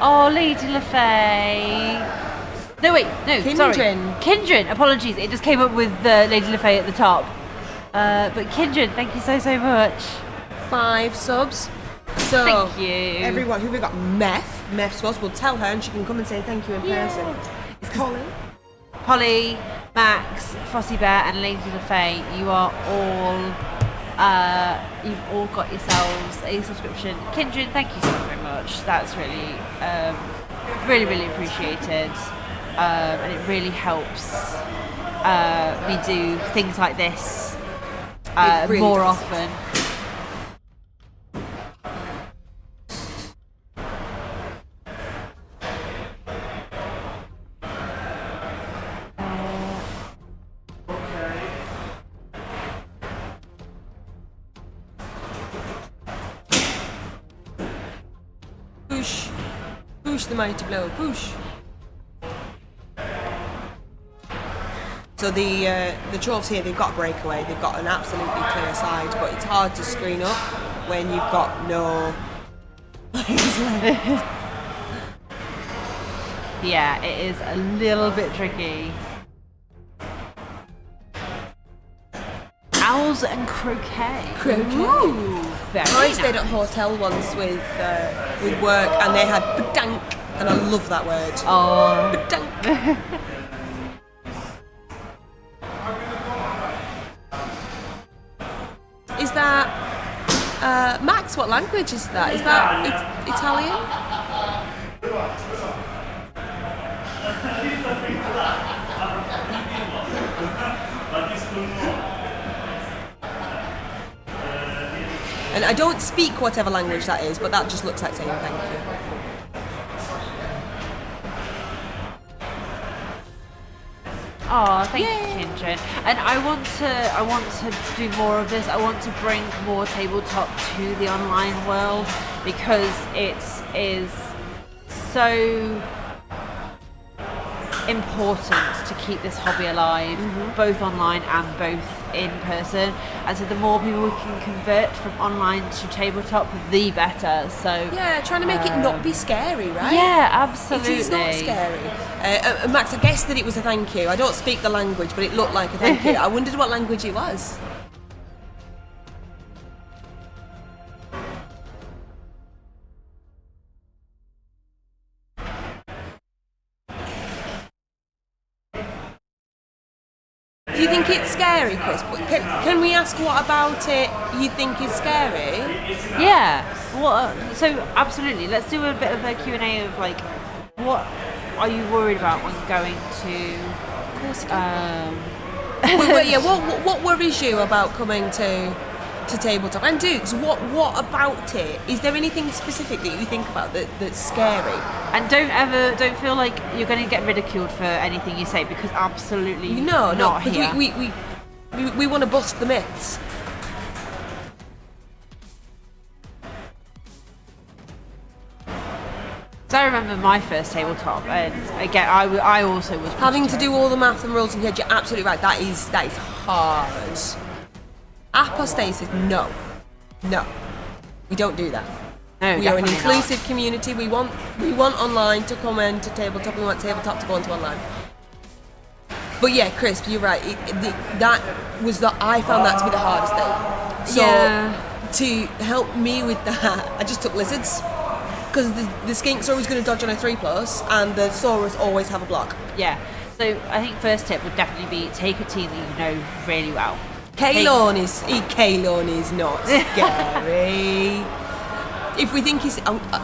Oh, Lady LaFay. No, wait, no, Kindred. Sorry. Kindred, apologies. It just came up with Lady LaFay at the top. But Kindred, thank you so much. 5 subs. So, thank you. Everyone who we got, Meth subs, we'll tell her and she can come and say thank you in person. It's Polly, Max, Frosty Bear, and Lady LaFay, you are all, you've all got yourselves a subscription. Kindred, thank you so very much. That's really, really appreciated. And it really helps me do things like this really more often. push the mighty blow, push. So the Chorfs here, they've got a breakaway, they've got an absolutely clear side, but it's hard to screen up when you've got no Yeah, it is a little bit tricky. Owls and croquet. Ooh, very I stayed nice. at a hotel once with work, and they had bedank, and I love that word. Oh, Bedank. Is that Max? What language is that? Is that Italian? And I don't speak whatever language that is, but that just looks like saying thank you. oh, thank you, Kindred. And I want to do more of this. I want to bring more tabletop to the online world because it is so important to keep this hobby alive, both online and both in person. And so the more people we can convert from online to tabletop, the better. So Yeah, trying to make it not be scary, right? yeah, absolutely. It is not scary. Max, I guessed that it was a thank you. I don't speak the language, but it looked like a thank you. I wondered what language it was. Do you think it's scary, Chris? Can we ask what about it you think is scary? Yeah. Well, so absolutely. Let's do a bit of a Q&A of like, what are you worried about when going to? What worries you about coming to tabletop? And Dukes, what about it? Is there anything specific that you think about that's scary? And don't feel like you're going to get ridiculed for anything you say because absolutely No, not because here. we want to bust the myths. So I remember my first tabletop, and again, I also was Having to do all the math and rules in your head, you're absolutely right. That is hard. Apostasis, no, we don't do that. No, We are an definitely inclusive not. community. We want online to come into tabletop. We want tabletop to go into online. But yeah, Chris, you're right. I found that to be the hardest thing. So Yeah. to help me with that, I just took lizards. Because the skinks are always going to dodge on a 3+, and the saurus always have a block. Yeah. So I think first tip would definitely be take a team that you know really well. Kalon is not scary. If we think he's,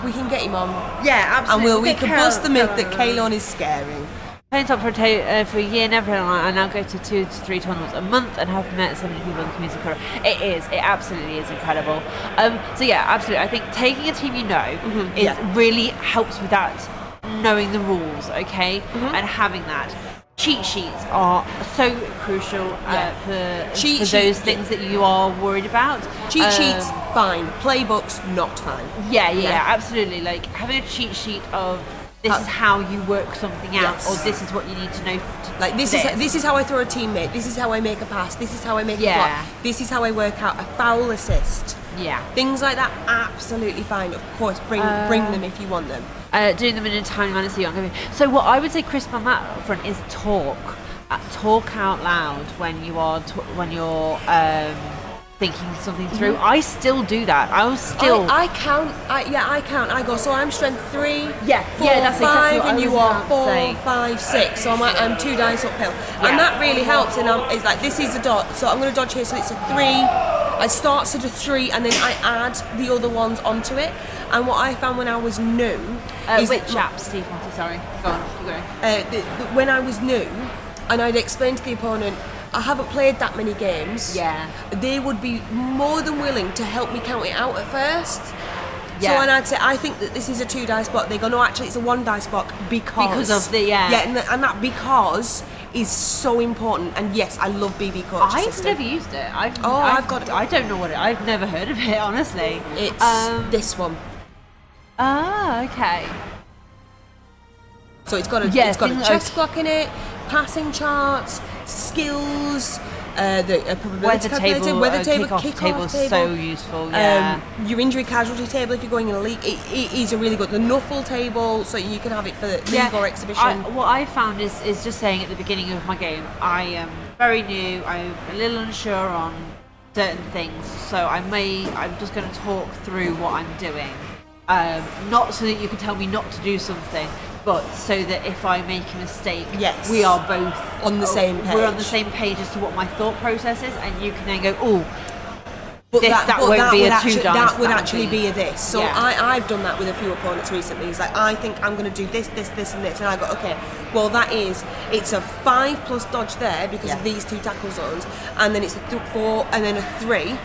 we can get him on. Yeah, absolutely. And we can bust the myth that Kalon is scary. Playing top for a year, never online. I now go to 2 to 3 tournaments a month and have met so many people in the community. It absolutely is incredible. So yeah, absolutely. I think taking a team you know really helps with that, knowing the rules, okay, and having that. Cheat sheets are so crucial for those things that you are worried about. Cheat sheets, fine. Playbooks, not fine. Yeah, absolutely. Like having a cheat sheet of this is how you work something out, or this is what you need to know. Like this is how I throw a teammate. This is how I make a pass. This is how I make a block. This is how I work out a foul assist. Yeah, things like that, absolutely fine. Of course, bring them if you want them. Doing them in a timely manner so young. So what I would say, crisp on that front, is talk out loud when you are thinking something through. I still do that. I count. I go. So I'm strength 3, 4, that's 5, exactly what and I you was are about to 4, say. 5, 6. So I'm 2 dice uphill, and that really helps. And it's like this is a dot. So I'm going to dodge here. So it's a 3. I start at a 3, and then I add the other ones onto it. And what I found when I was new is which chap, Steve Monty, sorry. Go on, keep going. When I was new, and I'd explain to the opponent, I haven't played that many games. Yeah. They would be more than willing to help me count it out at first. Yeah. So when I'd say, I think that this is a 2 dice block, they go, no, actually it's a 1 dice block because of the and that because is so important. And yes, I love BB Coach I've system. never used it. I've got it. I don't know what it. I've never heard of it, honestly. It's this one. Ah, okay. So it's got a chess clock in it, passing charts, skills, the probability calculator, weather table, kick-off table. So useful. Yeah. Your injury casualty table if you're going in a league, it is a really good. The Nuffle table, so you can have it for league or exhibition. What I found is just saying at the beginning of my game, I am very new. I'm a little unsure on certain things, so I'm just going to talk through what I'm doing. Not so that you can tell me not to do something, but so that if I make a mistake, we are both on the same page. We're on the same page as to what my thought process is, and you can then go, but that won't be a 2 dice. That would actually be a this. So I've done that with a few opponents recently. It's like, I think I'm going to do this, this, this, and this, and I go, okay, well it's a 5+ dodge there because of these 2 tackle zones, and then it's a 4 and then a 3,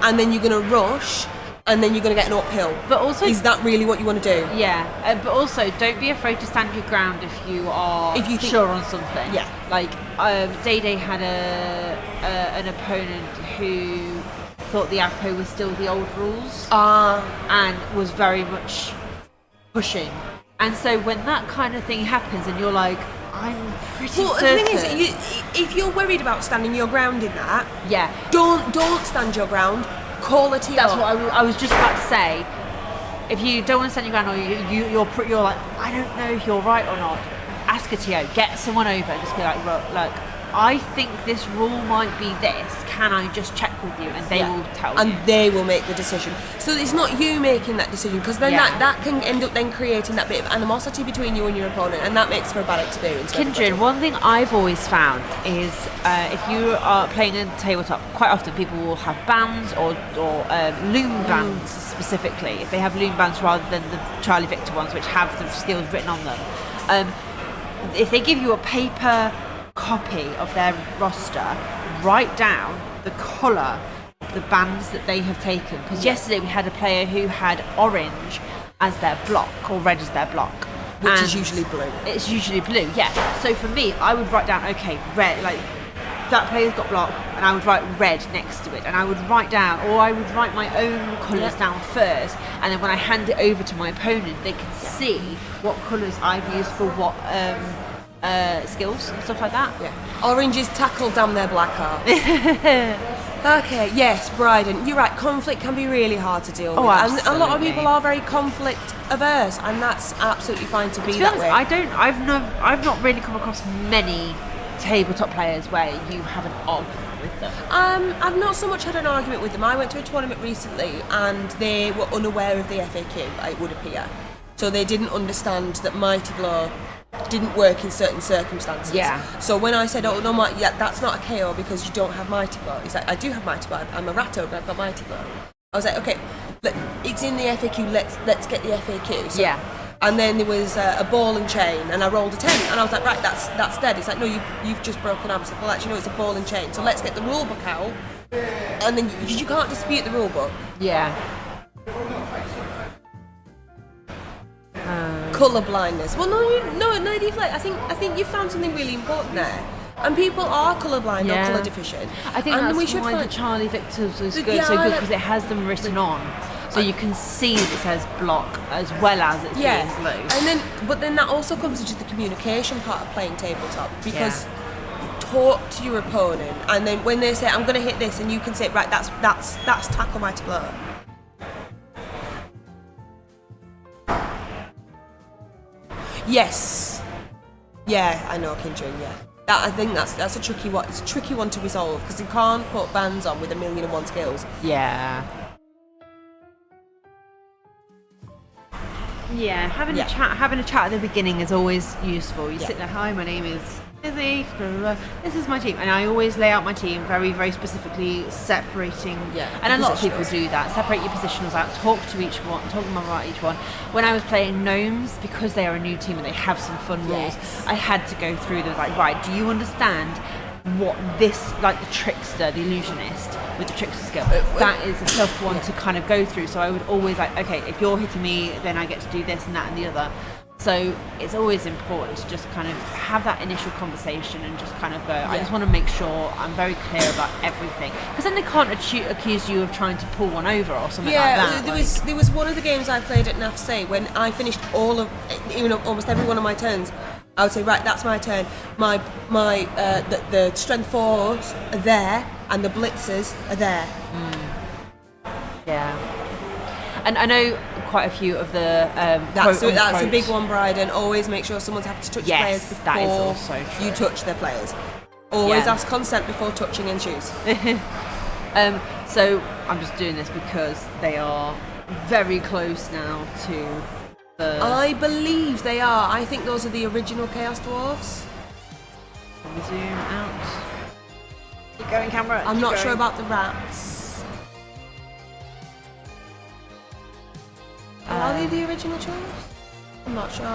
and then you're going to rush. And then you're going to get an uphill. But also, is that really what you want to do? Yeah, but also don't be afraid to stand your ground if you are sure on something. Yeah. Like Day had an opponent who thought the Apo was still the old rules and was very much pushing. And so when that kind of thing happens, and you're like, I'm pretty certain. The thing is, if you're worried about standing your ground in that, don't stand your ground. Call a TO. That's what I was just about to say. If you don't want to stand your ground, or you're like, I don't know if you're right or not, ask a TO. Get someone over and just be like, look, I think this rule might be this. Can I just check with you? And they will tell you. And they will make the decision. So it's not you making that decision, because then that can end up then creating that bit of animosity between you and your opponent, and that makes for a bad experience. Kindred, one thing I've always found is if you are playing a tabletop, quite often people will have bands or loom bands specifically. If they have loom bands rather than the Charlie Victor ones, which have the skills written on them, if they give you a paper copy of their roster, write down the colour of the bands that they have taken, because yesterday we had a player who had orange as their block or red as their block, which is usually blue. It's usually blue, so for me I would write down, okay, red, like that player's got block, and I would write red next to it, and I would write down, or I would write my own colours down first, and then when I hand it over to my opponent, they can see what colours I've used for what skills and stuff like that. Orange is tackle, damn their black heart. Okay, yes, Bryden, you're right. Conflict can be really hard to deal with, absolutely. And a lot of people are very conflict averse, and that's absolutely fine to be that way. I've not really come across many tabletop players where you have an argument with them. I've not so much had an argument with them. I went to a tournament recently, and they were unaware of the FAQ, it would appear. So they didn't understand that Mighty Blow didn't work in certain circumstances. So when I said, that's not a KO because you don't have Mighty Blow, he's like, I do have Mighty Blow, I'm a Ratto, but I've got Mighty Blow. I was like, okay, it's in the FAQ, let's get the FAQ. So, and then there was a ball and chain, and I rolled a 10, and I was like, right, that's dead. It's like, no, you've just broken arm. I said, well, actually, no, it's a ball and chain, so let's get the rule book out, and then you can't dispute the rule book. Colour blindness. Well, no, deflect. I think you found something really important there. And people are colourblind or colour deficient. I think that's why the Charlie Victor's is good because it has them written on. So you can see that it says block as well as it's being blue. But then that also comes into the communication part of playing tabletop, because talk to your opponent, and then when they say, I'm going to hit this, and you can say, right, that's tackle Mighty Blow. Yes. Yeah, I know, Kindred, I think that's a tricky one. It's a tricky one to resolve, because you can't put bands on with 1,000,001 skills. Having a chat at the beginning is always useful. You sit there, hi, my name is Lizzie, this is my team, and I always lay out my team very, very specifically, separating. And a lot of people do that. Separate your positionals out, talk to each one, talk them about each one. When I was playing gnomes, because they are a new team and they have some fun rules, I had to go through them. Like, right, do you understand what this, like the trickster, the illusionist with the trickster skill, that is a tough one to kind of go through. So I would always like, okay, if you're hitting me, then I get to do this and that and the other. So it's always important to just kind of have that initial conversation and just kind of go, I just want to make sure I'm very clear about everything. Because then they can't accuse you of trying to pull one over or something like that. There was one of the games I played at NAFC when I finished almost every one of my turns. I would say, right, that's my turn. The strength 4s are there, and the blitzers are there. Yeah. And I know quite a few of the That's a big one, Bryden. Always make sure someone's happy to touch the players before that is also true. you touch their players. Always ask consent before touching and choose. So I'm just doing this because they are very close now to the... I believe they are. I think those are the original Chaos Dwarfs. Zoom out. Keep going, camera. I'm not sure about the rats. Are they the original choice? I'm not sure.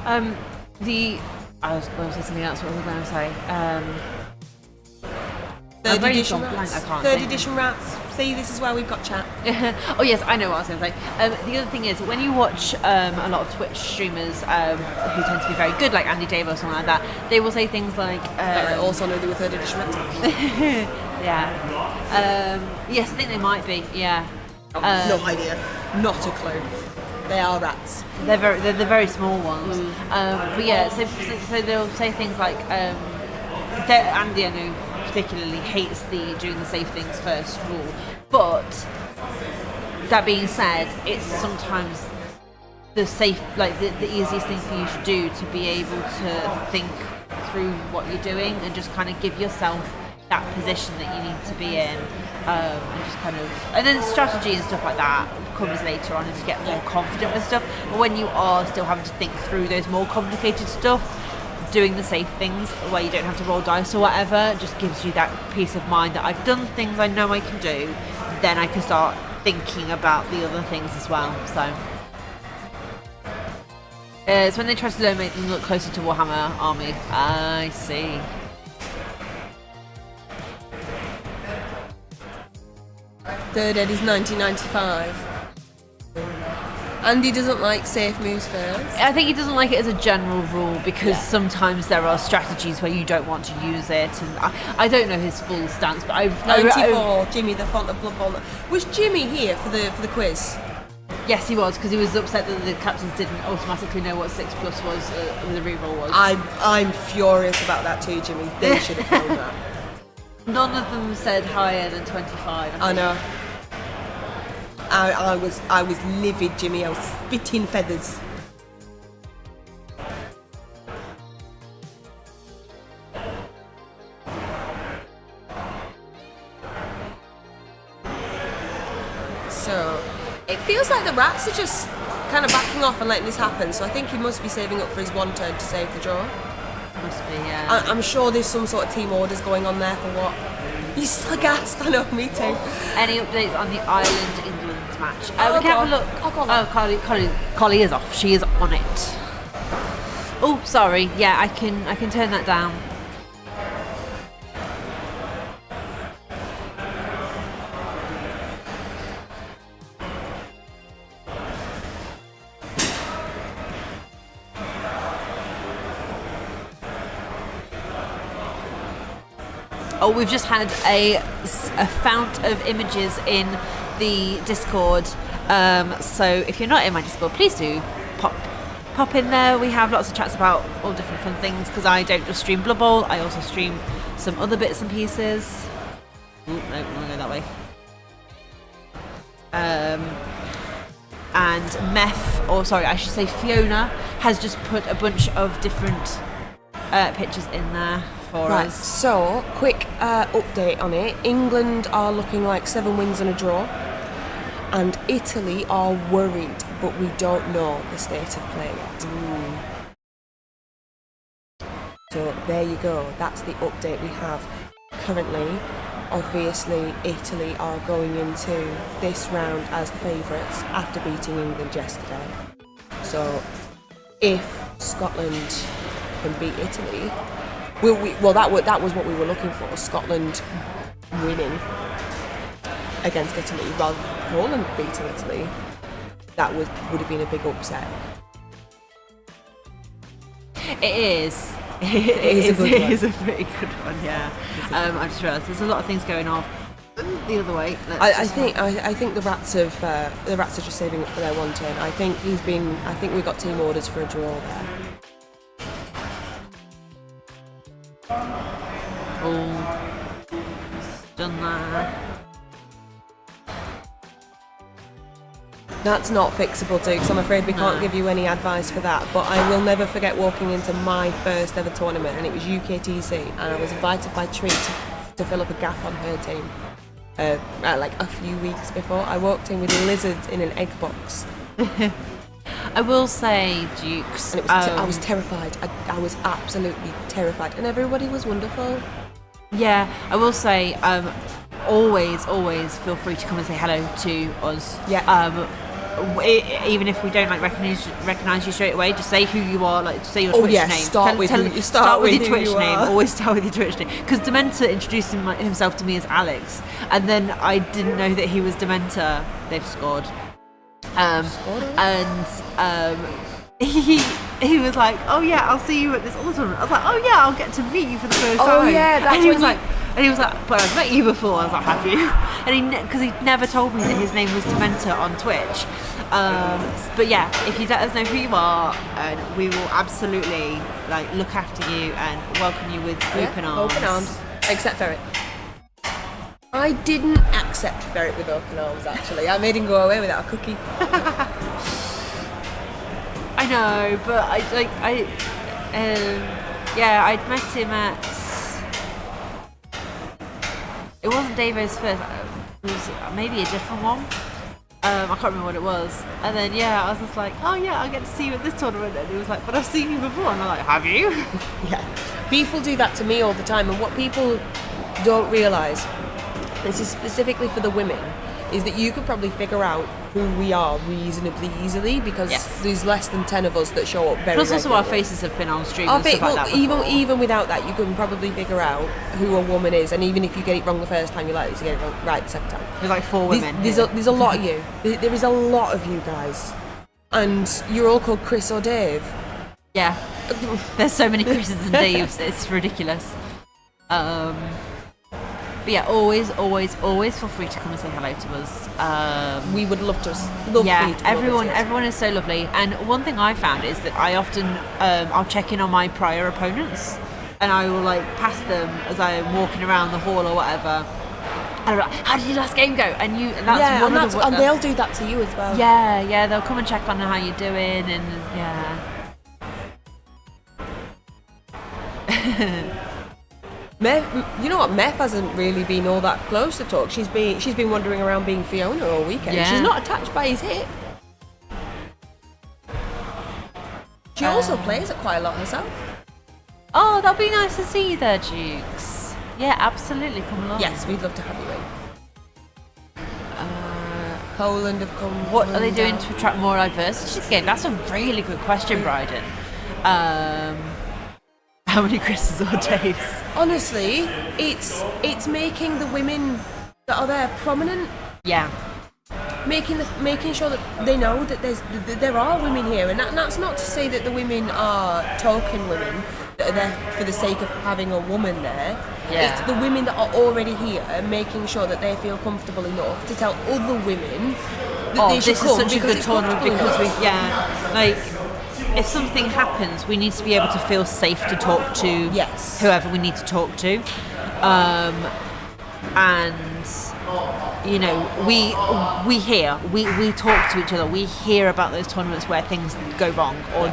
I was going to say something else. What was I going to say? Third edition blank, rats. I can't Third think. edition rats. See, this is where we've got chat. Oh yes, I know what I was going to say. The other thing is, when you watch a lot of Twitch streamers who tend to be very good, like Andy Dave or something like that, they will say things like... I also know they were third edition rats. Yeah. Yes, I think they might be, yeah. No idea. Not a clue. They are rats. They're the very small ones. But yeah, so they'll say things like... Andy, I know, particularly hates the doing the safe things first rule, but that being said, it's sometimes the safe, like the easiest thing for you to do, to be able to think through what you're doing and just kind of give yourself that position that you need to be in, and just kind of, and then strategy and stuff like that comes later on as you get more confident with stuff. But when you are still having to think through those more complicated stuff, doing the safe things where you don't have to roll dice or whatever just gives you that peace of mind that I've done things I know I can do, then I can start thinking about the other things as well. So it's when they try to make them look closer to Warhammer Army. I see. Third Ed is 1995. Andy doesn't like safe moves first. I think he doesn't like it as a general rule because sometimes there are strategies where you don't want to use it, and I don't know his full stance, but I've 94, Jimmy, the font of Blood Bowl. Was Jimmy here for the quiz? Yes, he was, because he was upset that the captains didn't automatically know what 6+ was, the reroll was. I'm furious about that too, Jimmy. They should have known that. None of them said higher than 25. I know. I was livid, Jimmy. I was spitting feathers. So it feels like the rats are just kind of backing off and letting this happen. So I think he must be saving up for his one turn to save the draw. Must be, yeah. I'm sure there's some sort of team orders going on there for what. You're still gassed. I know, me too. Any updates on the Ireland-England match? We can have a look. Collie is off. She is on it. Oh, sorry. Yeah, I can turn that down. Oh, we've just had a fount of images in the Discord. So if you're not in my Discord, please do pop in there. We have lots of chats about all different fun things, because I don't just stream Blood Bowl, I also stream some other bits and pieces. Ooh, no, I want to go that way. And I should say Fiona, has just put a bunch of different pictures in there for us. So, quick update on it. England are looking like 7 wins and a draw, and Italy are worried, but we don't know the state of play yet. So there you go, that's the update we have currently. Obviously, Italy are going into this round as the favourites after beating England yesterday. So if Scotland can beat Italy, that was what we were looking for, Scotland winning against Italy rather than Poland beating Italy. That would have been a big upset. It is. It is a good one. It is a pretty good one, yeah. I just realised there's a lot of things going on the other way. I think the rats are just saving it for their one turn. I think we got team orders for a draw there. Oh, done that. That's not fixable too, because I'm afraid we can't give you any advice for that. But I will never forget walking into my first ever tournament, and it was UKTC, and I was invited by Treat to fill up a gap on her team. Like a few weeks before, I walked in with lizards in an egg box. I will say, Dukes, and I was terrified. I was absolutely terrified, and everybody was wonderful. Yeah, I will say, always feel free to come and say hello to us. Yeah. Even if we don't like recognize you straight away, just say who you are, like say your Twitch name. Start with your Twitch you name. are. Always start with your Twitch name. Because Dementor introduced himself to me as Alex, and then I didn't know that he was Dementor. They've scored. He was like, oh yeah, I'll see you at this other tournament. I was like, oh yeah, I'll get to meet you for the first time. Oh yeah, that's and he when was like, but I've met you before. I was like, have you? And because he never told me that his name was Dementor on Twitch. But yeah, if you let us know who you are, and we will absolutely like look after you and welcome you with open arms. Open arms, except Ferret. I didn't accept Ferret with open arms. Actually, I made him go away without a cookie. I know, but I'd met him at. It wasn't Davo's first. It was maybe a different one. I can't remember what it was. And then I was just like, oh yeah, I'll get to see you at this tournament. And he was like, but I've seen you before. And I'm like, have you? Yeah. People do that to me all the time, and what people don't realise, this is specifically for the women, is that you could probably figure out who we are reasonably easily, because there's less than 10 of us that show up very Plus also regularly. our faces have been on stream and stuff like that before. Even without that, you can probably figure out who a woman is, and even if you get it wrong the first time, you're likely to get it wrong right the second time. There's like 4 women. There's a lot of you. There is a lot of you guys, and you're all called Chris or Dave. Yeah. There's so many Chris's and Daves, it's ridiculous. But yeah, always feel free to come and say hello to us. We would love to. Everyone is so lovely. And one thing I found is that I often I'll check in on my prior opponents, and I will like pass them as I'm walking around the hall or whatever. And I'm like, how did your last game go? And they'll do that to you as well. Yeah, they'll come and check on how you're doing, and yeah. You know what? Meth hasn't really been all that close to talk. She's been wandering around being Fiona all weekend. Yeah. She's not attached by his hip. She also plays it quite a lot herself. Oh, that'll be nice to see you there, Jukes. Yeah, absolutely. Come along. Yes, we'd love to have you in. Poland have come. What are they doing to attract more diversity to the game? That's a really good question, Bryden. How many Chris's or Daves? Honestly, it's making the women that are there prominent. Yeah. Making sure that they know that there are women here, and that's not to say that the women are token women that are there for the sake of having a woman there. Yeah. It's the women that are already here, making sure that they feel comfortable enough to tell other women that they should come. This is such a good tournament because enough. if something happens, we need to be able to feel safe to talk to whoever we need to talk to, and you know, we talk to each other. We hear about those tournaments where things go wrong or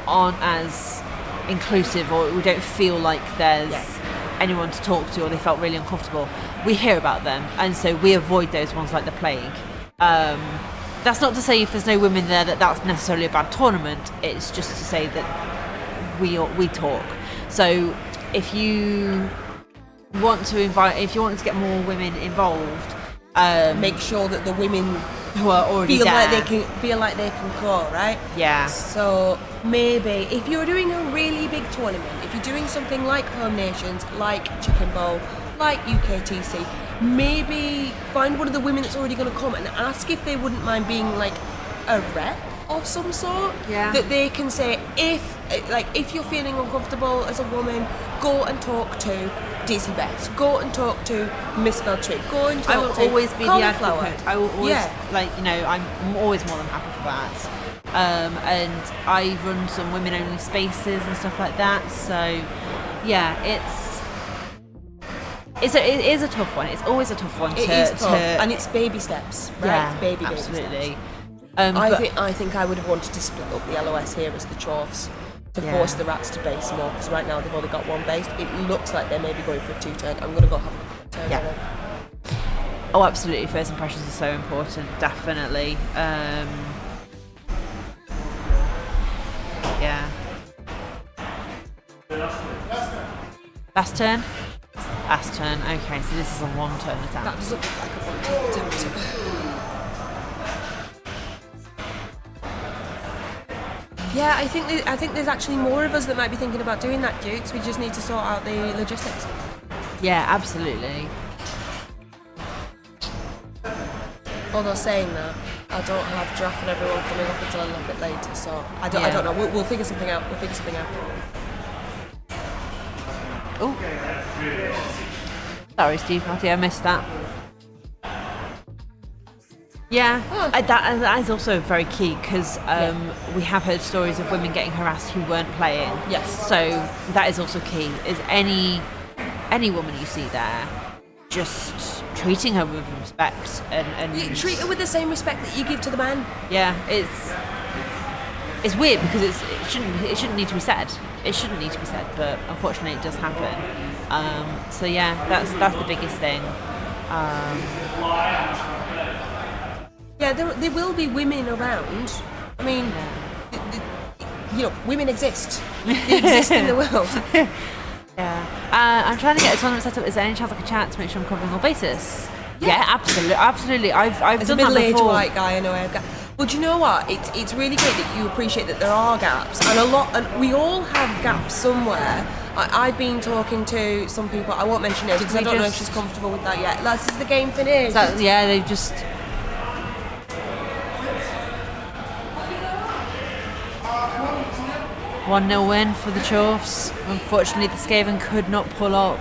aren't as inclusive, or we don't feel like there's anyone to talk to, or they felt really uncomfortable. We hear about them, and so we avoid those ones like the plague. That's not to say if there's no women there that's necessarily a bad tournament. It's just to say that we talk. So if you want to get more women involved, make sure that the women who are already feel there like they can go, right? Yeah. So maybe if you're doing a really big tournament, if you're doing something like Home Nations, like Chicken Bowl, like UKTC, maybe find one of the women that's already going to come and ask if they wouldn't mind being like a rep of some sort. Yeah. That they can say, if you're feeling uncomfortable as a woman, go and talk to DC Best. Go and talk to Miss Beltree. Go and talk I will to always be the Cauleeflower. advocate. I will always, I'm always more than happy for that. And I run some women-only spaces and stuff like that. So, yeah, it is a tough one. It's always a tough one. It is tough, and it's baby steps, right? Yeah, It's baby absolutely. steps. I think I would have wanted to split up the LOS here as the Chorfs to force the rats to base more, because right now they've only got one based. It looks like they may be going for a 2-turn. I'm going to go have a look at that turn. Yeah. Oh, absolutely. First impressions are so important. Definitely. Yeah. Last turn? Last turn. Okay, so this is a 1-turn attack. That doesn't look like a 1-turn attempt. Yeah, I think there's actually more of us that might be thinking about doing that, Dukes. We just need to sort out the logistics. Yeah, absolutely. Although saying that, I don't have draft and everyone coming up until a little bit later, so I don't know. We'll figure something out. Oh. Sorry, Steve. I missed that. Yeah, that is also very key, because we have heard stories of women getting harassed who weren't playing. Yes. So that is also key. Is any woman you see there, just treating her with respect and you treat her with the same respect that you give to the man. Yeah, it's weird because it shouldn't need to be said. It shouldn't need to be said, but unfortunately it does happen. So yeah, that's the biggest thing. Yeah, there will be women around. I mean, women exist. They exist in the world. Yeah. I'm trying to get a tournament set up. Is there any chance I can chat to make sure I'm covering all bases? Yeah, absolutely. I've As done a that middle-aged before. white guy, I know I've got. Well, do you know what? It's really great that you appreciate that there are gaps, and we all have gaps somewhere. I've been talking to some people. I won't mention names because I don't know if she's comfortable with that yet. This is the game finished. Yeah, they've just. 1-0 win for the Chorfs. Unfortunately, the Skaven could not pull off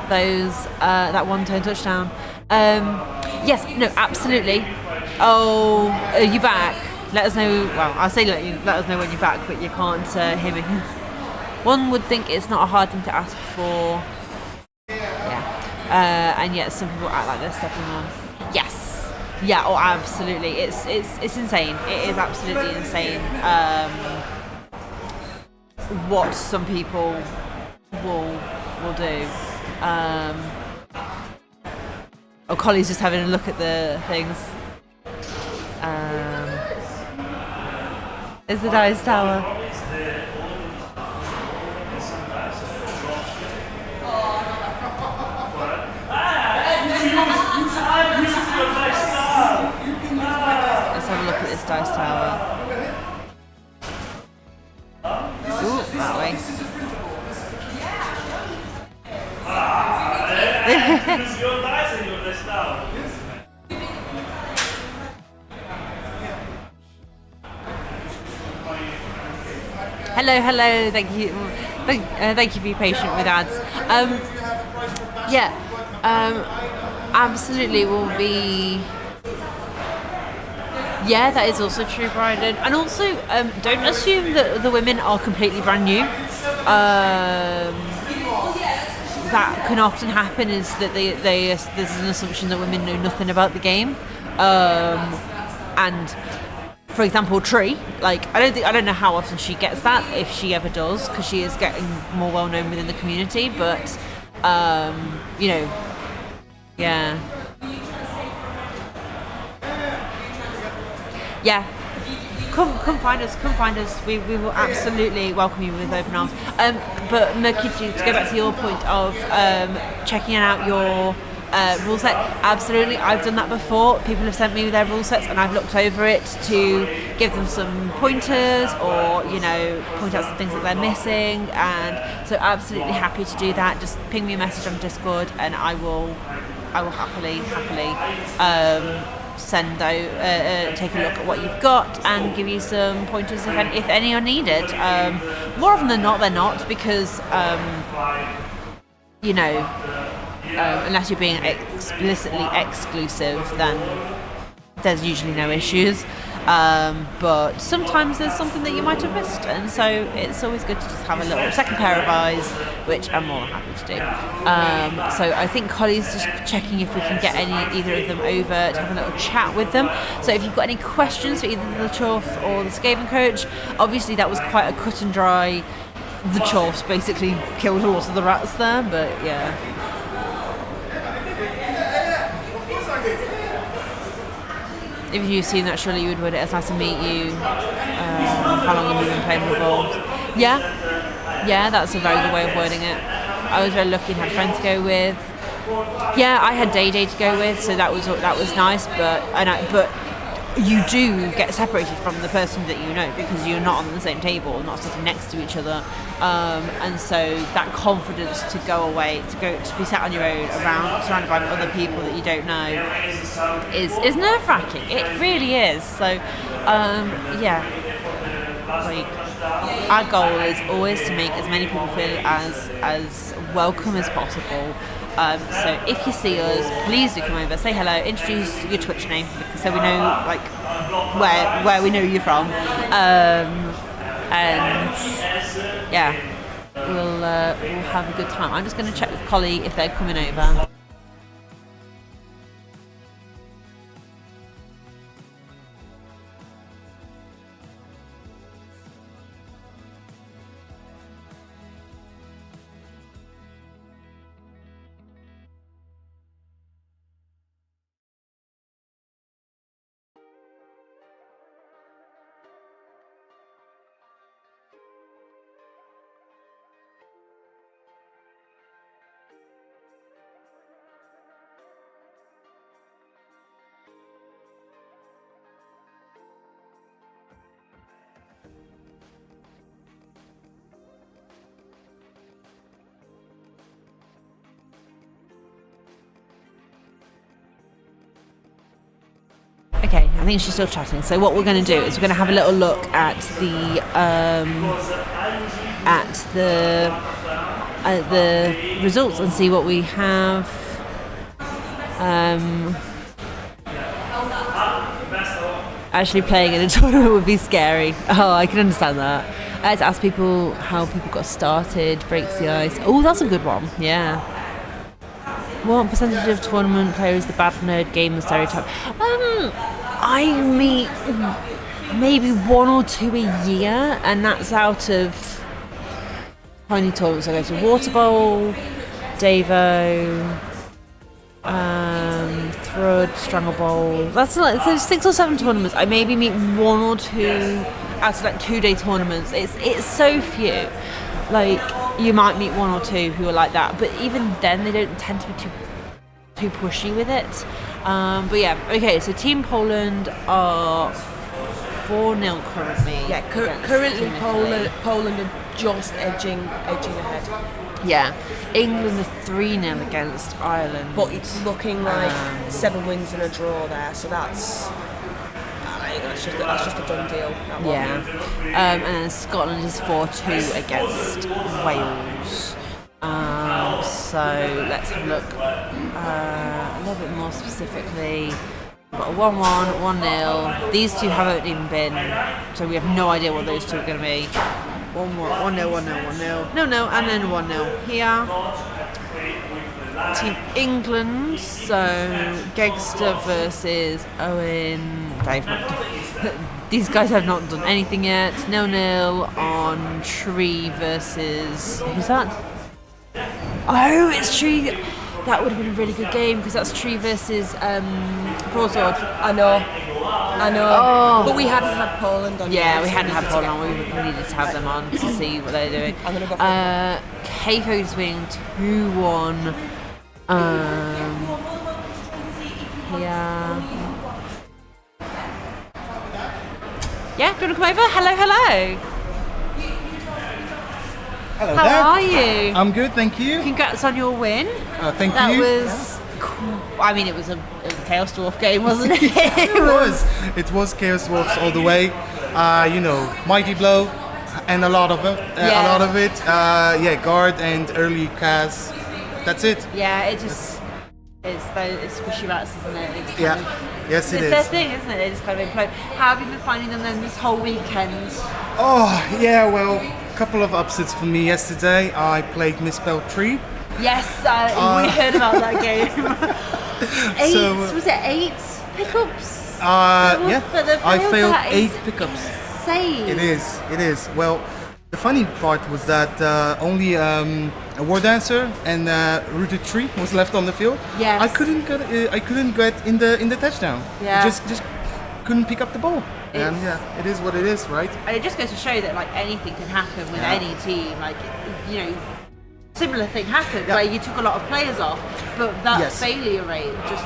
those that 1-turn touchdown. Yes, no, absolutely. Oh, are you back? Let us know. Well, I'll say let us know when you're back, but you can't hear me. One would think it's not a hard thing to ask for. Yeah, and yet some people act like they're stepping on. Yes. Yeah. Oh, absolutely. It's insane. It is absolutely insane. What some people will do. Collie's just having a look at the things. There's the dice tower. Let's have a look at this dice tower. Ooh, that way. Hello. Thank you for your patience with ads. Absolutely will be. Yeah, that is also true, Bryden. And also, don't assume that the women are completely brand new. That can often happen, is that there's an assumption that women know nothing about the game. And for example, Tree, I don't know how often she gets that, if she ever does, because she is getting more well known within the community. But yeah. Yeah, come find us. We will absolutely welcome you with open arms. But Mercury, to go back to your point of checking out your rule set, absolutely, I've done that before. People have sent me their rule sets and I've looked over it to give them some pointers, or point out some things that they're missing. And so absolutely happy to do that. Just ping me a message on Discord and I will happily send out, take a look at what you've got and give you some pointers if any are needed. More often than not, they're not, because unless you're being explicitly exclusive, then there's usually no issues. But sometimes there's something that you might have missed, and so it's always good to just have a little second pair of eyes, which I'm more than happy to do. So I think Collie's just checking if we can get either of them over to have a little chat with them. So if you've got any questions for either the Chuff or the Skaven coach, obviously that was quite a cut and dry. The Chuffs basically killed a lot of the rats there, but yeah. If you've seen that, surely you would word it. It's nice to meet you. How long have you been playing with balls? Yeah, that's a very good way of wording it. I was very lucky and had a friend to go with. Yeah, I had Day to go with, so that was nice. But you do get separated from the person that you know, because you're not on the same table, not sitting next to each other, and so that confidence to go away, to be sat on your own, surrounded by other people that you don't know, is nerve-wracking. It really is. So our goal is always to make as many people feel as welcome as possible. So if you see us, please do come over, say hello, introduce your Twitch name, so we know where we know you're from, and yeah, we'll have a good time. I'm just going to check with Collie if they're coming over. Okay, I think she's still chatting. So what we're going to do is we're going to have a little look at the results and see what we have. Actually, playing in a tournament would be scary. Oh, I can understand that. I had to ask people how people got started, breaks the ice. Oh, that's a good one. Yeah. What percentage of tournament players the bad nerd gamer stereotype? I meet maybe 1 or 2 a year, and that's out of how many tournaments I go to? Water Bowl, Davo, Thrud, Strangle Bowl. That's like 6 or 7 tournaments. I maybe meet 1 or 2 out of 2-day tournaments. It's so few. Like, you might meet 1 or 2 who are like that, but even then they don't tend to be too pushy with it. But yeah, okay, so Team Poland are 4-0 currently. Yeah, currently Poland are just edging ahead. Yeah, England are 3-0 against Ireland. But it's looking like 7 wins and a draw there, so that's just a done deal. Yeah. And then Scotland is 4-2 against Wales. So let's have a look a little bit more specifically. We've got a 1-1, 1-0. These two haven't even been, so we have no idea what those two are going to be. 1-0, 1-0, 1-0, 0-0, and then 1-0 here. Team England, so Gegster versus Owen. These guys have not done anything yet. 0-0 on Tree versus, who's that? Oh, it's Tree. That would have been a really good game because that's Tree versus Broadsword. I know. Oh. But we hadn't had Poland on. Yeah, we hadn't had Poland on. We needed to have them on to see what they're doing. I'm gonna go for Keiko's winning 2-1. Yeah. Yeah, do you want to come over? Hello. Hello How there. are you? I'm good, thank you. Congrats on your win. Thank That you. was cool. I mean, it was a Chaos Dwarf game, wasn't it? It was Chaos Dwarfs all the way. Mighty Blow, and a lot of it. Guard and early Kaz. That's it. Yeah, it's squishy rats, isn't it? It's Yeah. kind of, Yes, it it's is. their thing, isn't it? They just kind of implode. How have you been finding them then this whole weekend? Oh, yeah, well, a couple of upsets for me yesterday. I played Misspelled Tree. Yes, we heard about that game. Was it 8 pickups? Yeah, I failed That 8 is pickups. Insane. It is. Well, the funny part was that only a War Dancer and Rooted Tree was left on the field. Yes. I couldn't get in the touchdown. Yeah. Just couldn't pick up the ball. And yeah, it is what it is, right? And it just goes to show that like anything can happen with any team. Like, similar thing happened where you took a lot of players off, but that failure rate just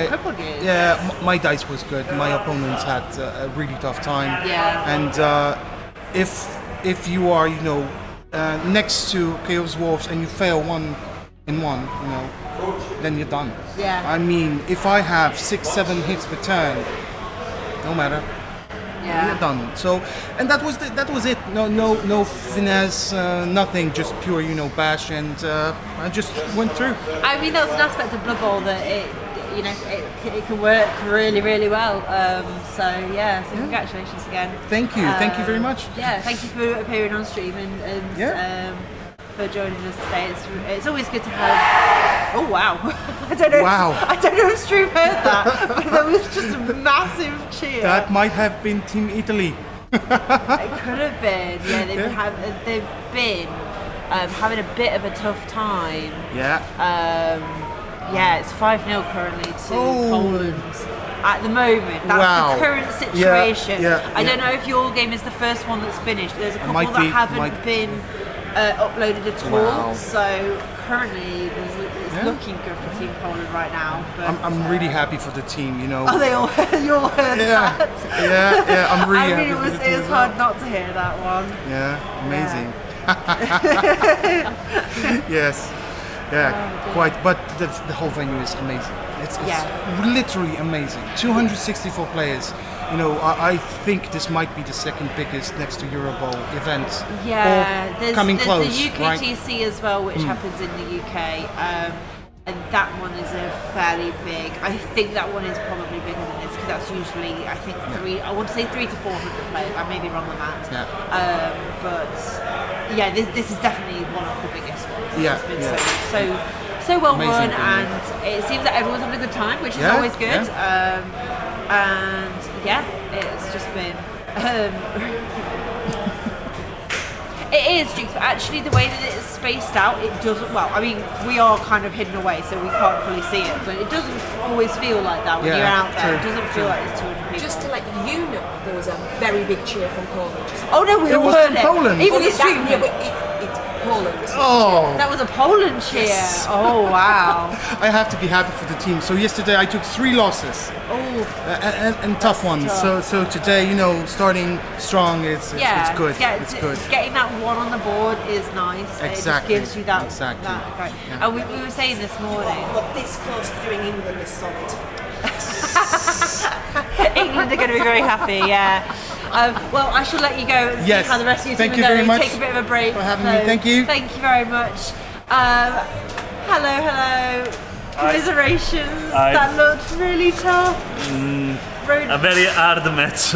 crippled you. Yeah, my dice was good. My opponents had a really tough time. Yeah. And if you are, next to Chaos Dwarfs and you fail 1 in 1, then you're done. Yeah. I mean, if I have 6-7 hits per turn, no matter. Yeah. You're done. So, and that was it. No finesse, nothing. Just pure, bash, and I just went through. I mean, that's an aspect of Blood Bowl that it can work really, really well. So congratulations again. Thank you very much. Yeah, thank you for appearing on stream and for joining us today. It's always good to have. Oh wow! I don't know. Wow. I don't know if Stream heard that, but there was just a massive cheer. That might have been Team Italy. It could have been. Yeah, they've been having a bit of a tough time. Yeah. It's 5-0 currently to Poland at the moment. That's the current situation. I don't know if your game is the first one that's finished. There's a couple that haven't been uploaded at all. So currently it's looking good for Team Poland right now. But I'm really happy for the team, Oh, you all heard that? Yeah, I'm really happy it for the team. was hard not to hear that one. Yeah, amazing. Yes. Yeah, quite. But the whole venue is amazing. It's literally amazing. 264 players. I think this might be the second biggest next to Eurobowl event. Yeah, there's close, the UKTC right? as well, which happens in the UK, and that one is a fairly big. I think that one is probably bigger than this because that's usually I think I want to say 300 to 400 players. I may be wrong on that. Yeah. But this is definitely one of the biggest ones. Yeah, It's been so well amazing run, thing, and it seems that everyone's having a good time, which is Yeah, always good. yeah. It's just been. It is, Dukes, but actually the way that it's spaced out, it doesn't. Well, I mean, we are kind of hidden away, so we can't fully see it, but it doesn't always feel like that when you're out there. It doesn't feel like it's 200 people. Just to let you know, there was a very big cheer from Poland. Oh no, we all was heard from Poland. Even Well, the stream. it's Poland. Oh, That was a Poland cheer. Oh wow. I have to be happy for the team. So yesterday I took 3 losses and tough ones. tough. So today, starting strong, it's good. It's good. Getting that one on the board is nice. Exactly. It just gives you that. Exactly. That and we were saying this morning. But this close to doing England is solid. England are going to be very happy, yeah. Well, I shall let you go and Yes. see how the rest of your Thank team you are very going. much Take a bit of a break. for having me. Thank you. Thank you very much. Hello. Commiserations. That looked really tough. A very hard match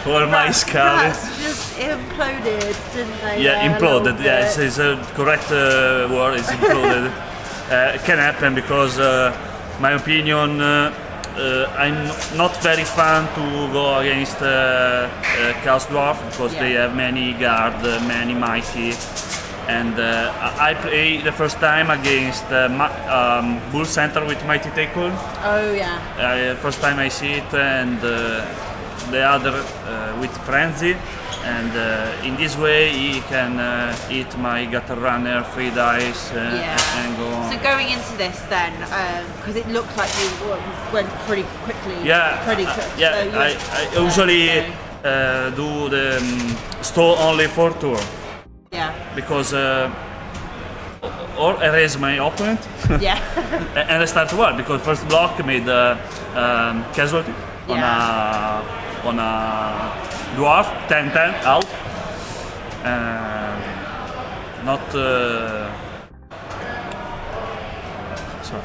for my Scaly. Rats just imploded, didn't they? Yeah, a imploded. little Yes, bit. it's a correct word. It's imploded. It can happen because, my opinion, I'm not very fan to go against Chaos Dwarf because they have many guard, many mighty, and I play the first time against Bull Center with Mighty Tackle. Oh yeah. First time I see it, and the other with Frenzy, and in this way he can hit my gutter runner 3 dice and go on. So going into this then, because it looked like you went pretty quickly. Yeah, Pretty quick. yeah. So I usually do the stall only for tour yeah. because or erase my opponent. Yeah. And I start to work because first block made casualty on a dwarf 10-10 out. Not.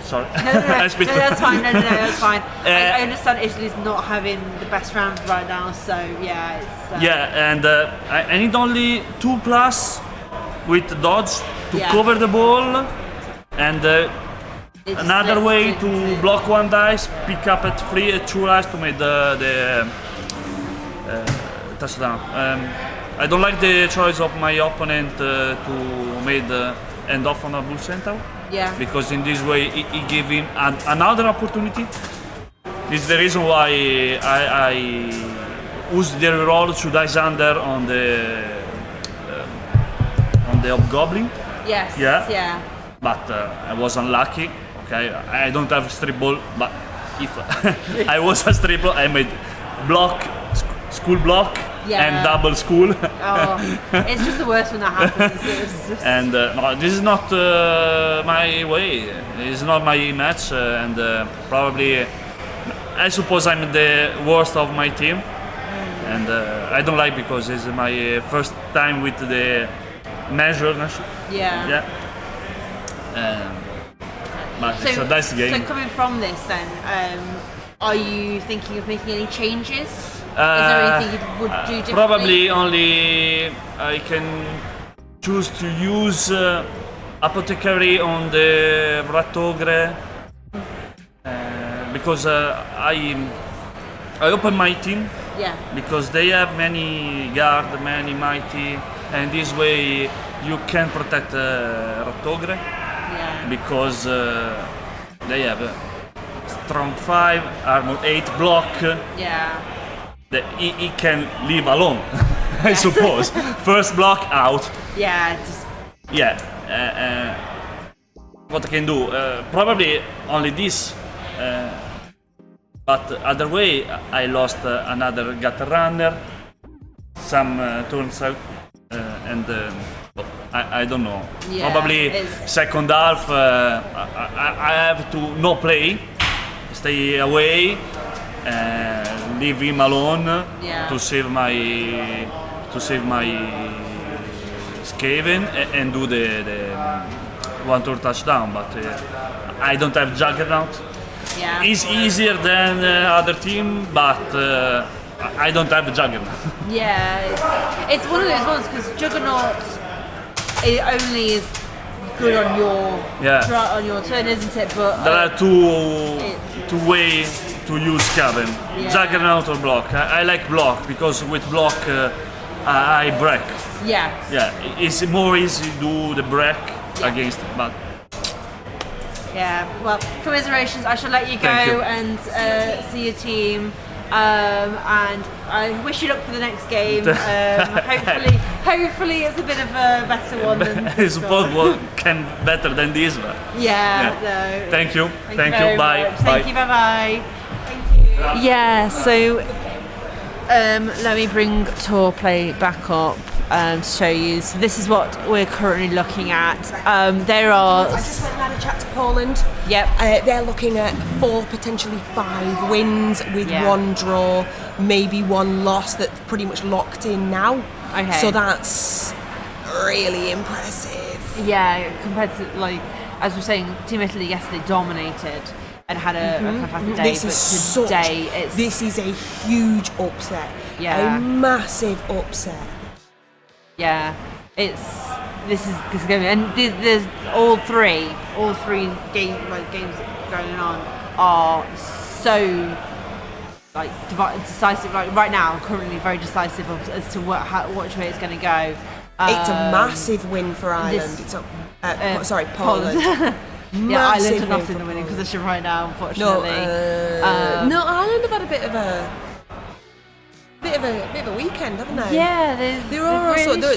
Sorry. No, that's fine. No, that's fine. I understand Italy's not having the best round right now, so yeah, it's. And I need only 2+ with dodge to Yeah. cover the ball, and It another slips way into- to block 1 dice, pick up at 3 2 dice to make the touchdown. I don't like the choice of my opponent to make the end off on a bull centaur. Yeah. Because in this way he gave him another opportunity. This is the reason why I use the reroll to dice under on the hobgoblin. Yes. Yeah. But I was unlucky. Okay, I don't have strip ball, but if I was a strip ball, I made block, school block, Yeah. and double school. Oh, it's just the worst when that happens. It's just... And no, this is not my way. It's not my match, and probably I suppose I'm the worst of my team, and I don't like because it's my first time with the measure. Yeah. But it's a nice game. So coming from this, then, are you thinking of making any changes? Is there anything you would do differently? Probably only I can choose to use Apothecary on the Ratogre because I open my team Yeah. because they have many guard, many mighty, and this way you can protect Ratogre Yeah. because they have strong 5, armor 8, block. Yeah. That he can leave alone, I suppose. First block out. Yeah. Just, Yeah. What I can do? Probably only this. But other way, I lost another gutter runner. Some turns out, and I don't know. Yeah, Probably it's- second half. I have to no play, stay away. Leave him alone Yeah. to save my Skaven and do the 1 turn touchdown, but I don't have Juggernaut. yeah. It's easier than other team, but I don't have Juggernaut. Yeah. It's one of those ones because Juggernaut it only is good on your on your turn, isn't it? But There are two ways to use Skaven, Yeah. Juggernaut or block. I like block because with block I break. yeah. Yeah, it's more easy to do the break against, but Yeah, well, commiserations. I shall let you go Thank you. and see your team. And I wish you luck for the next game. Hopefully it's a bit of a better one than I suppose what can better than this one. yeah. Yeah. No. Thank you. Thank very you. Bye. much. Bye. Thank you. Bye bye. Yeah. So let me bring tour play back up to show you. So this is what we're currently looking at. There are. I just went and had a chat to Poland. Yep. They're looking at 4, potentially 5 wins with Yeah. 1 draw, maybe 1 loss that's pretty much locked in now. Okay. So that's really impressive. Yeah, compared to as we were saying, Team Italy yesterday dominated and had a fantastic day. This but is today it's this is a huge upset. Yeah. A massive upset. yeah, this is going to be, and there's all three games going on are so decisive. Like right now, currently very decisive as to which way it's going to go. It's a massive win for Ireland. this- It's Poland. Yeah, Ireland are not Massive in the win winning for position right now, No, unfortunately. no, Ireland have had a bit of bit of a weekend, haven't they? Yeah, they're also really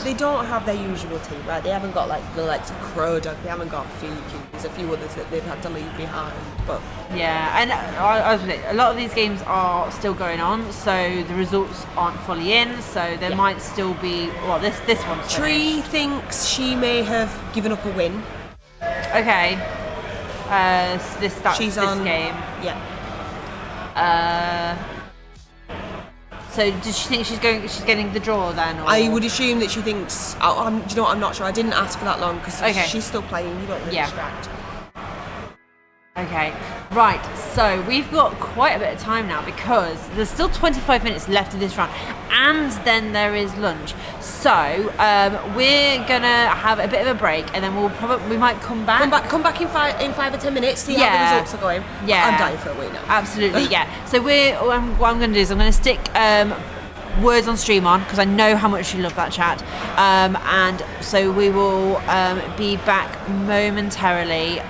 they don't have their usual team, right? They haven't got like the likes of Crowdog, they haven't got Fiki. There's a few others that they've had to leave behind, but yeah, and I was a lot of these games are still going on, so the results aren't fully in. So there might still be. Well, this one's Tree thinks she may have given up a win. Okay. So that's She's this on game. Yeah. So does she think she's getting the draw then? Or? I would assume that she thinks. Do you know what? I'm not sure. I didn't ask for that long because she's still playing. You don't really distract. Okay, right, so we've got quite a bit of time now because there's still 25 minutes left of this round and then there is lunch. So we're gonna have a bit of a break and then we might come back. Come back in 5 or 10 minutes, see how the results are going. Yeah. I'm dying for a wait now. Absolutely, yeah. So what I'm gonna do is I'm gonna stick words on stream on because I know how much you love that chat, and so we will be back momentarily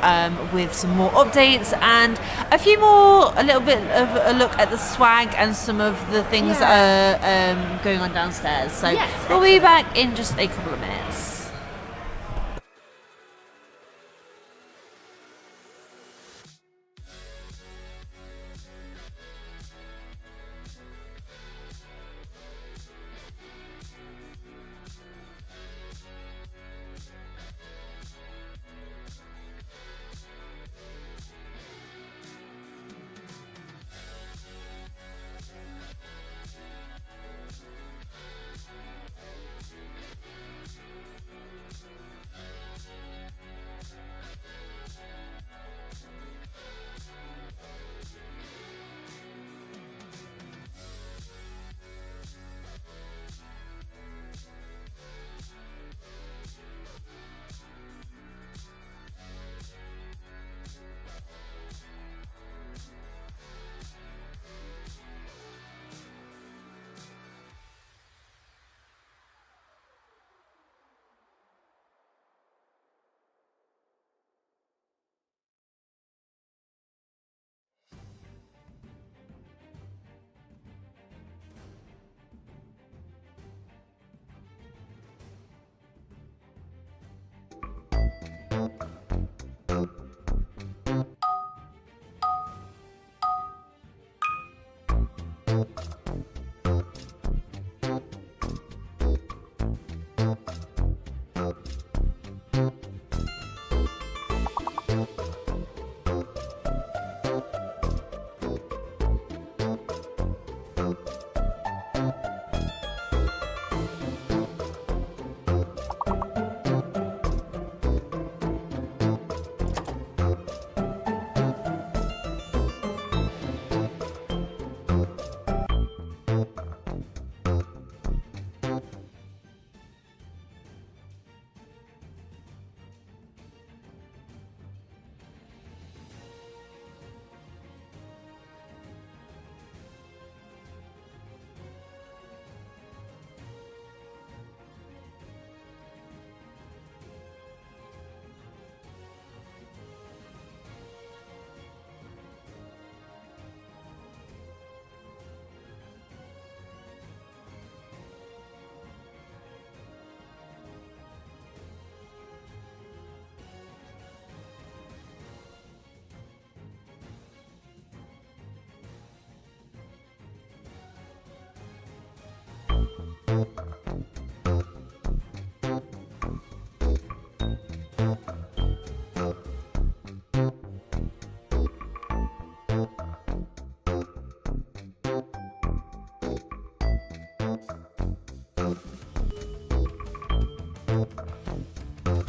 with some more updates and a little bit of a look at the swag and some of the things that are going on downstairs. So we'll be back in just a couple of minutes.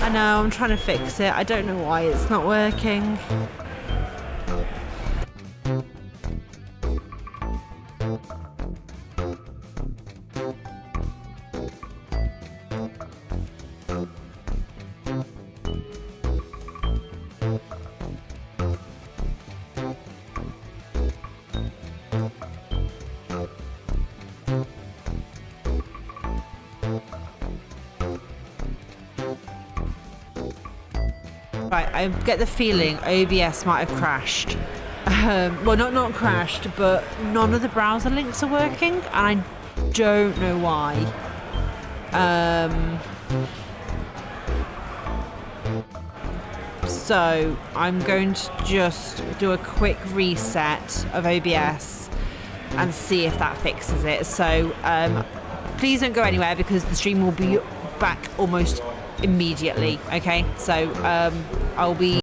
I know, I'm trying to fix it. I don't know why it's not working. Right, I get the feeling OBS might have crashed. well, not crashed, but none of the browser links are working, and I don't know why. So I'm going to just do a quick reset of OBS and see if that fixes it. So please don't go anywhere because the stream will be back almost immediately. Okay, so I'll be